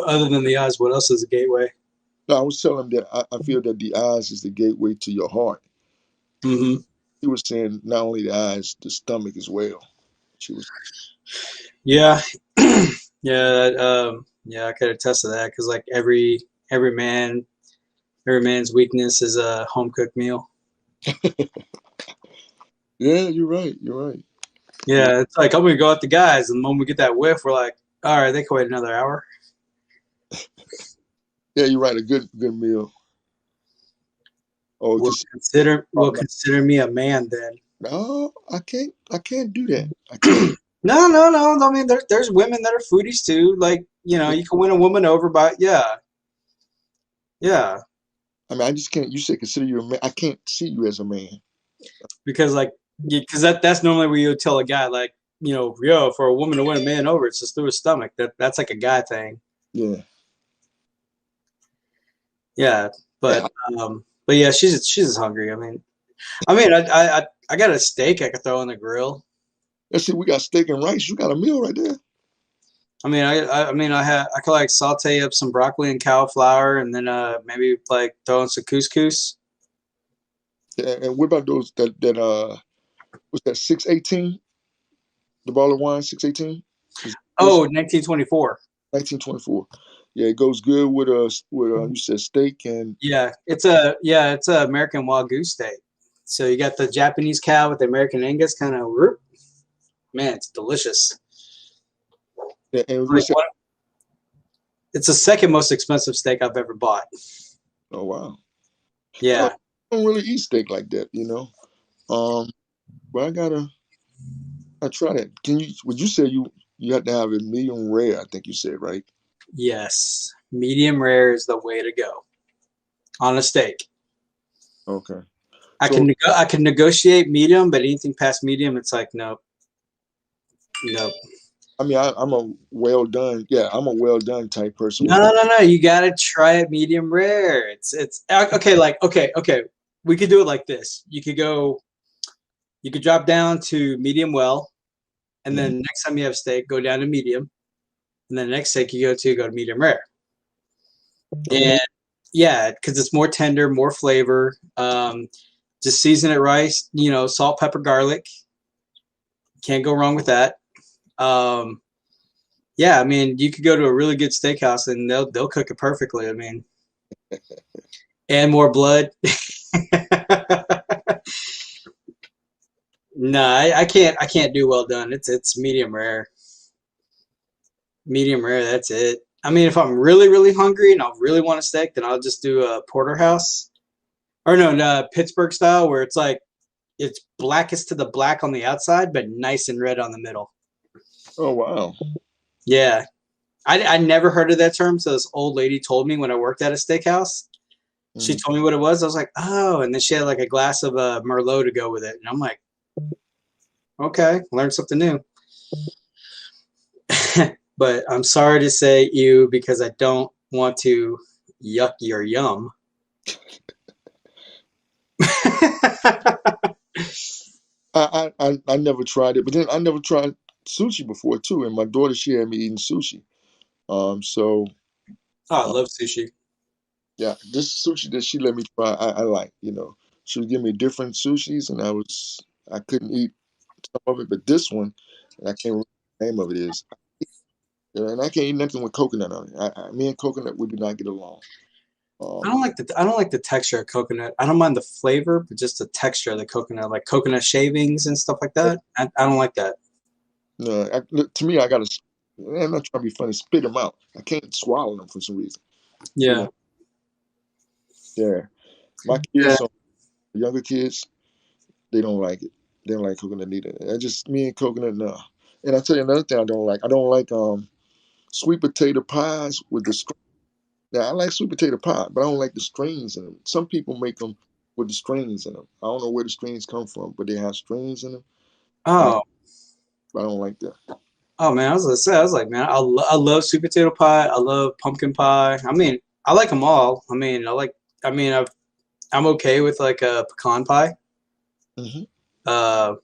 [SPEAKER 2] other than the eyes? What else is a gateway?
[SPEAKER 1] No, I was telling him that I feel that the eyes is the gateway to your heart.
[SPEAKER 2] Hmm.
[SPEAKER 1] He was saying not only the eyes, the stomach as well. She was.
[SPEAKER 2] Yeah, yeah, I could attest to that because like every man, every man's weakness is a home cooked meal.
[SPEAKER 1] Yeah, you're right. You're right. You're
[SPEAKER 2] Yeah, it's like I'm gonna go at the guys, and the moment we get that whiff, we're like, all right, they can wait another hour.
[SPEAKER 1] yeah, you're right. A good meal. Oh,
[SPEAKER 2] We'll
[SPEAKER 1] because
[SPEAKER 2] consider me a man then.
[SPEAKER 1] no, I can't do that. I can't.
[SPEAKER 2] No, no, no. I mean, there's women that are foodies too. Like, you can win a woman over by, yeah, yeah.
[SPEAKER 1] I mean, I just can't. You said consider you a man. I can't see you as a man.
[SPEAKER 2] Because like, because that's normally where you would tell a guy like, yo, for a woman to win a man over, it's just through his stomach. That's like a guy thing.
[SPEAKER 1] Yeah,
[SPEAKER 2] Yeah,
[SPEAKER 1] yeah.
[SPEAKER 2] but yeah, she's hungry. I got a steak I could throw on the grill.
[SPEAKER 1] Let's see. We got steak and rice. You got a meal right there.
[SPEAKER 2] I could like saute up some broccoli and cauliflower, and then maybe like throw in some couscous.
[SPEAKER 1] Yeah, and what about those that what's that 618? The bottle of wine 618 is good.
[SPEAKER 2] Oh, 1924.
[SPEAKER 1] 1924. Yeah, it goes good with you said steak and
[SPEAKER 2] It's a American Wagyu steak. So you got the Japanese cow with the American Angus kind of. Man, it's delicious.
[SPEAKER 1] and
[SPEAKER 2] Like
[SPEAKER 1] what's that?
[SPEAKER 2] what? It's the second most expensive steak I've ever bought.
[SPEAKER 1] Oh wow. I
[SPEAKER 2] Yeah.
[SPEAKER 1] don't really eat steak like that. Um, but I try that. Would you say you have to have it medium rare? I think you said right.
[SPEAKER 2] Yes. Medium rare is the way to go on a steak.
[SPEAKER 1] Okay.
[SPEAKER 2] I
[SPEAKER 1] So
[SPEAKER 2] can negotiate medium, but anything past medium, it's like nope, nope.
[SPEAKER 1] I mean, I'm a well done. Yeah, I'm a well done type person
[SPEAKER 2] No,
[SPEAKER 1] with
[SPEAKER 2] no,
[SPEAKER 1] that.
[SPEAKER 2] no, no. You gotta try it medium rare. It's okay. Like okay. We could do it like this. You could drop down to medium well, and
[SPEAKER 1] Mhm.
[SPEAKER 2] then next time you have steak, go down to medium, and then the next steak you go to medium rare.
[SPEAKER 1] Okay.
[SPEAKER 2] And yeah, because it's more tender, more flavor. Just season it right. Salt, pepper, garlic. Can't go wrong with that. Um, Yeah, I mean, you could go to a really good steakhouse and they'll cook it perfectly. I mean, and more blood. No, I can't do well done. It's medium rare. Medium rare, that's it. I mean, if I'm really, really hungry and I really want a steak, then I'll just do a porterhouse. Or no, Pittsburgh style, where it's like it's blackest to the black on the outside, but nice and red on the middle.
[SPEAKER 1] Oh wow.
[SPEAKER 2] Yeah. I never heard of that term. So this old lady told me when I worked at a steakhouse. She
[SPEAKER 1] Mm.
[SPEAKER 2] told me what it was. I was like, oh, and then she had like a glass of Merlot to go with it. And I'm like, okay, learned something new. But I'm sorry to say you because I don't want to yuck your yum.
[SPEAKER 1] I never tried it, but then I never tried sushi before too. And my daughter, she had me eating sushi. So
[SPEAKER 2] Oh, I
[SPEAKER 1] uh,
[SPEAKER 2] love sushi.
[SPEAKER 1] yeah, this sushi that she let me try, I like. You know, she would give me different sushis, and I couldn't eat some of it, but this one, and I can't remember what the name of it is. You know, and I can't eat nothing with coconut on it. Me and coconut, we do not get along. Um,
[SPEAKER 2] I don't like the texture of coconut. I don't mind the flavor, but just the texture of the coconut, like coconut shavings and stuff like that. I don't like that.
[SPEAKER 1] no, look, to me, I gotta. I'm not trying to be funny. Spit them out. I can't swallow them for some reason. You
[SPEAKER 2] Yeah.
[SPEAKER 1] know, yeah. My
[SPEAKER 2] Yeah.
[SPEAKER 1] kids, some younger kids, they don't like it. They don't like coconut neither. I just me and coconut, no. And I tell you another thing I don't like. I don't like sweet potato pies with the string. Now I like sweet potato pie, but I don't like the strings in them. Some people make them with the strings in them. I don't know where the strings come from, but they have strings in them. I
[SPEAKER 2] Oh,
[SPEAKER 1] I don't like that.
[SPEAKER 2] oh man, I was gonna say, I was like, man, I love sweet potato pie. I love pumpkin pie. I mean, I like them all. I mean, I'm okay with like a pecan pie.
[SPEAKER 1] Hmm.
[SPEAKER 2] Uh,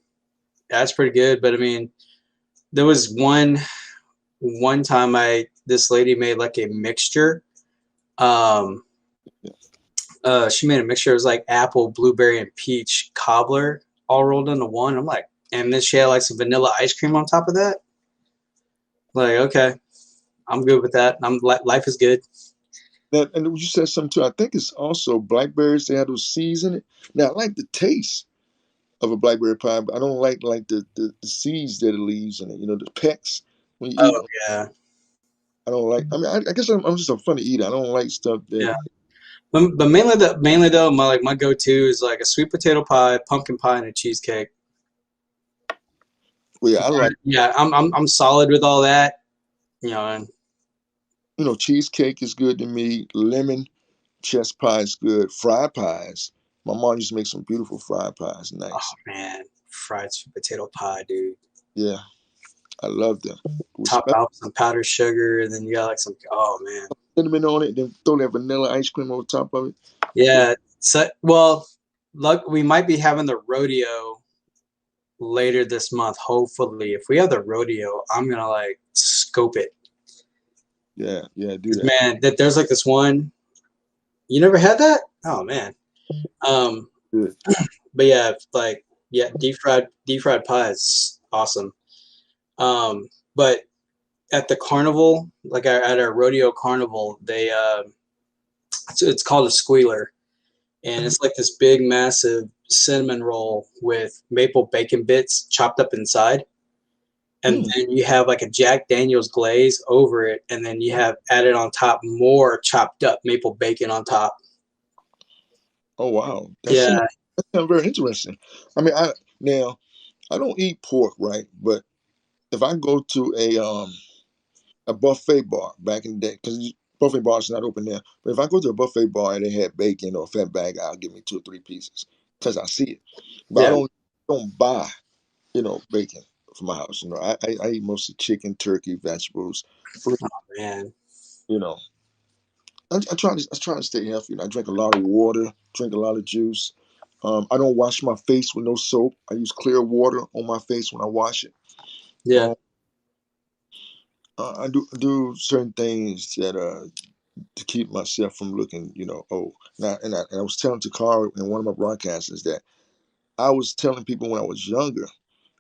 [SPEAKER 2] that's pretty good. But I mean, there was one time this lady made like a mixture. Um,
[SPEAKER 1] Yeah.
[SPEAKER 2] she made a mixture. It was like apple, blueberry, and peach cobbler all rolled into one. I'm like, and then she had like some vanilla ice cream on top of that. Like, okay, I'm good with that. Life is good.
[SPEAKER 1] Now, and you said something too. I think it's also blackberries. They have those seeds in it. Now I like the taste of a blackberry pie, but I don't like the seeds that it leaves in it. You know, the pecks when you eat
[SPEAKER 2] Oh
[SPEAKER 1] them.
[SPEAKER 2] yeah,
[SPEAKER 1] I don't like. I mean, I guess I'm just a funny eater. I don't like stuff that.
[SPEAKER 2] yeah. But mainly though, my go to is like a sweet potato pie, pumpkin pie, and a cheesecake.
[SPEAKER 1] Well, yeah, I like.
[SPEAKER 2] Yeah, I'm solid with all that. You know, and
[SPEAKER 1] You know, cheesecake is good to me. Lemon chess pie is good. Fried pies. My mom used to make some beautiful fried pies.
[SPEAKER 2] oh
[SPEAKER 1] Nice.
[SPEAKER 2] man, fried sweet potato pie, dude.
[SPEAKER 1] Yeah, I love them. With
[SPEAKER 2] Top out with some powdered sugar, and then you got like some. Oh man,
[SPEAKER 1] cinnamon on it, then throw that vanilla ice cream on top of it. Ooh,
[SPEAKER 2] yeah. So well, look, we might be having the rodeo later this month. Hopefully, if we have the rodeo, I'm gonna like scope it.
[SPEAKER 1] yeah, yeah, do
[SPEAKER 2] 'Cause,
[SPEAKER 1] that.
[SPEAKER 2] man, that there's like this one. You never had that? Oh man. Um,
[SPEAKER 1] Good.
[SPEAKER 2] but yeah, like yeah, deep fried pie is awesome. But at the carnival, like at our rodeo carnival, it's called a squealer, and it's like this big, massive cinnamon roll with maple bacon bits chopped up inside, and
[SPEAKER 1] Mm.
[SPEAKER 2] then you have like a Jack Daniel's glaze over it, and then you have added on top more chopped up maple bacon on top.
[SPEAKER 1] Oh wow,
[SPEAKER 2] Yeah,
[SPEAKER 1] that sounds very interesting. I mean, I now I don't eat pork, right? But if I go to a buffet bar back in the day, because buffet bars not open now, but if I go to a buffet bar and they had bacon or a fat bag, I'll give me 2 or 3 pieces because I see it. But I
[SPEAKER 2] yeah,
[SPEAKER 1] don't buy bacon for my house. You know, I eat mostly chicken, turkey, vegetables, fruit.
[SPEAKER 2] man,
[SPEAKER 1] You know, I try to stay healthy. I drink a lot of water, drink a lot of juice. I don't wash my face with no soap. I use clear water on my face when I wash it.
[SPEAKER 2] yeah,
[SPEAKER 1] Um, I do certain things that to keep myself from looking, old. Now, and I was telling Takara in one of my broadcasts that I was telling people when I was younger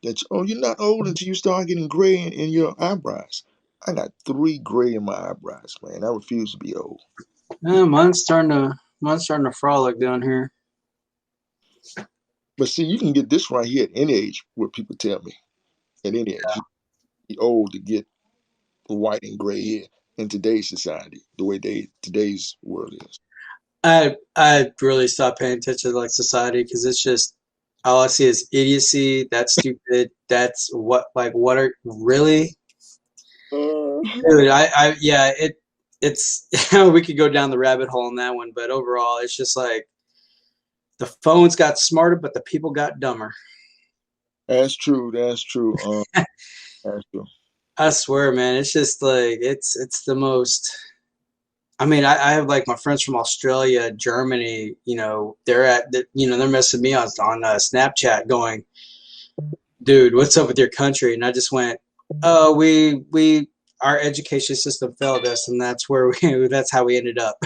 [SPEAKER 1] that you're not old until you start getting gray in your eyebrows. I got 3 gray in my eyebrows, man. I refuse to be old.
[SPEAKER 2] Mine's starting to frolic down here.
[SPEAKER 1] But see, you can get this right here at any age. What people tell me at any age, you be old to get white and gray hair in today's society, the way today's world is.
[SPEAKER 2] I really stopped paying attention to like society because it's just all I see is idiocy. That's stupid. That's what are really,
[SPEAKER 1] Uh,
[SPEAKER 2] dude? Yeah, it's we could go down the rabbit hole on that one, but overall, it's just like the phones got smarter, but the people got dumber.
[SPEAKER 1] that's true. That's true. That's true.
[SPEAKER 2] I swear, man, it's just like it's the most. I mean, I have like my friends from Australia, Germany. They're messing me on Snapchat, going, "Dude, what's up with your country?" And I just went, "Oh, we our education system failed us, and that's where we that's how we ended up."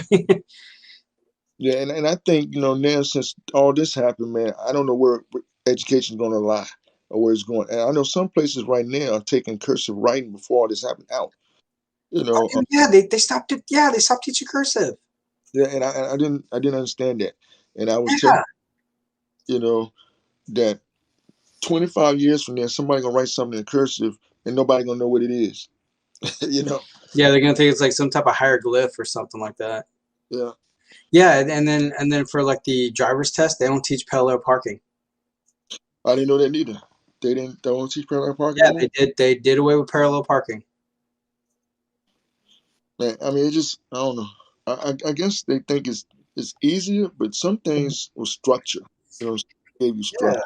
[SPEAKER 1] Yeah, and I think now since all this happened, man, I don't know where education's going to lie or where it's going. And I know some places right now are taking cursive writing before all this happened out. You
[SPEAKER 2] Oh,
[SPEAKER 1] know,
[SPEAKER 2] dude, yeah, they stopped it. Yeah, they stopped teaching cursive.
[SPEAKER 1] yeah, and I didn't understand that. And I was telling
[SPEAKER 2] Yeah,
[SPEAKER 1] you know that 25 years from now, somebody gonna write something in cursive and nobody gonna know what it is. you know,
[SPEAKER 2] yeah, they're gonna think it's like some type of hieroglyph or something like that.
[SPEAKER 1] yeah,
[SPEAKER 2] Yeah, and then for like the driver's test, they don't teach parallel parking.
[SPEAKER 1] I didn't know that neither. They don't teach parallel parking
[SPEAKER 2] Yeah,
[SPEAKER 1] no more.
[SPEAKER 2] they did away with parallel parking.
[SPEAKER 1] Man, I mean, it just I don't know. I guess they think it's easier, but some things with structure. You know, gave you
[SPEAKER 2] Yeah,
[SPEAKER 1] structure.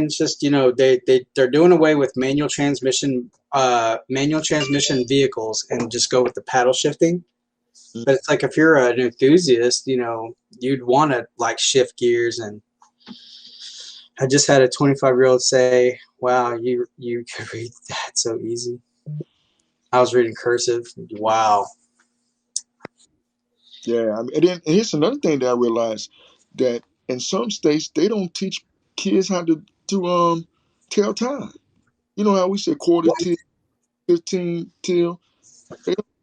[SPEAKER 2] it's just they're doing away with manual transmission vehicles and just go with the paddle shifting.
[SPEAKER 1] Mm.
[SPEAKER 2] But it's like if you're an enthusiast, you'd want to like shift gears. And I just had a 25-year-old say, "Wow, you could read that so easy." I was reading cursive. Wow.
[SPEAKER 1] Yeah, I mean, and here's another thing that I realized that in some states they don't teach kids how to tell time. You know how we say quarter
[SPEAKER 2] What?
[SPEAKER 1] till, 15 till.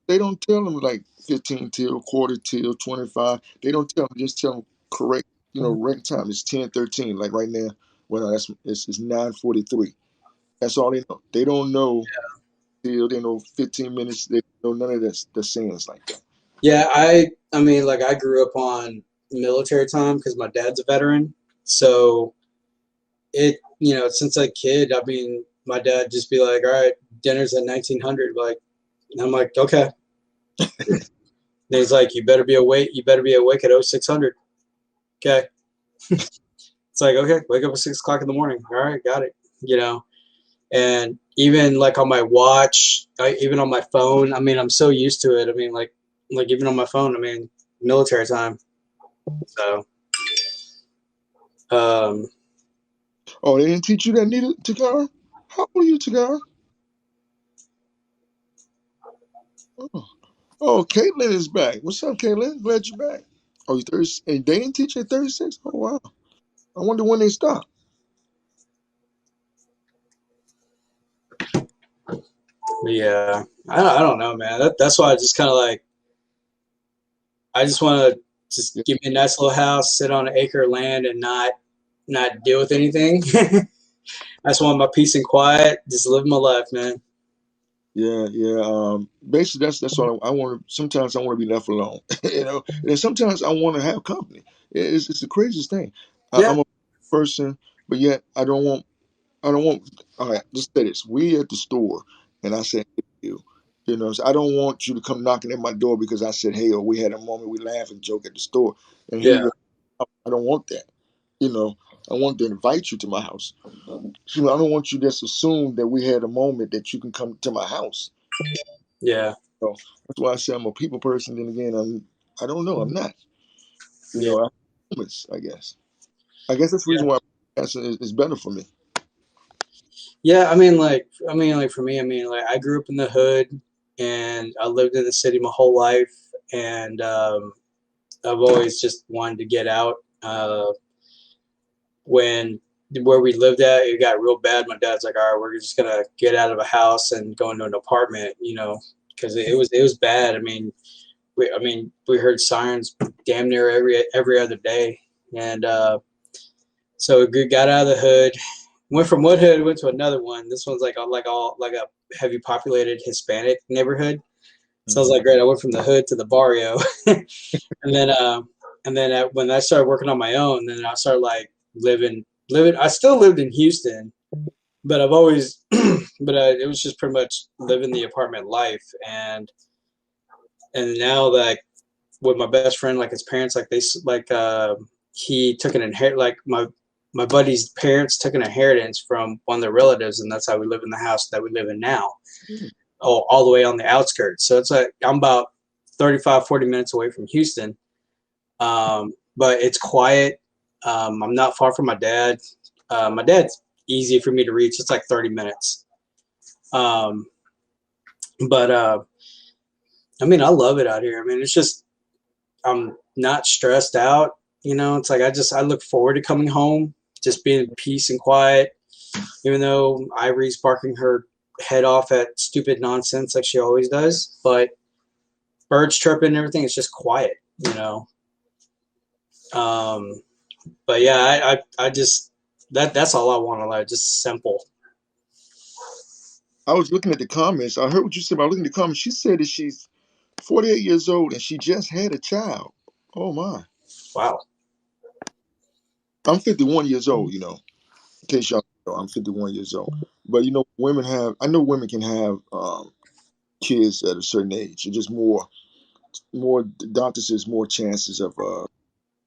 [SPEAKER 1] They don't tell them like 15 till, quarter till, 25. They don't tell them. Just tell them correct. Right time is 10:13. Like right now, well, it's 9:43. That's all they know. They don't know till they know 15 minutes. They don't know none of the sayings like that.
[SPEAKER 2] Yeah, I mean, like I grew up on military time because my dad's a veteran. So since a kid, I mean, my dad just be like, "All right, dinner's at 1900." Like, and I'm like, "Okay." And he's like, "You better be awake. You better be awake at 0600." Okay. It's like, okay, wake up at 6 o'clock in the morning. All right, got it. You know, and even like on my watch, even on my phone. I mean, I'm so used to it. I mean, like even on my phone. I mean, military time. So, um,
[SPEAKER 1] Oh, they didn't teach you that neither, Takara? How old are you, Takara? Oh. Oh, Caitlin is back. What's up, Caitlin? Glad you're back. Oh, you 30, and they didn't teach you at 36? Oh, wow. I wonder when they stop.
[SPEAKER 2] yeah, I don't know, man. That's why I just kind of like I just want to just
[SPEAKER 1] Yeah,
[SPEAKER 2] give me a nice little house, sit on an acre of land, and not deal with anything. I just want my peace and quiet, just live my life, man.
[SPEAKER 1] yeah, yeah. Basically, that's all I want. Sometimes I want to be left alone, and then sometimes I want to have company. It's the craziest thing.
[SPEAKER 2] Yeah,
[SPEAKER 1] I'm a person, but yet I don't want. All right, just say this: we at the store, and I said, "Hey, you." So I don't want you to come knocking at my door because I said, "Hey," or we had a moment we laugh and joke at the store, and here you
[SPEAKER 2] yeah,
[SPEAKER 1] go. I don't want that. You know, I want to invite you to my house. I don't want you to just assume that we had a moment that you can come to my house.
[SPEAKER 2] yeah,
[SPEAKER 1] So that's why I say I'm a people person. Then again, I don't know. I'm not.
[SPEAKER 2] yeah,
[SPEAKER 1] I'm homeless, I guess. I guess that's the
[SPEAKER 2] yeah.
[SPEAKER 1] reason why podcasting is better for me.
[SPEAKER 2] Yeah, I mean, like for me, I mean, like I grew up in the hood, and I lived in the city my whole life, and I've always just wanted to get out. When where we lived at, it got real bad. My dad's like, all right, we're just gonna get out of a house and go into an apartment, because it was bad. We heard sirens damn near every other day, and so we got out of the hood, went from one hood, went to another one. This one's like a heavy populated Hispanic neighborhood. So I was
[SPEAKER 1] Mhm.
[SPEAKER 2] like, great. I went from the hood to the barrio, and then when I started working on my own, then I started like living. I still lived in Houston, but I've always, it was just pretty much living the apartment life, and now like with my best friend, like his parents, like he took an inherit like my buddy's parents took an inheritance from one of their relatives, and that's how we live in the house that we live in now.
[SPEAKER 1] Mhm.
[SPEAKER 2] Oh, all the way on the outskirts. So it's like I'm about 35, 40 minutes away from Houston. But it's quiet. I'm not far from my dad. My dad's easy for me to reach. It's like 30 minutes. Um, but I love it out here. It's just I'm not stressed out. It's like I look forward to coming home, just being in peace and quiet. Even though Ivory's barking her head off at stupid nonsense like she always does, but birds chirping and everything, it's just quiet. Um, but yeah, I just that's all I want to learn. Just simple.
[SPEAKER 1] I was looking at the comments. I heard what you said about looking at the comments. She said that she's 48 years old and she just had a child. Oh my.
[SPEAKER 2] Wow.
[SPEAKER 1] I'm 51 years old, in case y'all know, I'm 51 years old. But I know women can have kids at a certain age. It's just more, the doctor says more chances of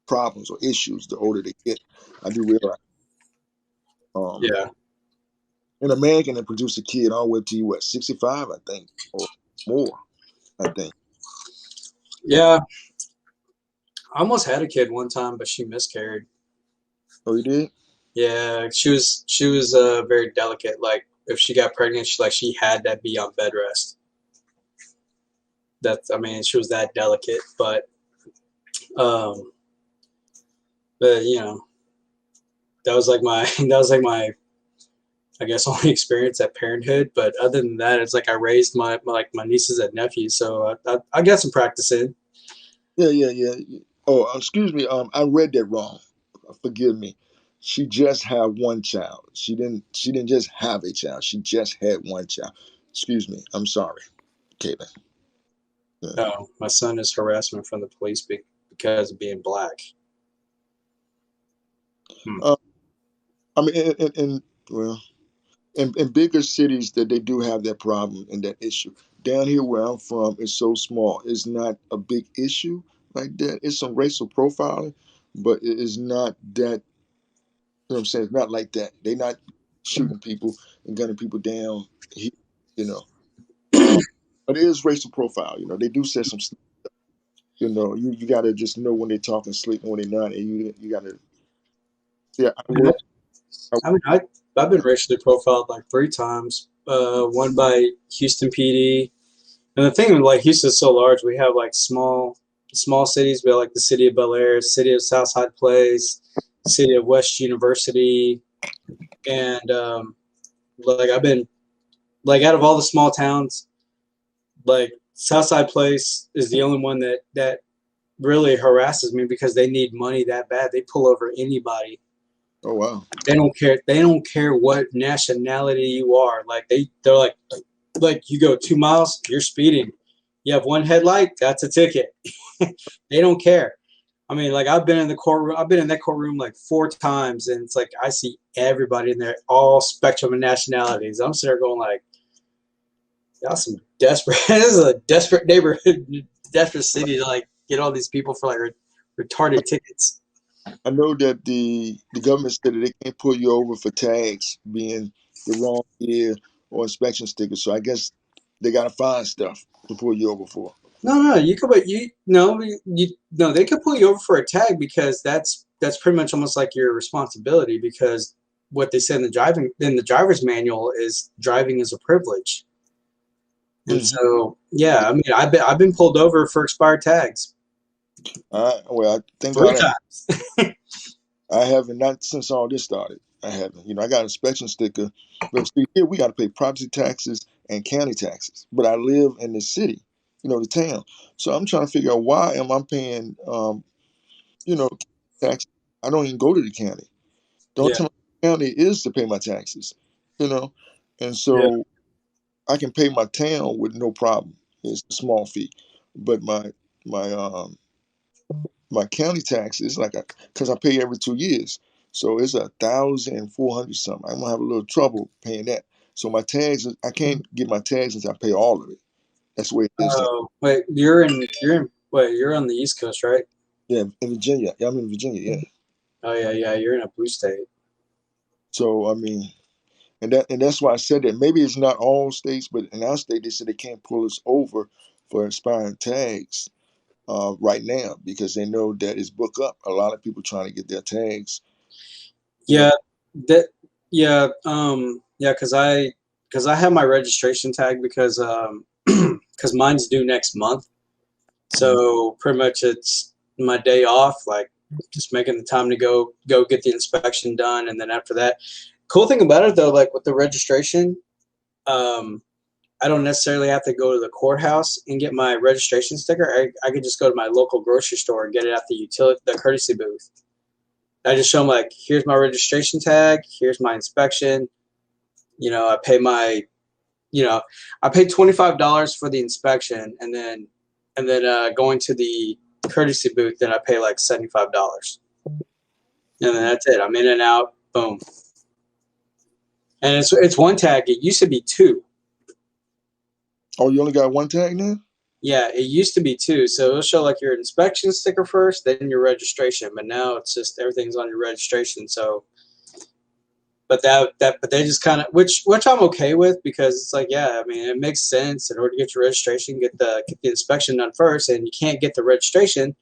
[SPEAKER 1] problems or issues the older they get. I do realize. Um,
[SPEAKER 2] Yeah.
[SPEAKER 1] and a man can produce a kid all the way up to you, what, 65, I think, or more, I think.
[SPEAKER 2] Yeah. I almost had a kid one time, but she miscarried.
[SPEAKER 1] Oh, you did?
[SPEAKER 2] Yeah, she was very delicate. Like if she got pregnant, she had to be on bed rest. She was that delicate, um, but that was like my that was like my I guess only experience at parenthood. But other than that, it's like I raised my nieces and nephews, so I got some practice in.
[SPEAKER 1] Yeah, yeah, yeah. Oh, excuse me. I read that wrong. Forgive me. She just had one child. She didn't just have a child. She just had one child. Excuse me. I'm sorry, Caitlin. Yeah.
[SPEAKER 2] No, my son is harassment from the police because of being black. Hmm.
[SPEAKER 1] Uh, I mean, well, in bigger cities that they do have that problem and that issue. Down here where I'm from, it's so small. It's not a big issue like that. It's some racial profiling, but it is not that. You know what I'm saying? It's not like that. They're not shooting people and gunning people down. Here, you know. Um, but it is racial profile. They do say some. You got to just know when they're talking slick and when they're not, and you got to. Yeah, I
[SPEAKER 2] Yeah.
[SPEAKER 1] work. I,
[SPEAKER 2] I've been racially profiled like three times. One by Houston PD. And the thing, like Houston's so large, we have like small cities. We have like the city of Bel Air, city of Southside Place, city of West University, and like I've been like out of all the small towns, like Southside Place is the only one that really harasses me because they need money that bad. They pull over anybody.
[SPEAKER 1] oh wow.
[SPEAKER 2] They don't care. They don't care what nationality you are. Like they're like you go 2 miles, you're speeding. You have one headlight, that's a ticket. They don't care. Like I've been in the courtroom. I've been in that courtroom like four times, and it's like I see everybody in there, all spectrum of nationalities. I'm sitting there going like, y'all some desperate. This is a desperate neighborhood, desperate city to like get all these people for like retarded tickets.
[SPEAKER 1] I know that the government said that they can't pull you over for tags being the wrong year or inspection stickers. So I guess they got to find stuff to pull you over for.
[SPEAKER 2] No, you could, but you no, you no, they could pull you over for a tag because that's pretty much almost like your responsibility because what they said in the driver's manual is driving is a privilege. And
[SPEAKER 1] Hmm.
[SPEAKER 2] so, yeah, I've been pulled over for expired tags
[SPEAKER 1] Well, I thank
[SPEAKER 2] three
[SPEAKER 1] God.
[SPEAKER 2] times.
[SPEAKER 1] I haven't, not since all this started. I haven't. You know, I got an inspection sticker, but see, here we got to pay property taxes and county taxes. But I live in the city, you know, the town. So I'm trying to figure out why am I paying, you know, tax? I don't even go to the county. The only
[SPEAKER 2] Yeah.
[SPEAKER 1] time I go to the county is to pay my taxes, you know, and
[SPEAKER 2] Yeah.
[SPEAKER 1] so I can pay my town with no problem. It's a small fee, but my my county tax is like a because I pay every 2 years, so it's 1,400 something. I'm gonna have a little trouble paying that. So my tags, I can't get my tags until I pay all of it. That's the way it is now.
[SPEAKER 2] Oh, wait, wait, you're on the East Coast, right?
[SPEAKER 1] Yeah, in Virginia. Yeah, I'm in Virginia. Yeah.
[SPEAKER 2] Oh yeah, yeah, you're in a blue state.
[SPEAKER 1] So I mean, and that's why I said that maybe it's not all states, but in our state they said they can't pull us over for expiring tags right now because they know that it's book up. A lot of people trying to get their tags. You know.
[SPEAKER 2] Yeah, that yeah, yeah, because I have my registration tag because because mine's due next month.
[SPEAKER 1] Mhm.
[SPEAKER 2] So pretty much it's my day off, like just making the time to go get the inspection done, and then after that, cool thing about it though, like with the registration, um, I don't necessarily have to go to the courthouse and get my registration sticker. I could just go to my local grocery store and get it at the courtesy booth. I just show them like, here's my registration tag, here's my inspection. You know, you know, I paid $25 for the inspection, and then going to the courtesy booth, then I pay like $75, and then that's it. I'm in and out, boom. And it's one tag. It used to be two.
[SPEAKER 1] Oh, you only got one tag now?
[SPEAKER 2] Yeah, it used to be two. So it'll show like your inspection sticker first, then your registration. But now it's just everything's on your registration. So but they just kind of which I'm okay with because it's like, yeah, I mean, it makes sense. In order to get your registration, get the inspection done first, and you can't get the registration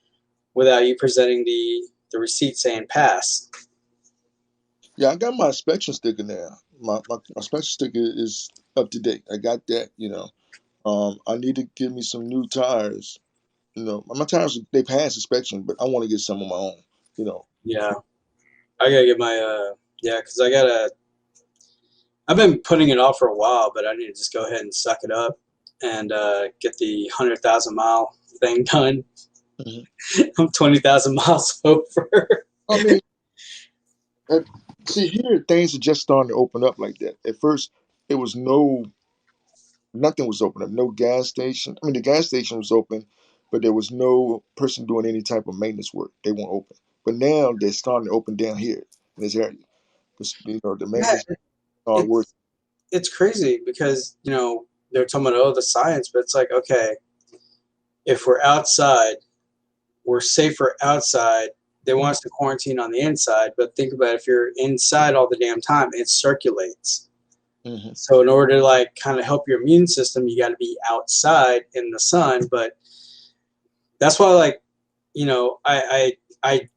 [SPEAKER 2] without you presenting the receipt saying pass.
[SPEAKER 1] Yeah, I got my inspection sticker now. My inspection sticker is up to date. I got that, you know. I need to give me some new tires. You know, my tires they pass inspection, but I want to get some of my own. You know.
[SPEAKER 2] Yeah, I gotta get my yeah, because I gotta. I've been putting it off for a while, but I need to just go ahead and suck it up and get the 100,000 mile thing done.
[SPEAKER 1] Mhm.
[SPEAKER 2] I'm 20,000 miles over.
[SPEAKER 1] I mean, uh, see here things are just starting to open up like that. At first, it was nothing was open up. No gas station. I mean, the gas station was open, but there was no person doing any type of maintenance work. They weren't open. But now they're starting to open down here in this area. You know, the
[SPEAKER 2] Yeah,
[SPEAKER 1] maintenance are working.
[SPEAKER 2] it's it's crazy because they're talking about, oh, the science, but it's like, okay, if we're outside, we're safer outside. They want us to quarantine on the inside, but think about it, if you're inside all the damn time, it circulates.
[SPEAKER 1] Mm-hmm.
[SPEAKER 2] So in order to like kind of help your immune system, you got to be outside in the sun. But that's why, like, I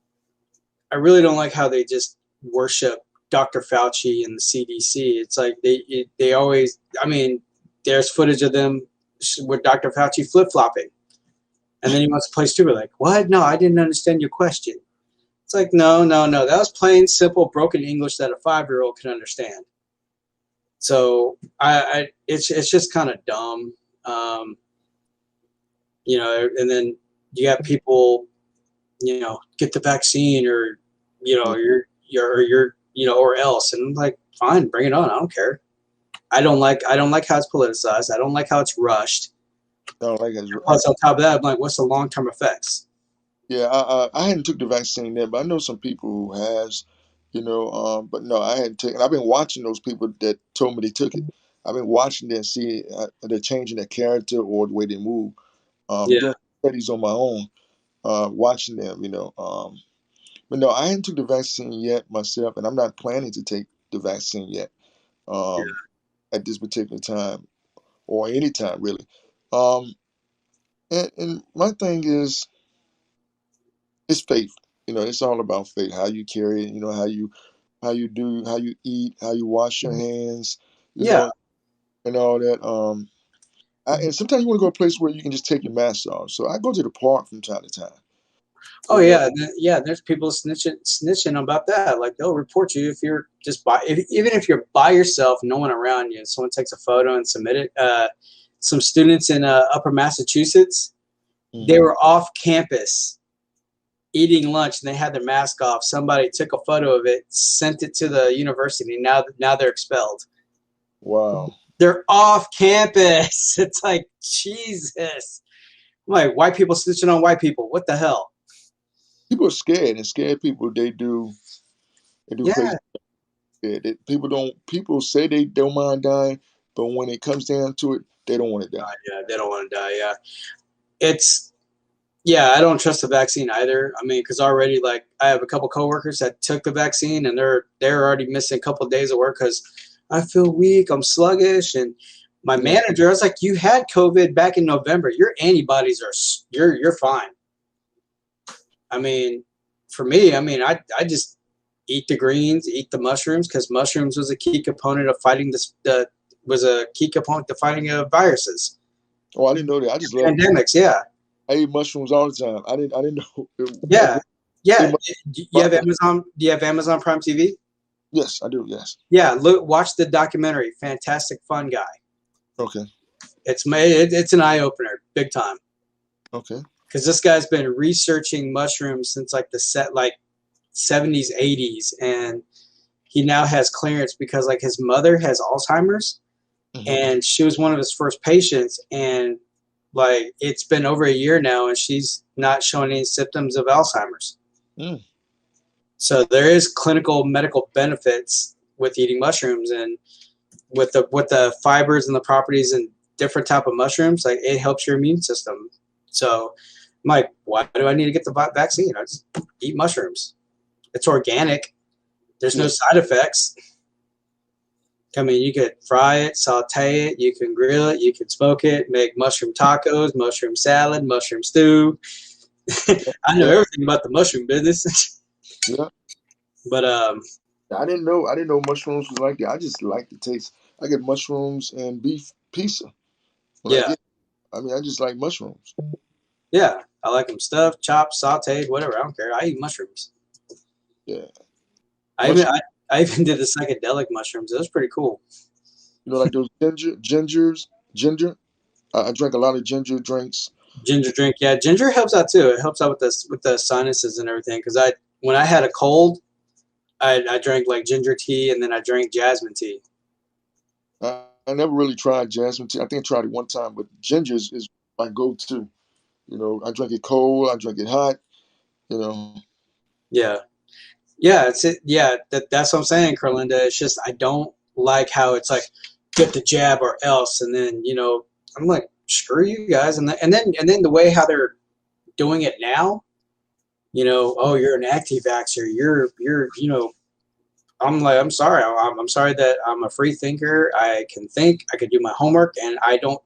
[SPEAKER 2] really don't like how they just worship Dr. Fauci and the CDC. It's like they always. I mean, there's footage of them with Dr. Fauci flip flopping, and then he wants to play stupid. Like, what? No, I didn't understand your question. It's like, no, no, no. That was plain, simple, broken English that a 5-year-old can understand. So it's just kind of dumb. Um, and then you got people, get the vaccine or,
[SPEAKER 1] Yeah,
[SPEAKER 2] or else. And I'm like, fine, bring it on. I don't care. I don't like how it's politicized. I don't like how it's rushed.
[SPEAKER 1] I don't like it.
[SPEAKER 2] Plus, on top of that, I'm like, what's the long term effects?
[SPEAKER 1] Yeah, I hadn't took the vaccine yet, but I know some people who has, you know. But no, I hadn't taken. I've been watching those people that told me they took it. I've been watching them see they're changing their character or the way they move.
[SPEAKER 2] Yeah,
[SPEAKER 1] Doing studies on my own, watching them, you know. But no, I hadn't took the vaccine yet myself, and I'm not planning to take the vaccine yet um, at this particular time or any time really. Um, and my thing is, it's faith. You know, it's all about faith. How you carry it. You know, how you eat, how you wash your hands. You
[SPEAKER 2] yeah,
[SPEAKER 1] know, and all that. And sometimes you want to go to a place where you can just take your mask off. So I go to the park from time to time.
[SPEAKER 2] Oh
[SPEAKER 1] It was.
[SPEAKER 2] yeah, yeah. There's people snitching about that. Like they'll report you if you're just even if you're by yourself, no one around you, and someone takes a photo and submit it. Some students in Upper Massachusetts, they
[SPEAKER 1] Mm-hmm.
[SPEAKER 2] were off campus eating lunch and they had their mask off. Somebody took a photo of it, sent it to the university. Now they're expelled.
[SPEAKER 1] Wow.
[SPEAKER 2] They're off campus. It's like Jesus. I'm like white people snitching on white people. What the hell?
[SPEAKER 1] People are scared, and scared people they do crazy.
[SPEAKER 2] Yeah,
[SPEAKER 1] Yeah, people don't. People say they don't mind dying, but when it comes down to it, they don't want to die.
[SPEAKER 2] yeah. They don't want to die. Yeah, it's yeah. I don't trust the vaccine either. I mean, because already like I have a couple coworkers that took the vaccine and they're already missing a couple of days of work because I feel weak. I'm sluggish, and my
[SPEAKER 1] Yeah.
[SPEAKER 2] manager, I was like, "You had COVID back in November. Your antibodies are you're fine." I mean, for me, I mean, I just eat the greens, eat the mushrooms because mushrooms was a key component of fighting this. The was a key component to fighting viruses,
[SPEAKER 1] Oh, I didn't know that. I just love.
[SPEAKER 2] pandemics. Yeah,
[SPEAKER 1] I eat mushrooms all the time. I didn't know.
[SPEAKER 2] yeah,
[SPEAKER 1] They
[SPEAKER 2] yeah.
[SPEAKER 1] must
[SPEAKER 2] You have
[SPEAKER 1] profit.
[SPEAKER 2] Amazon? Do you have Amazon Prime TV?
[SPEAKER 1] Yes, I do. Yes.
[SPEAKER 2] Yeah, look, watch the documentary. Fantastic, fun guy.
[SPEAKER 1] Okay.
[SPEAKER 2] It's an eye opener, big time.
[SPEAKER 1] Okay.
[SPEAKER 2] Because this guy's been researching mushrooms since like the set like 70s, 80s, and he now has clearance because like his mother has Alzheimer's
[SPEAKER 1] Hmm.
[SPEAKER 2] and she was one of his first patients and like it's been over a year now and she's not showing any symptoms of Alzheimer's.
[SPEAKER 1] Mm.
[SPEAKER 2] So there is clinical medical benefits with eating mushrooms and with the fibers and the properties and different type of mushrooms, like it helps your immune system. So I'm like, why do I need to get the vaccine? I just eat mushrooms. It's organic. There's no
[SPEAKER 1] Yeah.
[SPEAKER 2] side effects. I mean, you could fry it, saute it, you can grill it, you can smoke it, make mushroom tacos, mushroom salad, mushroom stew. I know
[SPEAKER 1] Yeah.
[SPEAKER 2] everything about the mushroom business.
[SPEAKER 1] Yeah.
[SPEAKER 2] But
[SPEAKER 1] I didn't know. I didn't know mushrooms was like that. I just like the taste. I get mushrooms and beef pizza when I
[SPEAKER 2] yeah,
[SPEAKER 1] get. I mean, I just like mushrooms.
[SPEAKER 2] yeah, I like them stuffed, chopped, sauteed, whatever. I don't care. I eat mushrooms.
[SPEAKER 1] Yeah.
[SPEAKER 2] I even
[SPEAKER 1] Mushroom.
[SPEAKER 2] I, I even did the psychedelic mushrooms. That was pretty cool.
[SPEAKER 1] You know, like those ginger. I drank a lot of ginger drinks.
[SPEAKER 2] Ginger drink, yeah, ginger helps out too. It helps out with the sinuses and everything. Because I when I had a cold, I drank like ginger tea and then I drank jasmine tea.
[SPEAKER 1] I never really tried jasmine tea. I think I tried it one time, but ginger is my go-to. You know, I drink it cold. I drink it hot. You know.
[SPEAKER 2] Yeah, yeah, it's it. Yeah, that's what I'm saying, Carlinda. It's just I don't like how it's like get the jab or else, and then I'm like screw you guys, and then the way how they're doing it now. Oh, you're an anti-vaxxer. You're I'm like I'm sorry. I'm sorry that I'm a free thinker. I can think. I can do my homework, and I don't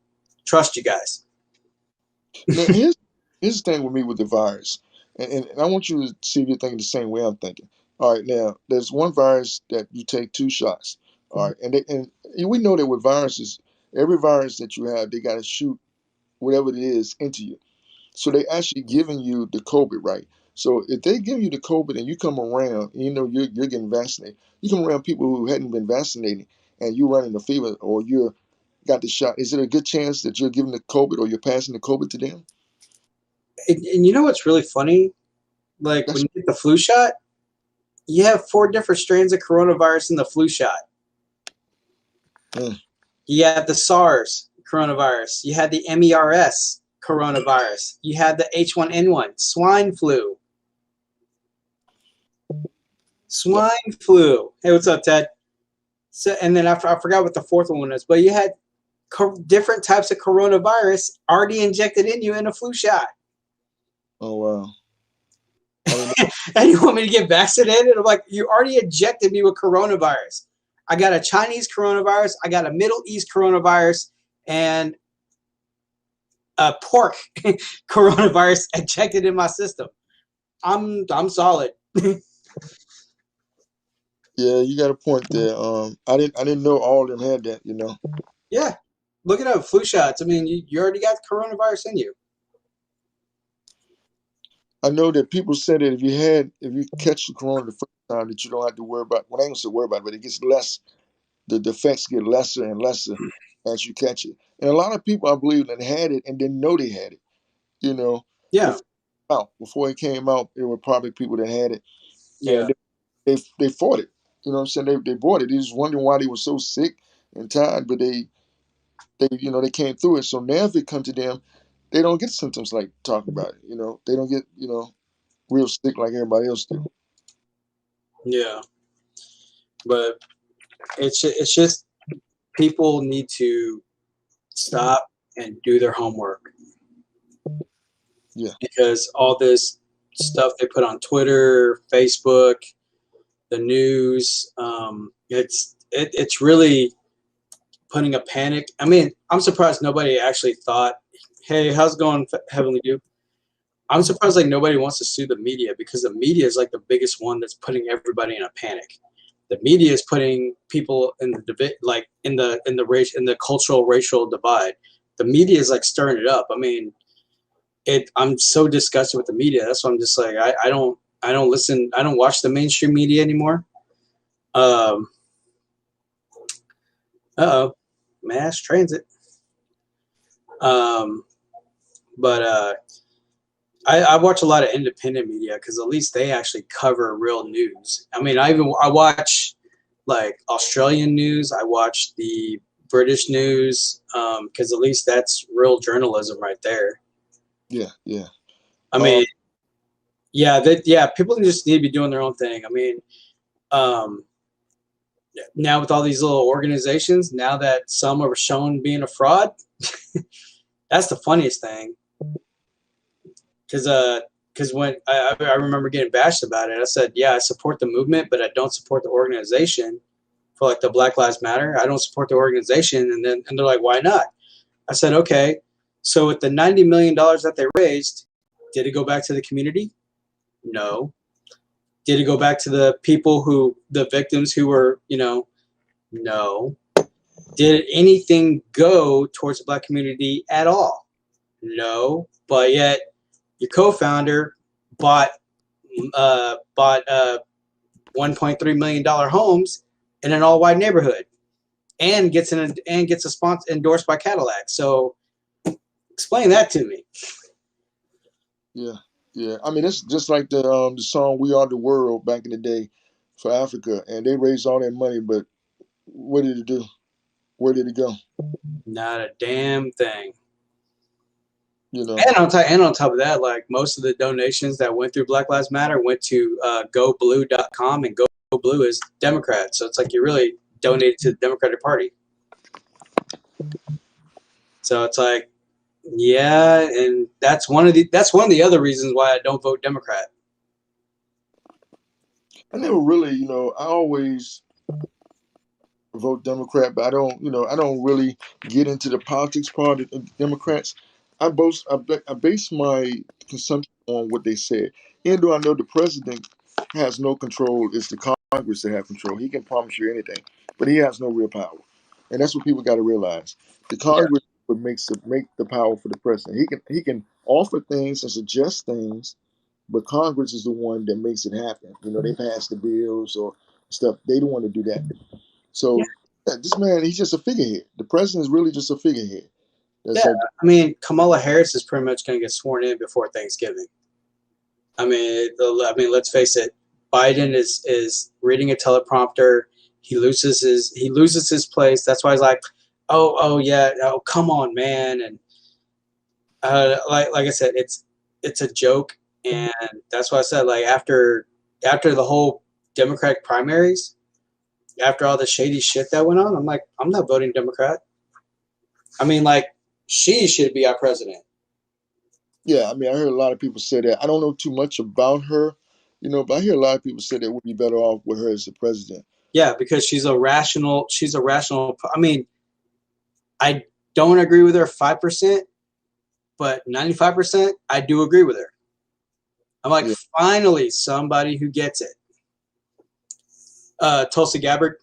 [SPEAKER 2] trust you guys.
[SPEAKER 1] Now, here's the thing with me with the virus, and I want you to see if you're thinking the same way I'm thinking. All right, now there's one virus that you take two shots. All right, and we know that with viruses, every virus that you have, they got to shoot whatever it is into you. So they actually giving you the COVID, right? So if they give you the COVID and you come around, you're getting vaccinated, you come around people who hadn't been vaccinated, and you running the fever or you're got the shot. Is it a good chance that you're giving the COVID or you're passing the COVID to them?
[SPEAKER 2] And you know what's really funny? Like when
[SPEAKER 1] That's
[SPEAKER 2] you get the flu shot, you have 4 different strains of coronavirus in the flu shot.
[SPEAKER 1] mm,
[SPEAKER 2] You had the SARS coronavirus. You had the MERS coronavirus. You had the H1N1 swine flu.
[SPEAKER 1] yeah,
[SPEAKER 2] Swine flu. Hey, what's up, Ted? So, and then I forgot what the fourth one was, but you had different types of coronavirus already injected in you in a flu shot.
[SPEAKER 1] oh wow, I didn't
[SPEAKER 2] And you want me to get vaccinated? I'm like, you already injected me with coronavirus. I got a Chinese coronavirus. I got a Middle East coronavirus and a pork coronavirus injected in my system. I'm solid.
[SPEAKER 1] Yeah, you got a point there. I didn't know all of them had that. You know,
[SPEAKER 2] Yeah. Look it up. Flu shots. I mean, you already got coronavirus in you.
[SPEAKER 1] I know that people say that if you catch the corona the first time, that you don't have to worry about. Well, I ain't gonna say worry about it, but it gets less. The effects get lesser and lesser as you catch it. And a lot of people, I believe, that had it and didn't know they had it. You know,
[SPEAKER 2] Yeah,
[SPEAKER 1] before it came out, there were probably people that had it,
[SPEAKER 2] yeah,
[SPEAKER 1] and they fought it. You know what I'm saying? They bought it. They just wondering why they were so sick and tired, but they came through it. So now if it come to them, they don't get symptoms like talking about it. They don't get real sick like everybody else do.
[SPEAKER 2] yeah. But it's just people need to stop and do their homework
[SPEAKER 1] Yeah,
[SPEAKER 2] because all this stuff they put on Twitter, Facebook, the news, it's really putting a panic. I mean, I'm surprised nobody actually thought, "Hey, how's it going, Heavenly Dew?" I'm surprised like nobody wants to sue the media because the media is like the biggest one that's putting everybody in a panic. The media is putting people in the like in the race in the cultural racial divide. The media is like stirring it up. I mean, I'm so disgusted with the media. That's why I'm just like I don't listen. I don't watch the mainstream media anymore. Um, oh, mass transit. Um, but I watch a lot of independent media because at least they actually cover real news. I mean, I watch like Australian news. I watch the British news because at least that's real journalism right there.
[SPEAKER 1] yeah, yeah.
[SPEAKER 2] I
[SPEAKER 1] Um,
[SPEAKER 2] mean, yeah, people just need to be doing their own thing. I mean, um, now with all these little organizations, now that some are shown being a fraud, that's the funniest thing. Because when I remember getting bashed about it, I said, yeah, I support the movement, but I don't support the organization for like the Black Lives Matter. I don't support the organization, and they're like, why not? I said, okay, so with the $90 million that they raised, did it go back to the community? No. Did it go back to the people the victims who were, no. Did anything go towards the black community at all? No. But yet, your co-founder bought bought $1.3 million homes in an all-white neighborhood, and gets a sponsor endorsed by Cadillac. So explain that to me.
[SPEAKER 1] yeah, yeah. I mean, it's just like the song "We Are the World" back in the day for Africa, and they raised all that money, but what did it do? Where did it go?
[SPEAKER 2] Not a damn thing.
[SPEAKER 1] You know?
[SPEAKER 2] And on top of that, like most of the donations that went through Black Lives Matter went to GoBlue.com, and GoBlue is Democrat, so it's like you really donated to the Democratic Party. So it's like, yeah, and that's one of the other reasons why I don't vote Democrat.
[SPEAKER 1] I never really, I always vote Democrat, but I don't really get into the politics part of the Democrats. I base my consumption on what they said. Even though I know the president has no control, it's the Congress that have control. He can promise you anything, but he has no real power, and that's what people got to realize. The
[SPEAKER 2] Yeah,
[SPEAKER 1] Congress would make the power for the president. He can offer things and suggest things, but Congress is the one that makes it happen. They pass the bills or stuff. They don't want to do that.
[SPEAKER 2] yeah,
[SPEAKER 1] So yeah, this man, he's just a figurehead. The president is really just a figurehead. That's
[SPEAKER 2] yeah.
[SPEAKER 1] like,
[SPEAKER 2] I mean, Kamala Harris is pretty much going to get sworn in before Thanksgiving. Let's face it. Biden is reading a teleprompter. He loses his place. That's why he's like, oh yeah, oh come on, man. And like I said, it's a joke, and that's why I said like after the whole Democratic primaries, after all the shady shit that went on, I'm like, I'm not voting Democrat. I mean, like, she should be our president.
[SPEAKER 1] yeah, I mean, I heard a lot of people say that. I don't know too much about her, but I hear a lot of people say that we'd be better off with her as the president.
[SPEAKER 2] Yeah, because she's a rational. She's a rational. I mean, I don't agree with her 5%, but 95%, I do agree with her. I'm like,
[SPEAKER 1] Yeah,
[SPEAKER 2] finally, somebody who gets it. Tulsi Gabbard.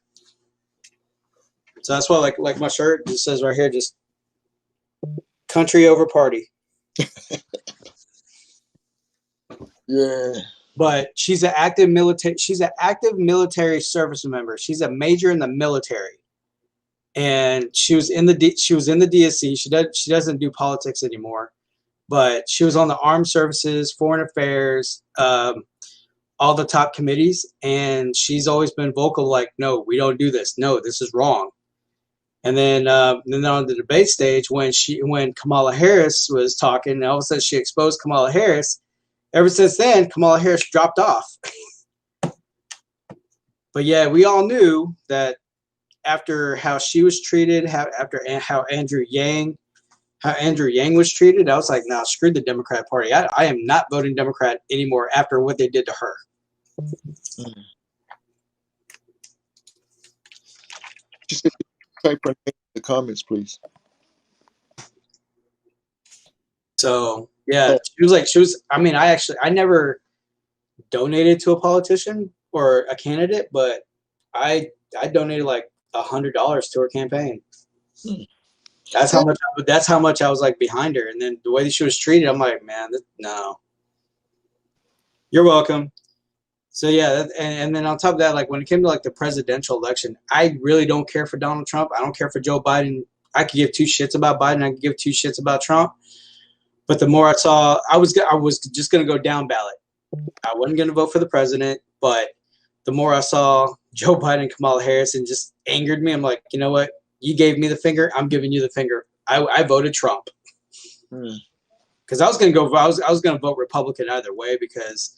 [SPEAKER 2] So that's why, like my shirt just says right here, just country over party.
[SPEAKER 1] Yeah.
[SPEAKER 2] But she's an active military. She's an active military service member. She's a major in the military, and she was in the DSC. She doesn't do politics anymore, but she was on the armed services, foreign affairs, all the top committees, and she's always been vocal, like, no, we don't do this. No, this is wrong. And then on the debate stage, when Kamala Harris was talking, and all of a sudden she exposed Kamala Harris. Ever since then, Kamala Harris dropped off. But yeah, we all knew that after how she was treated, after how Andrew Yang was treated, I was like, nah, screw the Democrat Party. I am not voting Democrat anymore after what they did to her.
[SPEAKER 1] Mm. Just type her name in the comments, please.
[SPEAKER 2] So yeah,
[SPEAKER 1] Oh,
[SPEAKER 2] I mean, I never donated to a politician or a candidate, but I donated like $100 to her campaign.
[SPEAKER 1] hmm.
[SPEAKER 2] That's
[SPEAKER 1] Yeah.
[SPEAKER 2] how much I was like behind her. And then the way that she was treated, I'm like, man, no. You're welcome. So yeah, and then on top of that, like when it came to like the presidential election, I really don't care for Donald Trump. I don't care for Joe Biden. I could give two shits about Biden. I could give two shits about Trump. But the more I saw, I was just gonna go down ballot. I wasn't gonna vote for the president, but the more I saw Joe Biden and Kamala Harris, and just angered me. I'm like, you know what? You gave me the finger. I'm giving you the finger. I voted Trump
[SPEAKER 1] Hmm.
[SPEAKER 2] because I was gonna go. I was gonna vote Republican either way because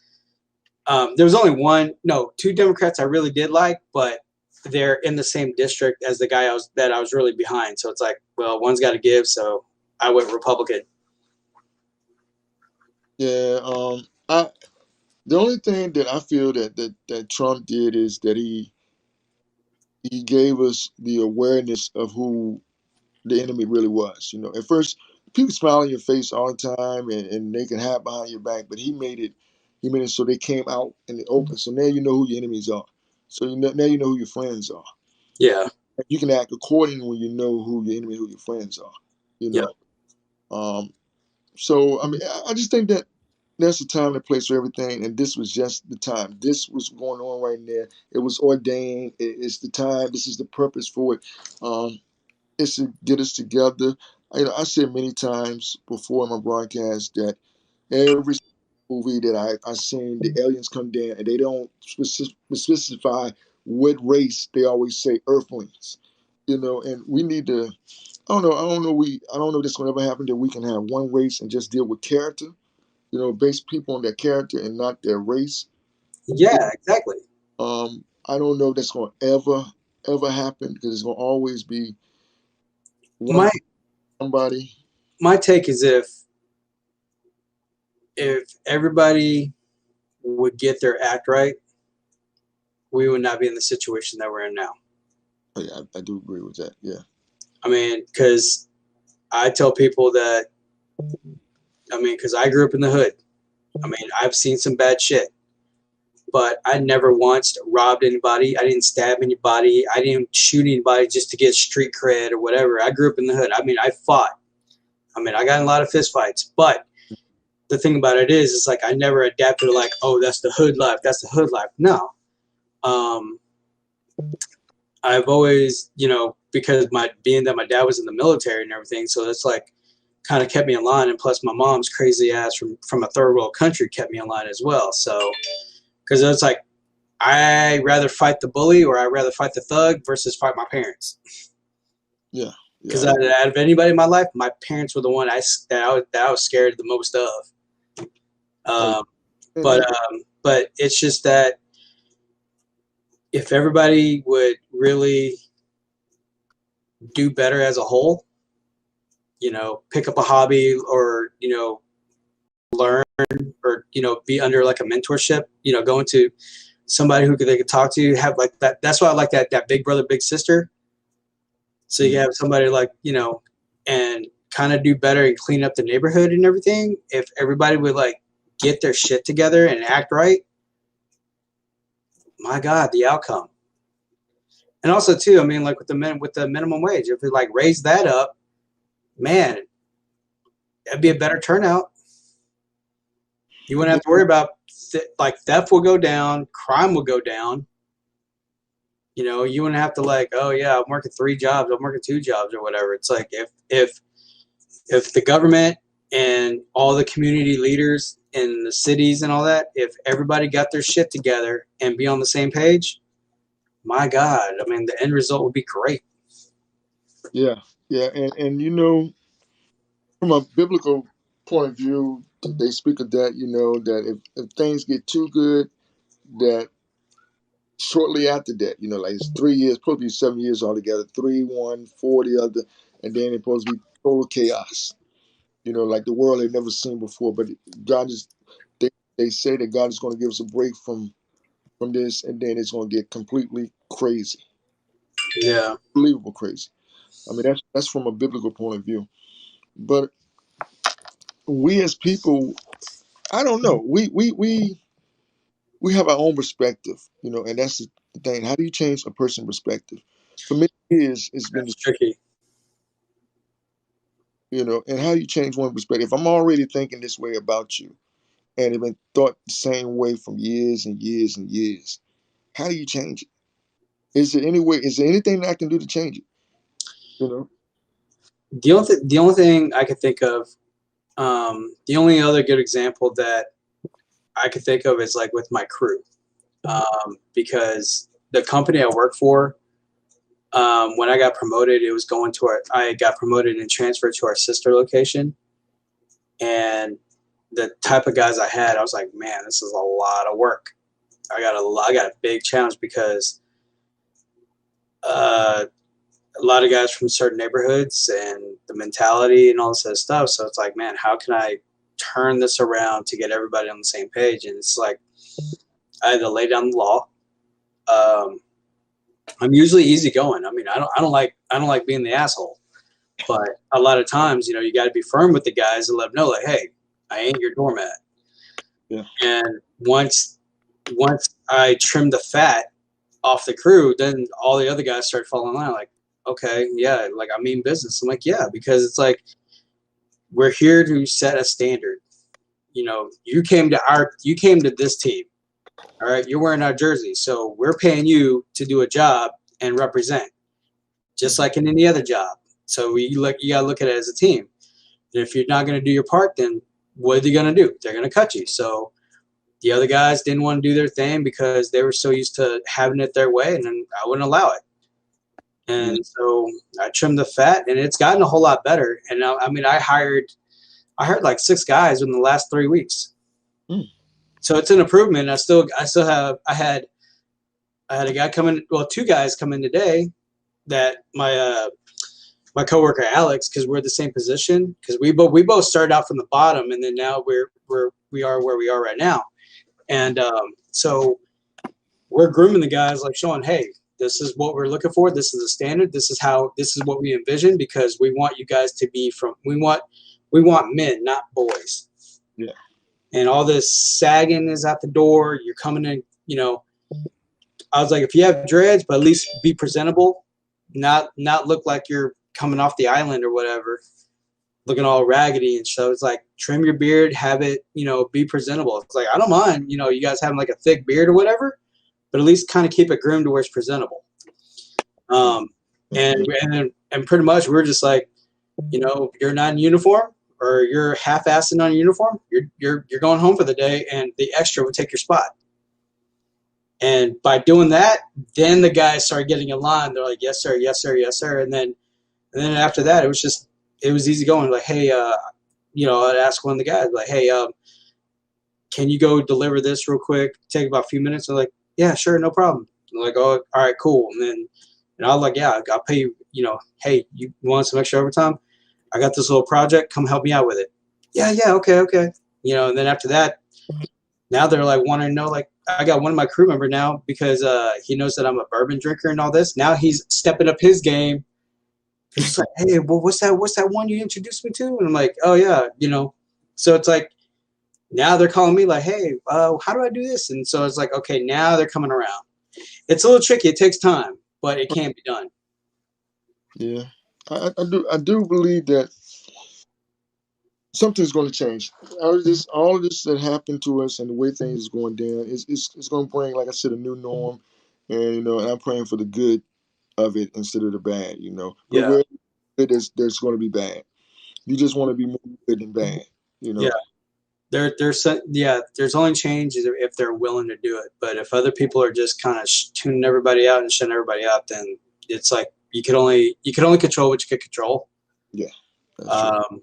[SPEAKER 2] there was only two Democrats I really did like, but they're in the same district as the guy I was really behind. So it's like, well, one's got to give. So I went Republican.
[SPEAKER 1] Yeah. I the only thing that I feel that Trump did is that he gave us the awareness of who the enemy really was. You know, at first people smile on your face all the time and they can hide behind your back, but he made it so they came out in the open. So now you know who your enemies are. So now you know who your friends are.
[SPEAKER 2] Yeah.
[SPEAKER 1] You can act accordingly when you know who your enemy, who your friends are. You
[SPEAKER 2] Yep.
[SPEAKER 1] know. So I mean, I just think that there's a time and place for everything, and this was just the time. This was going on right there. It was ordained. It's the time. This is the purpose for it. It's to get us together. I said many times before in my broadcast that every movie that I seen, the aliens come down and they don't specify what race. They always say Earthlings. You know, and we need to. I don't know. I don't know if this will ever happen that we can have one race and just deal with character. You know, base people on their character and not their race.
[SPEAKER 2] Yeah. Exactly.
[SPEAKER 1] I don't know if that's going to ever happen because it's going to always be one
[SPEAKER 2] My
[SPEAKER 1] somebody.
[SPEAKER 2] my take is if everybody would get their act right, we would not be in the situation that we're in now.
[SPEAKER 1] Oh, yeah, I do agree with that. Yeah.
[SPEAKER 2] I mean, because I tell people that, because I grew up in the hood. I mean, I've seen some bad shit, but I never once robbed anybody. I didn't stab anybody. I didn't shoot anybody just to get street cred or whatever. I grew up in the hood. I mean, I fought. I mean, I got in a lot of fist fights, but the thing about it is, it's like I never adapted to like, oh, that's the hood life. That's the hood life. No. Um, I've always, because being that my dad was in the military and everything, so it's like kind of kept me in line. And plus, my mom's crazy ass from a third world country kept me in line as well. So, because it's like I rather fight the bully or I rather fight the thug versus fight my parents.
[SPEAKER 1] Yeah.
[SPEAKER 2] Because
[SPEAKER 1] Yeah.
[SPEAKER 2] out of anybody in my life, my parents were the one that I was scared the most of.
[SPEAKER 1] Oh,
[SPEAKER 2] Um,
[SPEAKER 1] yeah.
[SPEAKER 2] but it's just that if everybody would really do better as a whole, pick up a hobby or, learn or, be under like a mentorship, go into somebody they could talk to, have like that. That's why I like that big brother, big sister. So you
[SPEAKER 1] Mhm.
[SPEAKER 2] have somebody like, and kind of do better and clean up the neighborhood and everything. If everybody would like get their shit together and act right, my God, the outcome. And also too, I mean, like with the minimum wage, if we like raise that up, man, that'd be a better turnout. You wouldn't have to worry about like theft will go down, crime will go down. You know, you wouldn't have to like, oh yeah, I'm working 3 jobs, I'm working 2 jobs or whatever. It's like if the government and all the community leaders in the cities and all that, if everybody got their shit together and be on the same page, my God, I mean, the end result would be great.
[SPEAKER 1] Yeah, yeah, and you know, from a biblical point of view, they speak of that. You know, that if things get too good, that shortly after that, you know, like it's 3 years, supposed to be 7 years altogether, three, one, four, the other, and then it's supposed to be total chaos. You know, like the world had never seen before. But God is, they, they say that God is going to give us a break from this, and then it's going to get completely crazy,
[SPEAKER 2] Yeah.
[SPEAKER 1] unbelievable crazy. I mean, that's from a biblical point of view. But we as people, I don't know. We have our own perspective, you know, and that's the thing. How do you change a person's perspective? For many years, it's been,
[SPEAKER 2] That's tricky.
[SPEAKER 1] you know, and how do you change one perspective? If I'm already thinking this way about you, and have been thought the same way from years and years and years, how do you change it? Is there any way? Is there anything that I can do to change it? You know?
[SPEAKER 2] The only thing I could think of, the only other good example that I could think of is like with my crew, because the company I work for, when I got promoted, it was going to our. I got promoted and transferred to our sister location, and the type of guys I had, I was like, man, this is a lot of work. I got a big challenge because uh, a lot of guys from certain neighborhoods and the mentality and all this other stuff. So it's like, man, how can I turn this around to get everybody on the same page? And it's like I had to lay down the law. Um, I'm usually easygoing. I mean, I don't like being the asshole, but a lot of times, you know, you got to be firm with the guys and let them know, like, hey, I ain't your doormat.
[SPEAKER 1] Yeah.
[SPEAKER 2] And once I trimmed the fat off the crew, then all the other guys started falling in line. Like, okay, yeah, like I mean business. I'm like, yeah, because it's like we're here to set a standard. You know, you came to this team. All right, you're wearing our jersey, so we're paying you to do a job and represent, just like in any other job. So you gotta look at it as a team. And if you're not gonna do your part, then what are they gonna do? They're gonna cut you. So the other guys didn't want to do their thing because they were so used to having it their way, and then I wouldn't allow it.
[SPEAKER 1] Yeah.
[SPEAKER 2] And so I trimmed the fat, and it's gotten a whole lot better. And I mean, I hired like 6 guys in the last 3 weeks.
[SPEAKER 1] Mm.
[SPEAKER 2] So it's an improvement. I still have I had a guy come in, well, 2 guys come in today that my coworker Alex, because we're the same position, because we both started out from the bottom, and then now we are where we are right now. And so we're grooming the guys, like showing, hey, this is what we're looking for. This is the standard. This is what we envision, because we want you guys to be from. We want men, not boys.
[SPEAKER 1] Yeah.
[SPEAKER 2] And all this sagging is at the door. You're coming in, you know. I was like, if you have dreads, but at least be presentable, not look like you're coming off the island or whatever, looking all raggedy and so it's like trim your beard, have it, you know, be presentable. It's like I don't mind, you know, you guys having like a thick beard or whatever, but at least kind of keep it groomed to where it's presentable. Um, and pretty much we're just like, you know, you're not in uniform or you're half-assing on uniform, you're going home for the day, and the extra would take your spot. And by doing that, then the guys started getting in line. They're like, yes sir, yes sir, yes sir. And then after that, it was easy going. Like, hey, you know, I'd ask one of the guys, like, hey, can you go deliver this real quick? Take about a few minutes. They're like, yeah, sure, no problem. I'm like, oh, all right, cool. And I was like, yeah, I'll pay you. You know, hey, you want some extra overtime? I got this little project. Come help me out with it. Yeah, yeah, okay, okay. You know, and then after that, now they're like wanting to know, like, I got one of my crew member now because he knows that I'm a bourbon drinker and all this. Now he's stepping up his game. He's just like, hey, well, what's that one you introduced me to? And I'm like, oh yeah, you know. So it's like now they're calling me like, hey, how do I do this? And so it's like, okay, now they're coming around. It's a little tricky. It takes time, but it can be done.
[SPEAKER 1] Yeah. I do believe that Something's going to change. All of this that happened to us, and the way things is going down, it's going to bring, like I said, a new norm, and and I'm praying for the good of it instead of the bad. But
[SPEAKER 2] Yeah,
[SPEAKER 1] where there's going to be bad. You just want to be more good than bad. You
[SPEAKER 2] yeah.
[SPEAKER 1] know.
[SPEAKER 2] There's only change if they're willing to do it. But if other people are just kind of tuning everybody out and shutting everybody out, then it's like you could only control what you could control.
[SPEAKER 1] Yeah, that's true.
[SPEAKER 2] Um,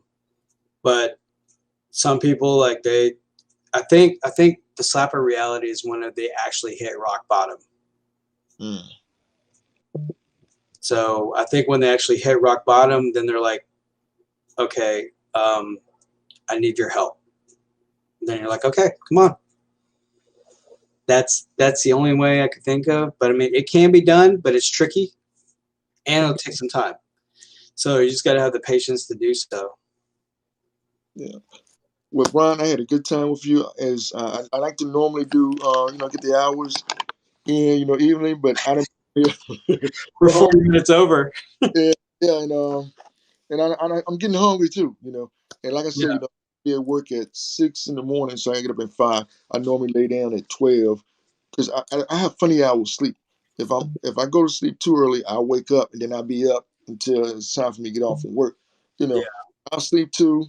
[SPEAKER 2] but some people like I think the slapper reality is when they actually hit rock bottom.
[SPEAKER 1] Mm.
[SPEAKER 2] So I think when they actually hit rock bottom, then they're like, okay, I need your help. Then you're like, okay, come on. That's the only way I could think of. But I mean, it can be done, but it's tricky and it'll take some time. So you just got to have the patience to do so.
[SPEAKER 1] Yeah. Well, Brian, I had a good time with you. As I like to normally do, get the hours in, evening, but I don't.
[SPEAKER 2] We're
[SPEAKER 1] We're home.
[SPEAKER 2] 40 minutes over.
[SPEAKER 1] Yeah, yeah, I'm getting hungry too. And like I said,
[SPEAKER 2] Yeah,
[SPEAKER 1] be at work at 6 in the morning, so I get up at 5. I normally lay down at 12 because I have funny hours sleep. If I go to sleep too early, I'll wake up and then I'll be up until it's time for me to get off from work. You
[SPEAKER 2] yeah,
[SPEAKER 1] know, I'll sleep 2,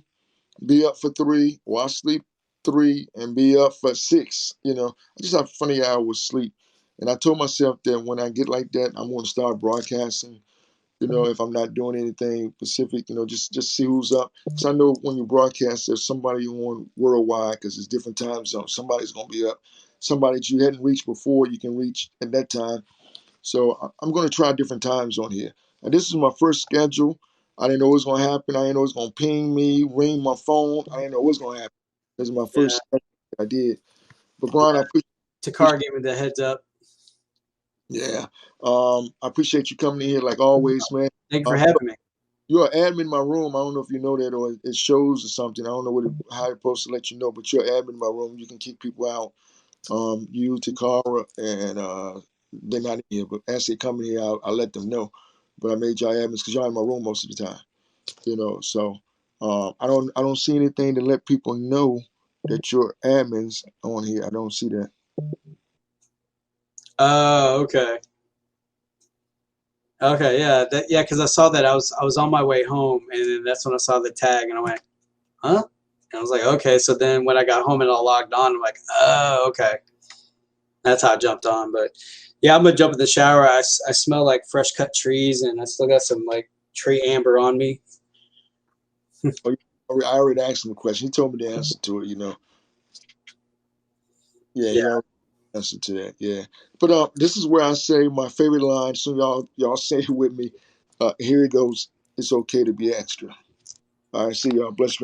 [SPEAKER 1] be up for 3, or I'll sleep 3 and be up for 6. I just have funny hours sleep. And I told myself that when I get like that, I'm going to start broadcasting. If I'm not doing anything specific, just see who's up. Because I know when you broadcast, there's somebody on worldwide because it's different time zones. Somebody's going to be up. Somebody that you hadn't reached before, you can reach at that time. So I'm going to try different times on here. And this is my first schedule. I didn't know what was going to happen. I didn't know it was going to ping me, ring my phone. I didn't know what was going to happen. This is my
[SPEAKER 2] yeah,
[SPEAKER 1] first schedule that I did. But Brian,
[SPEAKER 2] yeah.
[SPEAKER 1] I appreciate,
[SPEAKER 2] Takar gave me the heads up.
[SPEAKER 1] yeah. I appreciate you coming in here like always, man.
[SPEAKER 2] Thank you for
[SPEAKER 1] Um,
[SPEAKER 2] having me.
[SPEAKER 1] you're an admin in my room. I don't know if you know that or it shows or something. I don't know how it's supposed to let you know, but you're an admin in my room. You can kick people out. You, Takara, and they're not in here, but as they come in here, I'll let them know. But I made y'all admins because y'all in my room most of the time. So I don't see anything to let people know that you're admins on here. I don't see that.
[SPEAKER 2] Oh, okay. Okay, yeah, because I saw that I was on my way home, and then that's when I saw the tag, and I went, huh? And I was like, okay. So then when I got home and I logged on, I'm like, oh, okay. That's how I jumped on. But yeah, I'm gonna jump in the shower. I smell like fresh cut trees, and I still got some like tree amber on me.
[SPEAKER 1] Oh, I already asked him a question. He told me the answer to it. Yeah,
[SPEAKER 2] Yeah,
[SPEAKER 1] he already answer to that. Yeah, but this is where I say my favorite line. So y'all say it with me. Here it goes. It's okay to be extra. All right, see y'all. Bless you.